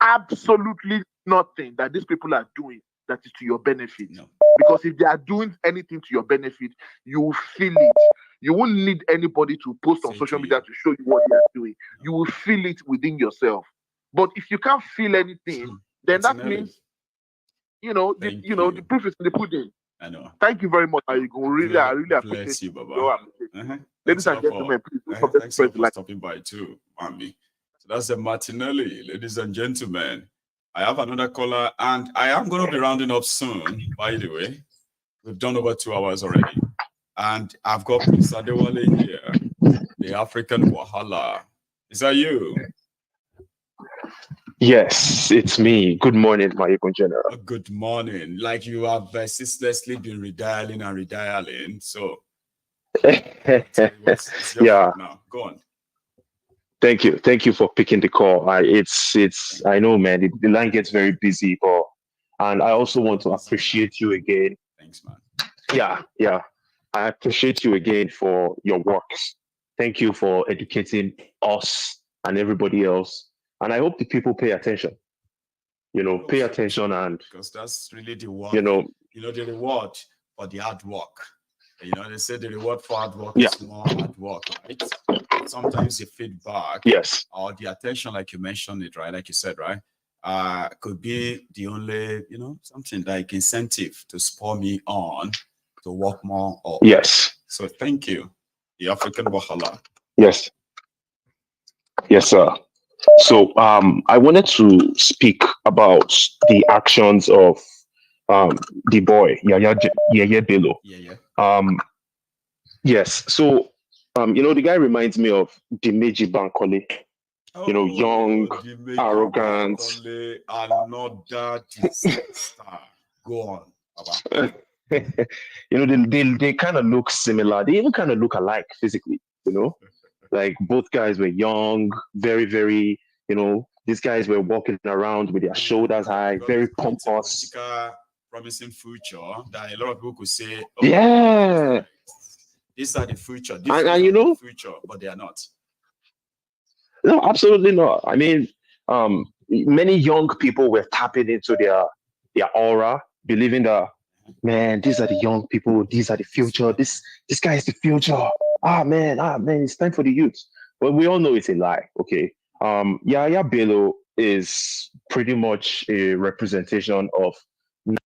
absolutely nothing that these people are doing that is to your benefit. No. Because if they are doing anything to your benefit, you will feel it. You won't need anybody to post on social media to show you what they are doing. You will feel it within yourself. But if you can't feel anything, then that means, the proof is in the pudding. I know. Thank you very much, Maiyegun. Really, I really appreciate you, Baba. Ladies and gentlemen, please thanks for stopping by too, Mami. So that's the Martinelli, ladies and gentlemen. I have another caller, and I am going to be rounding up soon, by the way. We've done over 2 hours already. And I've got Prince Adewale here, the African Wahala. Is that you? Yes, it's me. Good morning, Maiyegun General. Good morning. Like you have ceaselessly been redialing and redialing. So, what's your now? Go on. Thank you. Thank you for picking the call. I know, man, the line gets very busy, and I also want to appreciate you again. Thanks, man. Yeah. I appreciate you again for your works. Thank you for educating us and everybody else. And I hope the people pay attention. Pay attention, and because that's really the word. The reward for the hard work. They say the reward for hard work is more hard work, right? Sometimes the feedback, or the attention, like you mentioned it, right? Like you said, right? Could be the only, something like incentive to spur me on to work more. Yes. So thank you, the African Wahala. Yes. Yes, sir. So I wanted to speak about the actions of the boy Yeye Bello. Yes. So the guy reminds me of Dimeji Bankole. Young, arrogant. Another disaster. Go on. They kind of look similar. They even kind of look alike physically. Like both guys were young, very, very, these guys were walking around with their shoulders high, very pompous. Promising future that a lot of people could say, these are the future. These are the future, but they are not. No, absolutely not. I mean, many young people were tapping into their aura, believing that, man, these are the young people, these are the future, this guy is the future. Man, it's time for the youth. But we all know it's a lie, okay? Yeye Bello is pretty much a representation of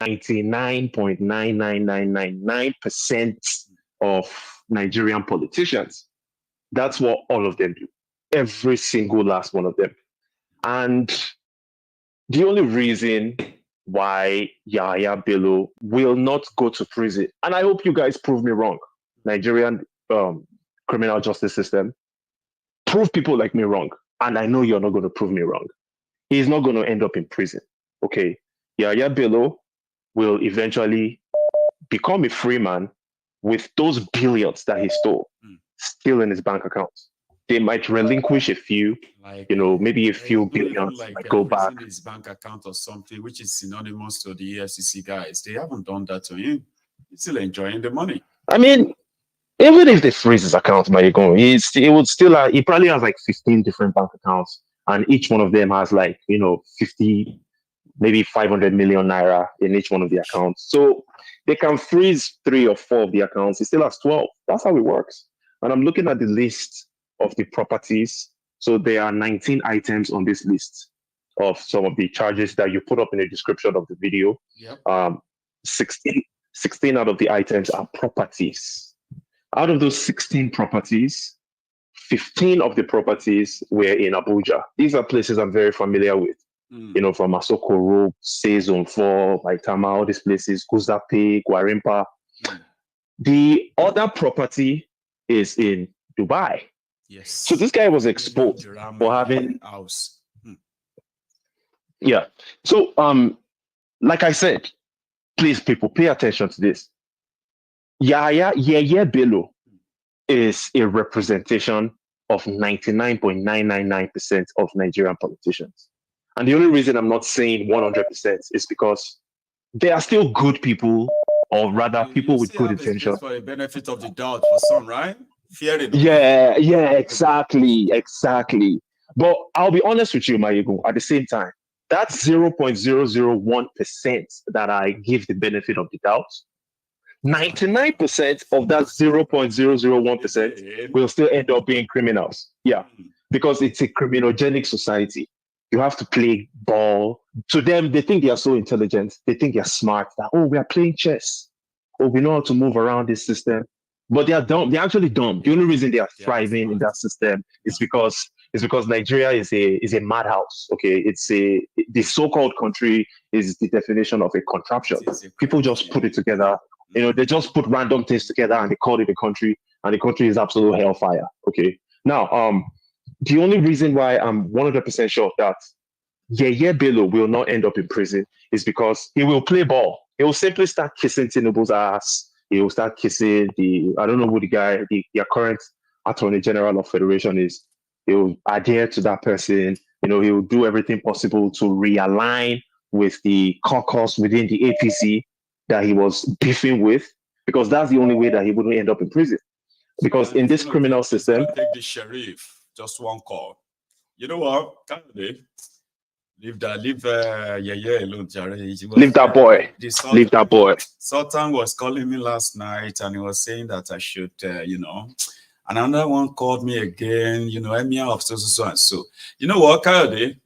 99.99999% of Nigerian politicians. That's what all of them do. Every single last one of them. And the only reason why Yeye Bello will not go to prison, and I hope you guys prove me wrong, Nigerian criminal justice system, prove people like me wrong, and I know you're not going to prove me wrong. He's not going to end up in prison, okay? Yeye Bello will eventually become a free man with those billions that he stole still in his bank accounts. They might relinquish a few, maybe a few billions might go back. His bank account or something, which is synonymous to the Efcc guys. They haven't done that to him. He's still enjoying the money. I mean, even if they freeze his account, Maiyegun, he probably has like 15 different bank accounts, and each one of them has 50, maybe 500 million naira in each one of the accounts. So they can freeze 3 or 4 of the accounts. He still has 12. That's how it works. And I'm looking at the list of the properties. So there are 19 items on this list of some of the charges that you put up in the description of the video. 16 out of the items are properties. Out of those 16 properties, 15 of the properties were in Abuja. These are places I'm very familiar with. From Asokoro, Zone 4, Maitama, all these places, Guzape, Gwarinpa. The other property is in Dubai. Yes. So this guy was exposed for having house. Yeah. So like I said, please people pay attention to this. Yeye Bello is a representation of 99.999% of Nigerian politicians. And the only reason I'm not saying 100% is because there are still good people, or rather people with good intentions. For the benefit of the doubt for some, right? Fear enough. Yeah, exactly. But I'll be honest with you, Maiyegun, at the same time, that's 0.001% that I give the benefit of the doubt. 99% of that 0.001% will still end up being criminals. Yeah, because it's a criminogenic society. You have to play ball. To them, they think they are so intelligent. They think they're smart. That, oh, we are playing chess. Oh, we know how to move around this system. But they are dumb. They're actually dumb. The only reason they are thriving in that system is because Nigeria is a madhouse. Okay, the so-called country is the definition of a contraption. People just put it together. You know, they just put random things together and they call it a country, and the country is absolute hellfire. Okay. Now, the only reason why I'm 100% sure that Yeye Bello will not end up in prison is because he will play ball. He will simply start kissing Tinubu's ass. He will start kissing I don't know who the current Attorney General of Federation is. He will adhere to that person. You know, he will do everything possible to realign with the caucus within the APC that he was beefing with, because that's the only way that he wouldn't end up in prison. Because in this criminal system, take the sheriff, just one call. You know what? Leave Yeye alone, leave that boy. Leave that boy. Sultan was calling me last night and he was saying that I should, and another one called me again, Emir of so and so. You know what, Kayode?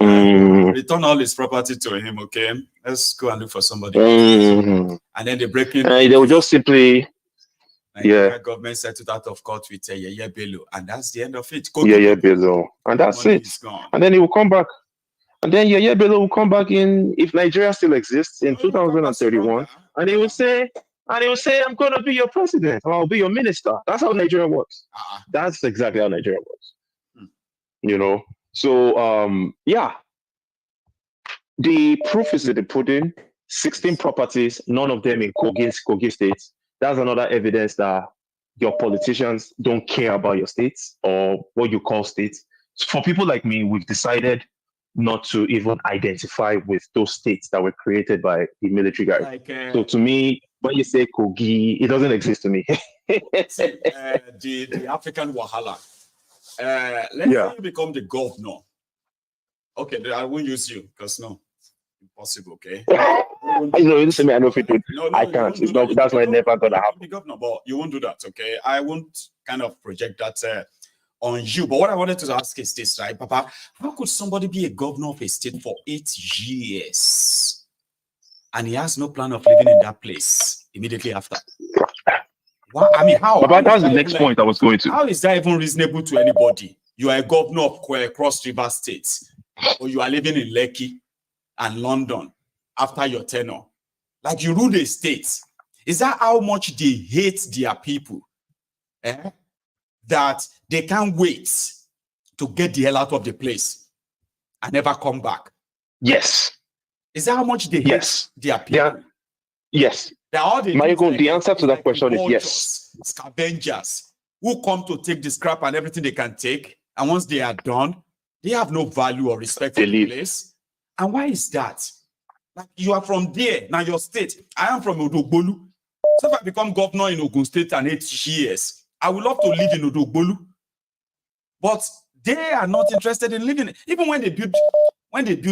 Return all his property to him, okay? Let's go and look for somebody. And then they break in. They will just simply, the government settled out of court with Yeye Bello, and that's the end of it. Yeye Bello, and that's it. And then he will come back. And then Yeye Bello will come back in, if Nigeria still exists, in 2031, and he will say, I'm going to be your president, or I'll be your minister. That's how Nigeria works. That's exactly how Nigeria works. You know? So, the proof is in the pudding. 16 properties, none of them in Kogi State. That's another evidence that your politicians don't care about your states or what you call states. For people like me, we've decided not to even identify with those states that were created by the military guys. So to me, when you say Kogi, it doesn't exist to me. the African Wahala. Let's say you become the governor. Okay, I won't use you because impossible. Okay. I know you listen to me. I know if it would. No, I can't. It's not. That's why never gonna happen. The governor, but you won't do that. Okay. I won't kind of project that on you. But what I wanted to ask is this, right, Papa? How could somebody be a governor of a state for 8 years and he has no plan of living in that place immediately after? Well, I mean, how? Papa, that's the next point I was going to. How is that even reasonable to anybody? You are a governor of Cross River State, or you are living in Lekki and London after your tenure. Like, you rule a state. Is that how much they hate their people? That they can't wait to get the hell out of the place and never come back? Yes. Is that how much they hate their people? Yes. Maiyegun, the answer to that question is yes. Scavengers who come to take the scrap and everything they can take, and once they are done, they have no value or respect for the place. And why is that? Like, you are from there, now your state. I am from Odogbolu. So if I become governor in Ogun State in 8 years, I would love to live in Odogbolu. But they are not interested in living. Even when they build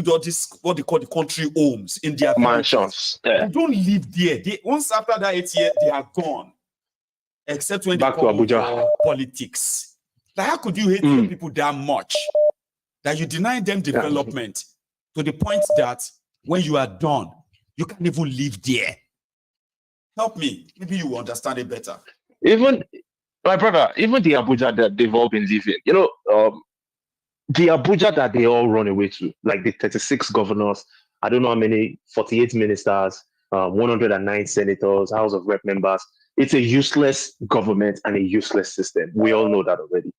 all this, what they call the country homes in their mansions, they don't live there. Once after that 8 years, they are gone. Except when back they come to Abuja. Politics. Like, how could you hate your people that much that you deny them development to the point that when you are done, you can't even live there? Help me. Maybe you will understand it better. Even my brother, even the Abuja that they've all been living, the Abuja that they all run away to, like the 36 governors, I don't know how many, 48 ministers, 109 senators, House of Rep members. It's a useless government and a useless system. We all know that already.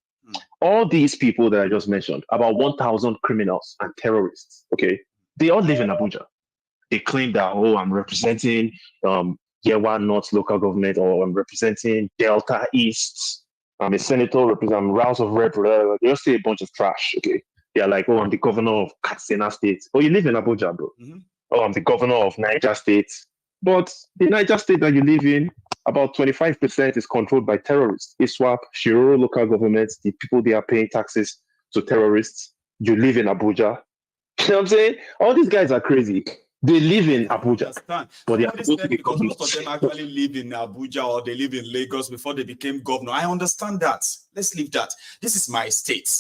All these people that I just mentioned, about 1,000 criminals and terrorists, okay, they all live in Abuja. They claim that, I'm representing Yewa North local government, or I'm representing Delta East, I'm a senator, I'm House of Rep, they just say a bunch of trash, okay? They're like, oh, I'm the governor of Katsina State. Oh, you live in Abuja, bro. Oh, I'm the governor of Niger State. But the Niger State that you live in, about 25% is controlled by terrorists. ISWAP, Shiroro local governments, the people they are paying taxes to terrorists. You live in Abuja. You know what I'm saying? All these guys are crazy. They live in Abuja, but they are supposed to be because most of them actually live in Abuja or they live in Lagos before they became governor. I understand that. Let's leave that. This is my state.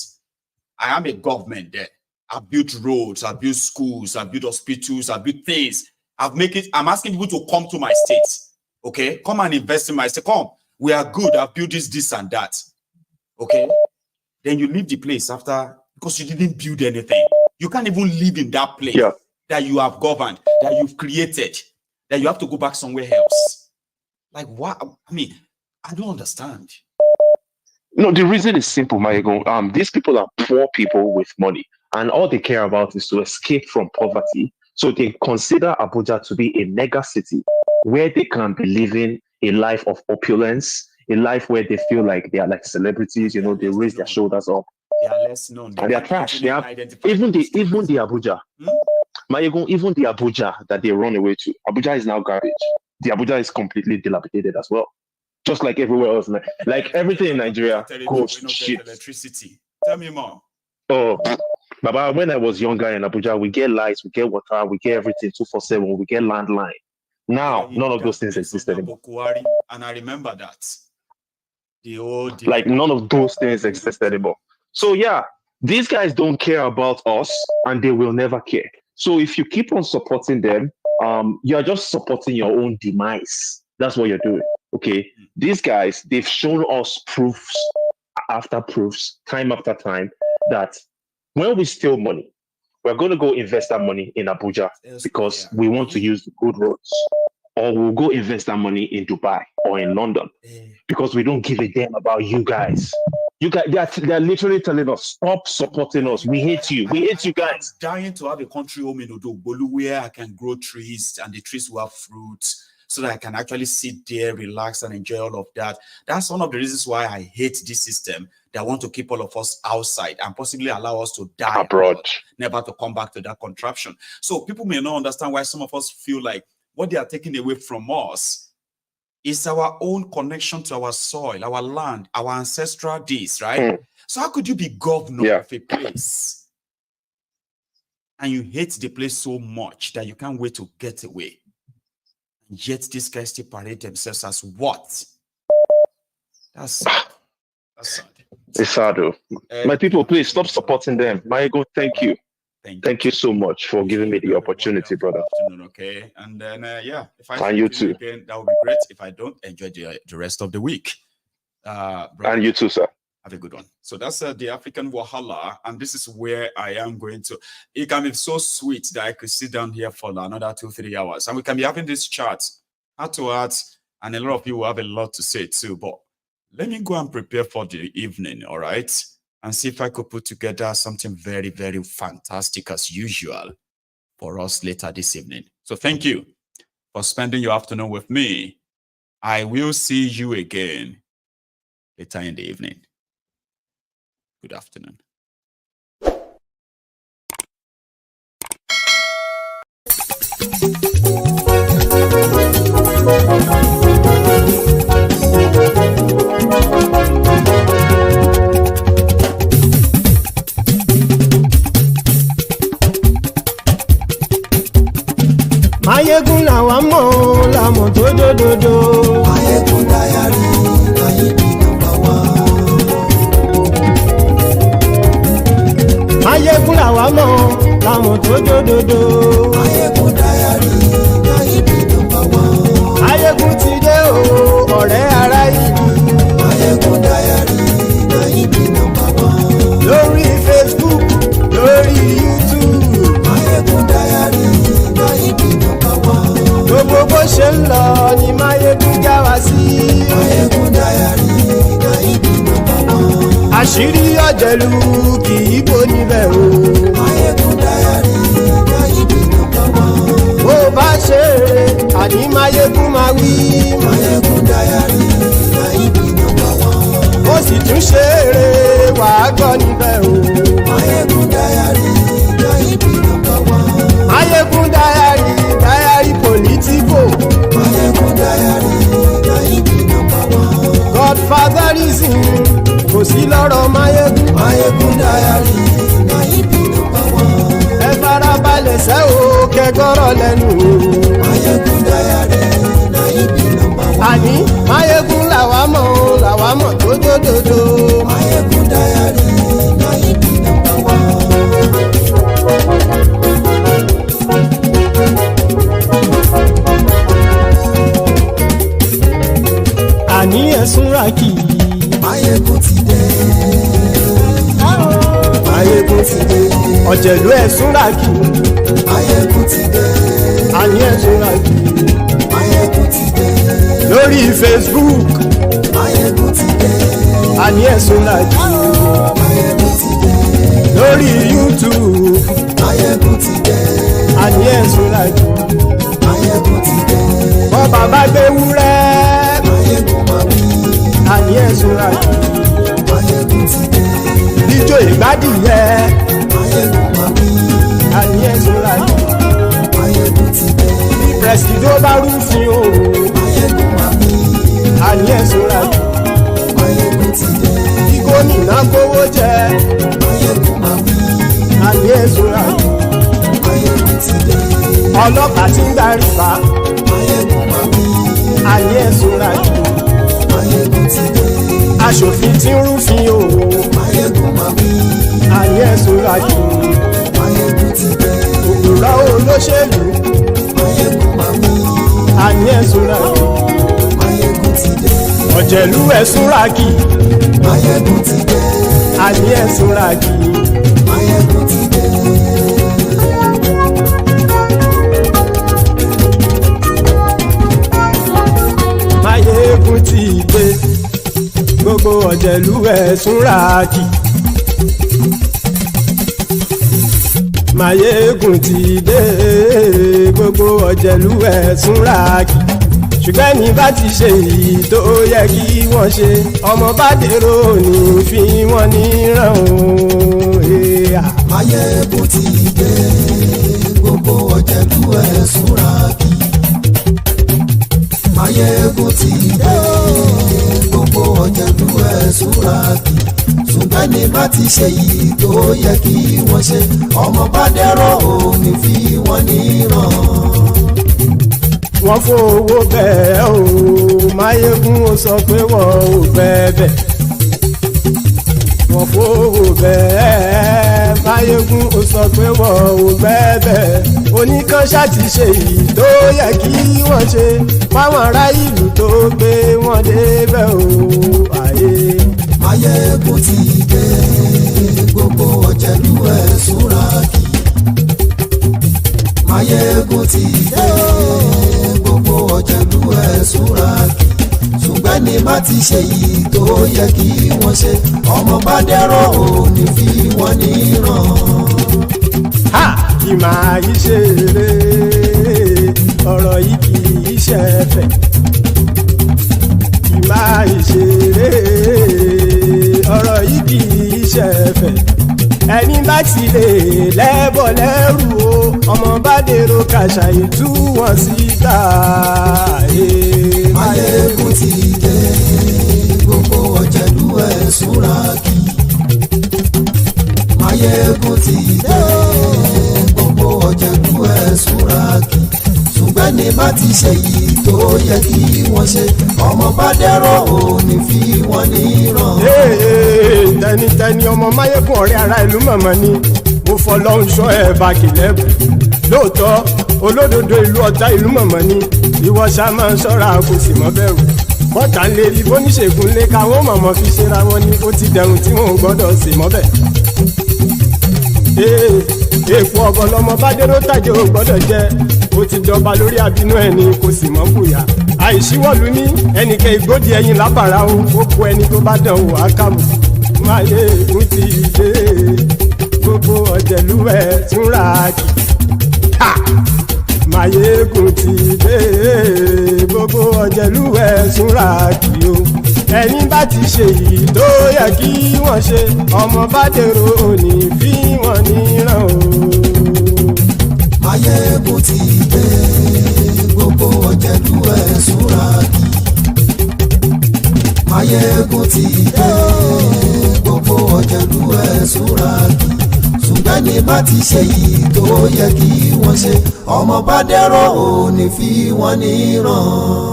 I am a government there. I built roads, I built schools, I built hospitals, I built things. I'm asking people to come to my state. Okay, come and invest in my state. Come, we are good. I've built this and that. Okay, then you leave the place after because you didn't build anything. You can't even live in that place. Yeah. That you have governed, that you've created, that you have to go back somewhere else. Like what? I mean, I don't understand. No, the reason is simple, Maiyegun. These people are poor people with money, and all they care about is to escape from poverty. So they consider Abuja to be a mega city where they can be living a life of opulence, a life where they feel like they are like celebrities. You know, they raise their shoulders up. They are less known. And they are trash. They have even the Abuja. Maiyegun, even the Abuja that they run away to, Abuja is now garbage. The Abuja is completely dilapidated as well. Just like everywhere else. Like everything in Nigeria goes to shit. Electricity. Tell me more. Oh, Baba, when I was younger in Abuja, we get lights, we get water, we get everything 247, we get landline. Now, none of those things exist anymore. And I remember that. Like none of those things exist anymore. So yeah, these guys don't care about us and they will never care. So if you keep on supporting them, you're just supporting your own demise. That's what you're doing. Okay. These guys, they've shown us proofs after proofs, time after time, that when we steal money, we're going to go invest that money in Abuja because we want to use the good roads. Or we'll go invest that money in Dubai or in London because we don't give a damn about you guys. You guys, they're literally telling us, stop supporting us. We hate you. We hate you guys. I'm dying to have a country home in Odogbolu where I can grow trees and the trees will have fruits so that I can actually sit there, relax and enjoy all of that. That's one of the reasons why I hate this system. They want to keep all of us outside and possibly allow us to die abroad, never to come back to that contraption. So people may not understand why some of us feel like what they are taking away from us is our own connection to our soil, our land, our ancestral days, right? So how could you be governor of a place and you hate the place so much that you can't wait to get away? And yet these guys still parade themselves as what? That's sad. That's sad. It's sad though. My people, please stop supporting them. Maiyegun, thank you. Thank you so much for giving me the opportunity, brother. Okay, and then yeah, if I and you too, again, that would be great. If I don't, enjoy the rest of the week. Brother, and you too, sir. Have a good one. So that's the African Wahala, and this is where I am going to. It can be so sweet that I could sit down here for another 2-3 hours, and we can be having this chat heart to heart, and a lot of people have a lot to say too. But let me go and prepare for the evening, all right? And see if I could put together something very, very fantastic as usual for us later this evening. So thank you for spending your afternoon with me. I will see you again later in the evening. Good afternoon. Maiyegun làwa mọ̀ làmọ̀ tó dòdòdò. Maiyegun dayari Nayibi #1. Maiyegun làwa mọ̀ làmọ̀ tó dòdòdò. Maiyegun dayari Nayibi #1. Maiyegun ti dé o ọ̀rẹ́ ara ìlú. Maiyegun dayari Nayibi #1. Lórí Facebook, lórí YouTube. Maiyegun dayari Nayibi #1. Gbogbo bó ṣe ń lọ ni Maiyegun já wa sí. Maiyegun dayari Nayibi #1. Àṣírí ọ̀jẹ̀lú kì í bò níbẹ̀ o. Maiyegun dayari Nayibi #1. Bó bá ṣe eré àní Maiyegun máa wí. Maiyegun dayari Nayibi #1. Ó sì tún ṣeré wàá gbọ́ níbẹ̀ o. Maiyegun diary Gwarinpa number one. Maiyegun diary politico. Maiyegun diary Gwarinpa number one. Godfatherism kò sí lọ́rọ̀ Maiyegun. Maiyegun diary Gwarinpa number one. Ẹ farabalẹ̀ sẹ́ o kẹgọ́rọ̀ lẹ́nu o. Maiyegun diary Gwarinpa number one. Àní Maiyegun làwa mọ̀ tó dódòdó. Maiyegun diary Gwarinpa number one. Àní ẹ̀sùn ràkì. Maiyegun ti dé. Maiyegun ti dé. Ọ̀jẹ̀lú ẹ̀sùn ràkì. Maiyegun ti dé. Àní ẹ̀sùn ràkì. Maiyegun ti dé. Lórí Facebook. Maiyegun ti dé. Àní ẹ̀sùn ràkì. Maiyegun ti dé. Lórí YouTube. Maiyegun ti dé. Àní ẹ̀sùn ràkì. Maiyegun ti dé. Bọ́ bàbá gbé wúrẹ́. Maiyegun máa wí. Àní ẹ̀sùn ràkì. Maiyegun ti dé. Ijó ìgbádìyẹ. Maiyegun máa wí. Àní ẹ̀sùn ràkì. Maiyegun ti dé. Bí pẹ̀sìdó bá rúfin o. Maiyegun máa wí. Àní ẹ̀sùn ràkì. Maiyegun ti dé. Bí gómìnà kówó jẹ. Maiyegun máa wí. Àní ẹ̀sùn ràkì. Maiyegun ti dé. Ọlọ́pàá tí ń darí bá. Maiyegun máa wí. Àní ẹ̀sùn ràkì. Maiyegun ti dé. Aṣòfin tí ń rúfin o. Maiyegun máa wí. Àní ẹ̀sùn ràkì. Maiyegun ti dé. Òpùrọ́ olóṣèlú. Maiyegun máa wí. Àní ẹ̀sùn ràkì. Maiyegun ti dé. Ọ̀jẹ̀lú ẹ̀sùn ràkì. Maiyegun ti dé. Àní ẹ̀sùn ràkì. Maiyegun ti dé. Maiyegun ti dé. Gbogbo ọ̀jẹ̀lú ẹ̀sùn ràkì. Maiyegun ti dé. Gbogbo ọ̀jẹ̀lú ẹ̀sùn ràkì. Ṣùgbọ́n ní bá ti ṣe èyí tó yẹ kí wọ́n ṣe, ọmọ bá dèrò ní fi wọ́n níran o. Maiyegun ti dé. Gbogbo ọ̀jẹ̀lú ẹ̀sùn ràkì. Maiyegun ti dé. Gbogbo ọ̀jẹ̀lú ẹ̀sùn ràkì. Ṣùgbọ́n ní bá ti ṣe èyí tó yẹ kí wọ́n ṣe, ọmọ bá dèrò ní fi wọ́n níran. Wọ́n fowó bẹ́ẹ̀ o, Maiyegun ó sọ pé wọ́n ò bẹ́ẹ̀. Wọ́n fowó bẹ́ẹ̀, Maiyegun ó sọ pé wọ́n ò bẹ́ẹ̀. Oníkanṣá ti ṣe èyí tó yẹ kí wọ́n ṣe, fáwọn ará ìlú tó gbé wọn débẹ̀ o. Maiyegun ti dé. Gbogbo ọ̀jẹ̀lú ẹ̀sùn ràkì. Maiyegun ti dé. Gbogbo ọ̀jẹ̀lú ẹ̀sùn ràkì. Ṣùgbọ́n ní bá ti ṣe yìí tó yẹ kí wọ́n ṣe, ọmọ bá dẹ́rọ̀ ò ní fi wọ́n níran. Kì máa yí ṣe eré, ọ̀rọ̀ yìí kì í ṣe ẹ̀fẹ̀. Kì máa yí ṣe eré, ọ̀rọ̀ yìí kì í ṣe ẹ̀fẹ̀. Ẹni bá ti lè lẹ́bọ̀ lẹ́rù o, ọmọ bá dèrò kàṣàyè tú wọn síta. Maiyegun ti dé. Gbogbo ọ̀jẹ̀lú ẹ̀sùn ràkì. Maiyegun ti dé. Gbogbo ọ̀jẹ̀lú ẹ̀sùn ràkì. Ṣùgbọ́n ní bá ti ṣe yìí tó yẹ kí wọ́n ṣe, ọmọ bá dẹ́rọ̀ ò ní fi wọ́n níran. Tẹnitẹni ọmọ Maiyegun ọ̀rẹ́ ara ìlú mọ̀mọ́ ni mo fọlọ́hún ṣọ́ ẹ̀ bá kìlẹ́bù. Lóòótọ́ olódodo ìlú ọ̀tá ìlú mọ̀mọ́ ni ìwọ ṣá máa ń ṣọ́ra kò sì mọ́ bẹ̀rù. Bọ́tà ń lè rí bóníṣègùn lé káwọn mọ̀mọ́ fi ṣera wọn ni ó ti dẹrùn tí wọn ò gbọ́dọ̀ sì mọ́ bẹ̀. Èèpo ọ̀gọ̀ lọmọ bá dérò tàjẹ́ ò gbọ́dọ̀ jẹ́, ó ti jọba lórí abínú ẹni kò sì mọ́ bùyà. Àìsíwọ̀lú ní ẹnìkẹ́ ìgbódì ẹyin lábàrá o, ó kó ẹni tó bá dán o àkàmù. Maiyegun ti dé. Gbogbo ọ̀jẹ̀lú ẹ̀sùn ràkì. Maiyegun ti dé. Gbogbo ọ̀jẹ̀lú ẹ̀sùn ràkì o. ẹ̀yin bá ti ṣe èyí tó yẹ kí wọ́n ṣe ọmọ bá dèrò òní fi wọ́n níran o. Maiyegun ti dé gbogbo ọ̀jẹ̀lú ẹ̀ súnra kí. Maiyegun ti dé gbogbo ọ̀jẹ̀lú ẹ̀ súnra kí. ṣùgbọ́n ní bá ti ṣe yìí tó yẹ kí wọ́n ṣe ọmọ bá dẹ́rọ̀ òní fi wọ́n níran.